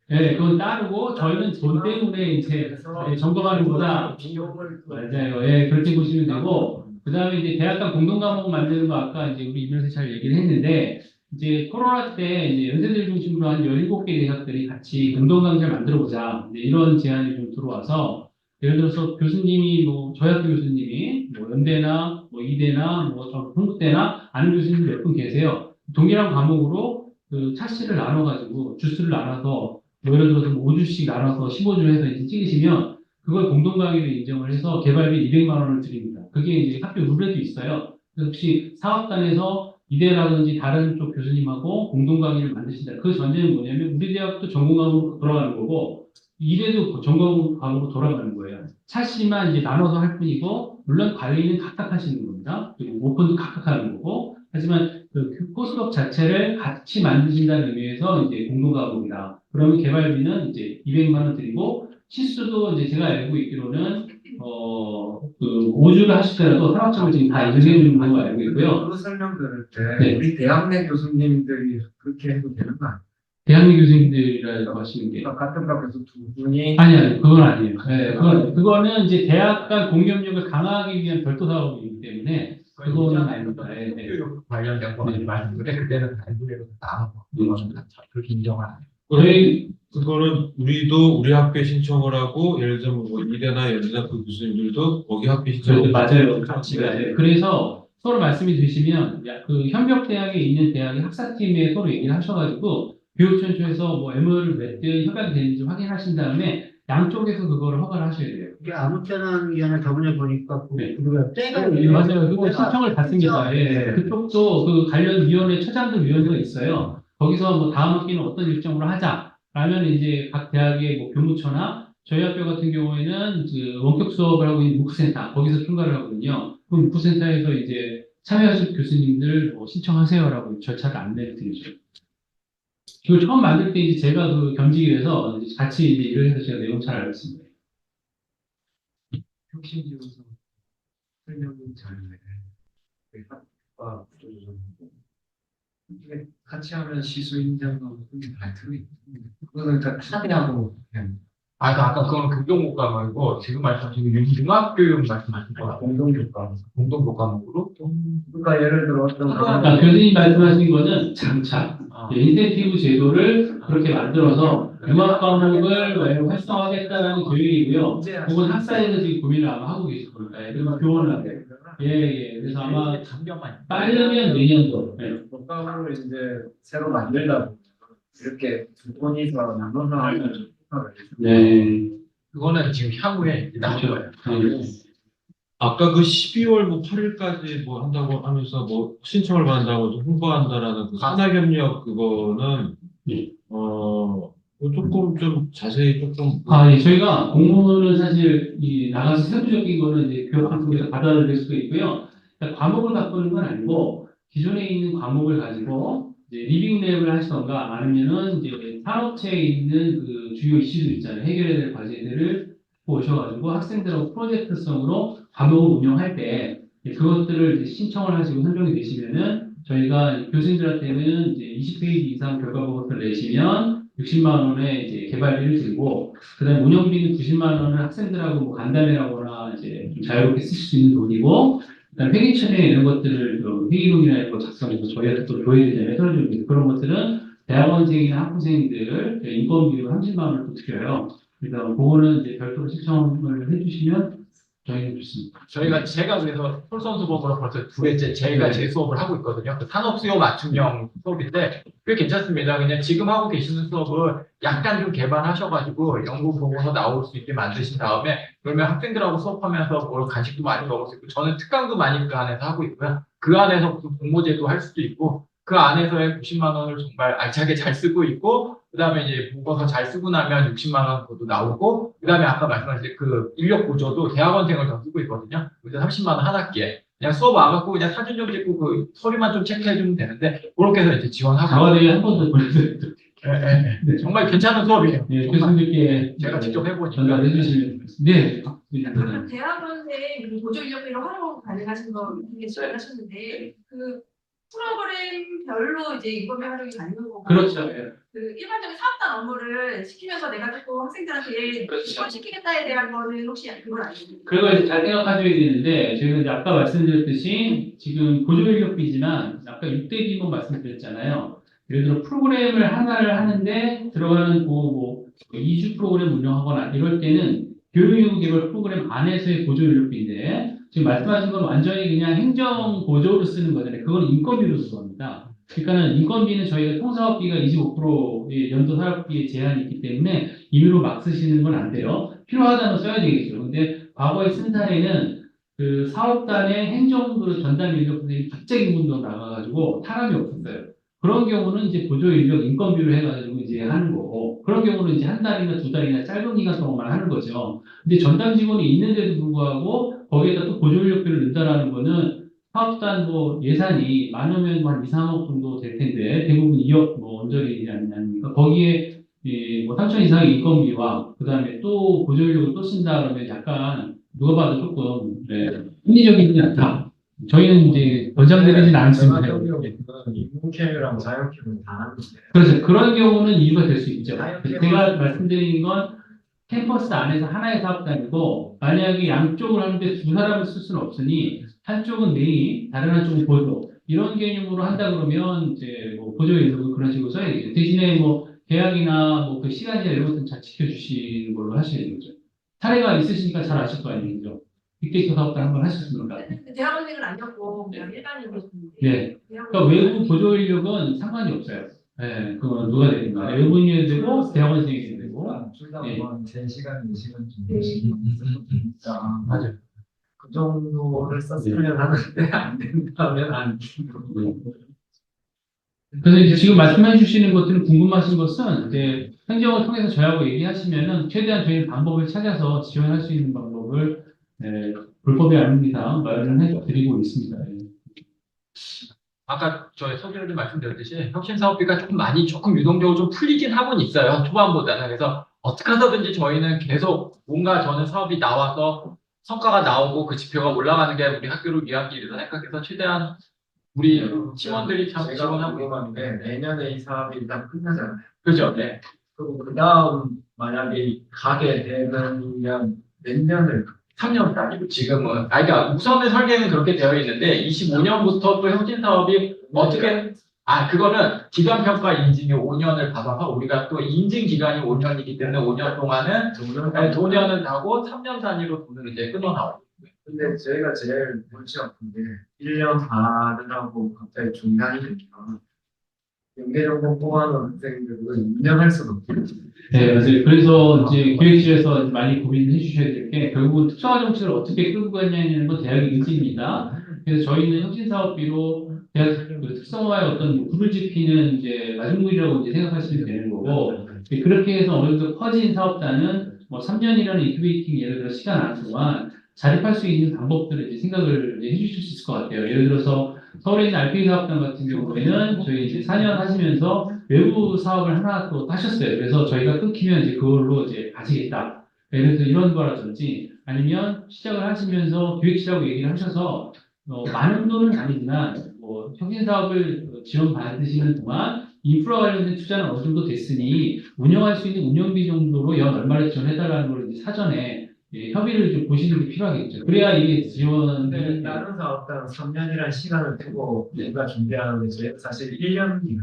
네, 그건 따르고 저희는 돈 때문에 이제 점검하는 거다. 비용을 맞아요. 예, 그렇게 보시면 되고 그 다음에 이제 대학 간 공동 과목 만드는 거 아까 이제 우리 이면서 잘 얘기를 했는데 이제 코로나 때 이제 연세대 중심으로 한 17개 대학들이 같이 공동 강좌를 만들어 보자. 이런 제안이 좀 들어와서 예를 들어서 교수님이 뭐 저희 학교 교수님이 뭐 연대나 뭐 이대나 뭐 동국대나 아는 교수님 몇 분 계세요. 동일한 과목으로 그 차씨를 나눠가지고 주수를 나눠서 뭐 예를 들어서 뭐 5주씩 나눠서 15주 해서 이제 찍으시면 그걸 공동 강의로 인정을 해서 개발비 200만 원을 드립니다. 그게 이제 학교 룰에도 있어요. 그래서 혹시 사업단에서 이대라든지 다른 쪽 교수님하고 공동 강의를 만드신다. 그 전제는 뭐냐면 우리 대학도 전공 과목으로 돌아가는 거고 이대도 전공 과목으로 돌아가는 거예요. 차씨만 이제 나눠서 할 뿐이고 물론 관리는 각각 하시는 겁니다. 그리고 오픈도 각각 하는 거고 하지만 그 코스업 자체를 같이 만드신다는 의미에서 이제 공동 과목이다. 그러면 개발비는 이제 200만 원 드리고 실수도 이제 제가 알고 있기로는 그 5주를 하시더라도 산업청을 지금 다 인정해 주는 걸로 알고 있고요. 그 설명 들을 때 우리 대학 내 교수님들이 그렇게 해도 되는 거 아니에요? 대학 내 교수님들이라고 하시는 게 같은 과에서 두 분이 아니요, 그건 아니에요. 네, 그거는 이제 대학 간 공격력을 강화하기 위한 별도 사업이기 때문에 그거는 아닙니다. 네, 네. 관련된 거 말씀인데 그때는 단순히로 나가고 그렇게 인정을 안 해요. 저희 그거는 우리도 우리 학교에 신청을 하고 예를 들면 뭐 이대나 연대나 그 교수님들도 거기 학교에 신청을 맞아요. 같이 가요. 그래서 서로 말씀이 되시면 그 현역 대학에 있는 대학의 학사팀에 서로 얘기를 하셔가지고 교육청에서 뭐 MOU를 맺든 협약이 되는지 확인하신 다음에 양쪽에서 그거를 허가를 하셔야 돼요. 이게 아무 때나 위원회 저번에 보니까 네. 우리가 때가 맞아요. 그거 신청을 받습니다. 예. 그쪽도 그 관련 위원회 처장들 위원회가 있어요. 거기서 뭐 다음 학기는 어떤 일정으로 하자라면 이제 각 대학의 뭐 교무처나 저희 학교 같은 경우에는 그 원격 수업을 하고 있는 무크센터 거기서 총괄을 하거든요. 그 무크센터에서 이제 참여하실 교수님들 뭐 신청하세요라고 절차를 안내를 드리죠. 이걸 처음 만들 때 이제 제가 그 겸직을 해서 이제 같이 이제 일을 해서 제가 내용 잘 알고 있습니다. 혁신지원서 설명이 잘돼. 학과 구조조정 이게 같이 하면 시수 인정도 그게 다 들어있고 그거는 다 합의하고 그냥 아까 그건 금종국가 말고 지금 말씀하신 융합교육 말씀하신 거 공동교과 공동교과목으로 그러니까 예를 들어 어떤 교수님 말씀하신 거는 장착, 인센티브 제도를 그렇게 만들어서 융합 과목을 활성화하겠다는 계획이고요. 그건 학사에서 지금 고민을 아마 하고 계실 겁니다. 그리고 교원을 하고. 예. 그래서 아마 장면만 빠르면 내년도. 예. 국가를 이제 새로 만들다 보면 이렇게 두 분이서 나눠서 하면 네. 그거는 지금 향후에 나올 거예요. 아까 그 12월 뭐 8일까지 뭐 한다고 하면서 뭐 신청을 받는다고 좀 홍보한다라는 그 산학협력 그거는 예. 조금 좀 자세히 조금 예. 저희가 공문은 사실 나가서 세부적인 거는 이제 교육청 쪽에서 받아들일 수도 있고요. 그러니까 과목을 바꾸는 건 아니고 기존에 있는 과목을 가지고 이제 리빙랩을 하시던가 아니면은 이제 산업체에 있는 그 주요 이슈들 있잖아요. 해결해야 될 과제들을 오셔가지고 학생들하고 프로젝트성으로 과목을 운영할 때 그것들을 이제 신청을 하시고 선정이 되시면은 저희가 교수님들한테는 이제 20페이지 이상 결과 보고서를 내시면 60만 원의 이제 개발비를 들고 그다음에 운영비는 90만 원을 학생들하고 뭐 간담회라거나 이제 좀 자유롭게 쓰실 수 있는 돈이고 그다음에 회계 처리 이런 것들을 회계록이나 이런 거 작성해서 저희한테 또 줘야 되잖아요. 서류 그런 것들은 대학원생이나 학부생들 인건비로 30만 원을 또 드려요. 그래서 그거는 이제 별도로 신청을 해주시면 저희는 좋습니다. 제가 그래서 솔선수범으로 벌써 두 회째 제가 제 수업을 하고 있거든요. 그 산업수요 맞춤형 수업인데 꽤 괜찮습니다. 그냥 지금 하고 계시는 수업을 약간 좀 개발하셔가지고 연구 보고서 나올 수 있게 만드신 다음에 그러면 학생들하고 수업하면서 뭘 간식도 많이 먹을 수 있고 저는 특강도 많이 그 안에서 하고 있고요. 그 안에서 공모제도 할 수도 있고 그 안에서의 90만 원을 정말 알차게 잘 쓰고 있고 그 다음에 이제 보고서 잘 쓰고 나면 60만 원 그것도 나오고 그 다음에 아까 말씀하신 그 인력 보조도 대학원생을 더 쓰고 있거든요. 그래서 30만 원 한 학기에 그냥 수업 와갖고 그냥 사진 좀 찍고 그 서류만 좀 체크해주면 되는데 그렇게 해서 이제 지원하고 자원에 한 번 더 보내드릴게요. 네. 정말 괜찮은 수업이에요. 네, 교수님께 제가 직접 해보니까 전달해 주시면 네. 그럼 대학원생 그 보조 인력비로 활용 가능하신 거 이게 하셨는데 그 프로그램별로 이제 인건비 활용이 가능한 거고 그렇죠. 그 일반적인 사업단 업무를 시키면서 내가 조금 학생들한테 그렇죠. 시키겠다에 대한 거는 혹시 그건 아니에요? 그거 이제 잘 생각하셔야 되는데 저희가 이제 아까 말씀드렸듯이 지금 보조 인력비지만 아까 6대 비번 말씀드렸잖아요. 예를 들어 프로그램을 하나를 하는데 들어가는 뭐 2주 프로그램 운영하거나 이럴 때는 교육연구개발 프로그램 안에서의 보조 인력비인데 지금 말씀하신 건 완전히 그냥 행정 보조로 쓰는 거잖아요. 그건 인건비로 쓰는 겁니다. 그러니까는 인건비는 저희가 총사업비가 25%의 연도 사업비에 제한이 있기 때문에 임의로 막 쓰시는 건 안 돼요. 필요하다면 써야 되겠죠. 근데 과거에 쓴 사례는 그 사업단의 행정부로 전담 인력 선생님이 갑자기 문도 나가가지고 사람이 없었어요. 그런 경우는 이제 보조 인력 인건비로 해가지고 이제 하는 거고 그런 경우는 이제 한 달이나 두 달이나 짧은 기간 동안만 하는 거죠. 근데 전담 직원이 있는데도 불구하고 거기에다 또 보조 인력비를 넣는다라는 거는 사업단 뭐 예산이 많으면 뭐 한 2, 3억 정도 될 텐데 대부분 2억 뭐 언저리 아닙니까? 거기에 뭐 3천 이상의 인건비와 그 다음에 또 보조 인력을 또 쓴다 그러면 약간 누가 봐도 조금 합리적이지 않다. 저희는 이제 권장드리진 않습니다. 인문캠이랑 자연캠을 다 하는데 그래서 그런 경우는 이유가 될 수 있죠. 제가 말씀드리는 건 캠퍼스 안에서 하나의 사업단이고 만약에 양쪽을 하는데 두 사람을 쓸 수는 없으니 한쪽은 메인, 다른 한쪽은 보조 이런 개념으로 한다 그러면 이제 뭐 보조 인력을 그런 식으로 써야 되죠. 대신에 뭐 계약이나 뭐 그 시간이나 이런 것들은 잘 지켜주시는 걸로 하셔야 되죠. 사례가 있으시니까 잘 아실 거 아니에요. 빅데이터 사업단 한번 하셨습니까? 대학원생은 아니었고 그냥 일반인이었는데 네. 그러니까 외부 보조 인력은 상관이 없어요. 네, 그건 누가 되든가 외부인이 되고 대학원생이 되고. 네. 제 시간, 4시간 정도 맞아요. 그 정도를 썼으면 하는데 안 된다면 안 되고 그래서 이제 지금 말씀해 주시는 것들은 궁금하신 것은 이제 행정을 통해서 저희하고 얘기하시면은 최대한 저희 방법을 찾아서 지원할 수 있는 방법을 불법이 아닌 이상 마련을 해드리고 있습니다. 아까 저희 서두에도 말씀드렸듯이 혁신사업비가 조금 유동적으로 좀 풀리긴 하고는 있어요. 초반보다는. 그래서 어떻게 하든지 저희는 계속 뭔가 저는 사업이 나와서 성과가 나오고 그 지표가 올라가는 게 우리 학교를 위한 길이다 생각해서 최대한 우리 팀원들이 참 제가 지원하고 궁금한 게 내년에 이 사업이 일단 끝나잖아요. 그죠? 네. 그리고 그 다음 만약에 가게 되면 몇 년을 3년 따지고 지금은 그러니까 우선의 설계는 그렇게 되어 있는데 25년부터 또 혁신 사업이 어떻게 그거는 기간평가 인증이 5년을 받아서 우리가 또 인증 기간이 5년이기 때문에 5년 동안은 돈을 하고 3년 단위로 돈을 이제 끊어 나오고 근데 저희가 제일 골치 아픈 게 1년 반을 하고 갑자기 중단이 되면 연계정보 뽑아놓은 학생들을 운영할 수가 없거든요. 네, 맞아요. 그래서 이제 기획실에서 많이 고민을 해주셔야 될 게 결국은 특성화 정책을 어떻게 끌고 가냐는 건 대학의 의지입니다. 그래서 저희는 혁신사업비로 대학 그 특성화의 어떤 뭐 불을 지피는 이제 마중물이라고 이제 생각하시면 되는 거고 그렇게 해서 어느 정도 커진 사업단은 뭐 3년이라는 인큐베이팅 예를 들어 시간 안 동안 자립할 수 있는 방법들을 이제 생각을 이제 해주실 수 있을 것 같아요. 예를 들어서 서울에 있는 RP 사업단 같은 경우에는 저희 이제 4년 하시면서 외부 사업을 하나 또 하셨어요. 그래서 저희가 끊기면 이제 그걸로 이제 가시겠다. 예를 들어서 이런 거라든지 아니면 시작을 하시면서 기획실하고 얘기를 하셔서 많은 돈은 아니지만 뭐 혁신 사업을 지원 받으시는 동안 인프라 관련된 투자는 어느 정도 됐으니 운영할 수 있는 운영비 정도로 연 얼마를 지원해달라는 걸 이제 사전에 협의를 좀 보시는 게 필요하겠죠. 그래야 이게 근데 지원이 다른 사업단 3년이라는 시간을 두고 우리가 준비하는데 저희가 사실 1년이거든요.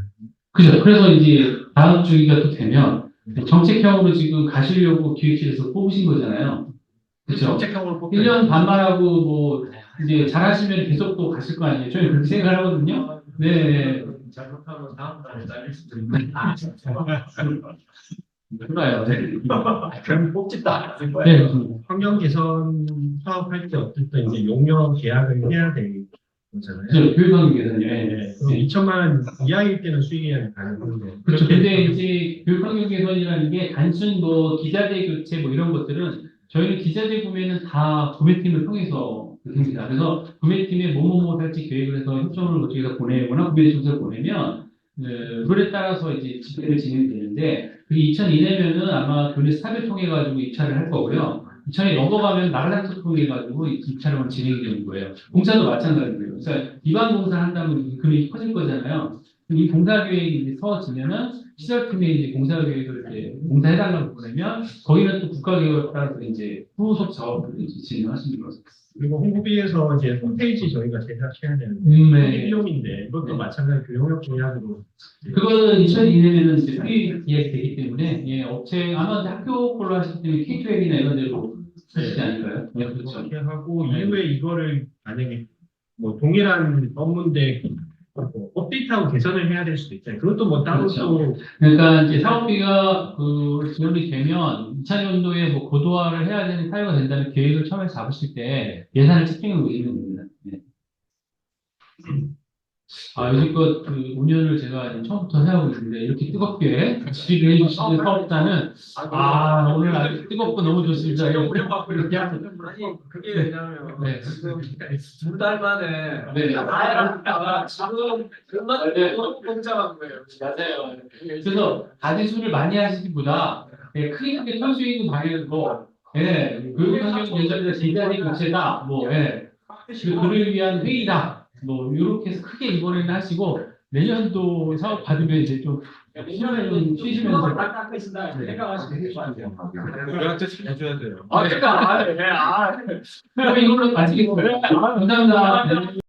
그죠. 그래서 이제 다음 주기가 또 되면 정책형으로 지금 가시려고 기획실에서 뽑으신 거잖아요. 그렇죠. 정책형으로 뽑혀 1년 반만 하고 뭐 이제 잘하시면 계속 또 가실 거 아니에요. 저희 그렇게 생각을 하거든요. 네. 잘못하면 다음 달에 잘릴 수도 있는. 몰라요. 네. 그럼 뽑지도 않았을 거예요. 네. 그렇습니다. 환경 개선 사업할 때 어쨌든 이제 용역 계약을 해야 되는 거잖아요. 그죠. 교육환경 개선이요. 예. 네. 그럼 2천만 원 이하일 때는 수익이 가능한데. 그렇죠. 근데 이제 교육환경 개선이라는 게 단순 뭐 기자재 교체 뭐 이런 것들은 저희는 기자재 구매는 다 구매팀을 통해서 됩니다. 그래서 구매팀에 뭐뭐뭐 살지 계획을 해서 협정을 거쳐서 보내거나 구매 증서를 보내면 룰에 따라서 이제 집계를 진행되는데 그게 2002년에는 아마 교내 스탑을 통해 가지고 입찰을 할 거고요. 2000이 넘어가면 나라장터 통해 가지고 입찰은 진행이 되는 거예요. 공사도 마찬가지고요. 그래서 기반 공사 한다면 이 금액이 커질 거잖아요. 이 공사 계획이 이제 서지면은 시설팀에 이제 공사 계획을 이제 공사해달라고 보내면 거기는 또 국가 계획에 따라서 이제 후속 작업을 이제 진행하시는 거죠. 그리고 홍보비에서 이제 홈페이지 저희가 제작해야 되는데 네. 비용인데 이것도 마찬가지로 그 용역 계약으로 그거는 2002년에는 이제 수익 계약이 되기 때문에 예, 업체 아마 이제 학교 걸로 하실 때는 K2L이나 이런 데로 하시지 않을까요? 네, 그렇죠. 그렇게 하고 네. 이후에 이거를 만약에 뭐 동일한 업무인데 뭐 업데이트하고 개선을 해야 될 수도 있잖아요. 그것도 뭐 따로 그렇죠. 또 그러니까 이제 사업비가 그 지원이 되면 2000년도에 뭐 고도화를 해야 되는 사유가 된다는 계획을 처음에 잡으실 때 예산을 책정해 보시면 됩니다. 네. 여지껏 그 5년을 제가 처음부터 해오고 있는데 이렇게 뜨겁게 질의를 해주시는 사업자는 오늘 아주 뜨겁고 너무 좋습니다. 오래 받고 이렇게 하는 아니 그게 왜냐면 네. 지금 2달 만에 네. 다해놨다가 지금 그만 네. 공장한 거예요. 맞아요. 그래서 가지수를 많이 하시기보다 크게 털 수 있는 방향으로 교육환경 개선이나 디자인 교체다, 그리고 그를 위한 회의다, 이렇게 해서 크게 이번에는 하시고 내년도 사업 받으면 이제 좀 시간을 좀 쉬시면서 닦으신다 생각하시면 될 것 같아요. 우리한테 잘해줘야 돼요. 그러니까 그럼 이걸로 마치겠습니다. 감사합니다. 네.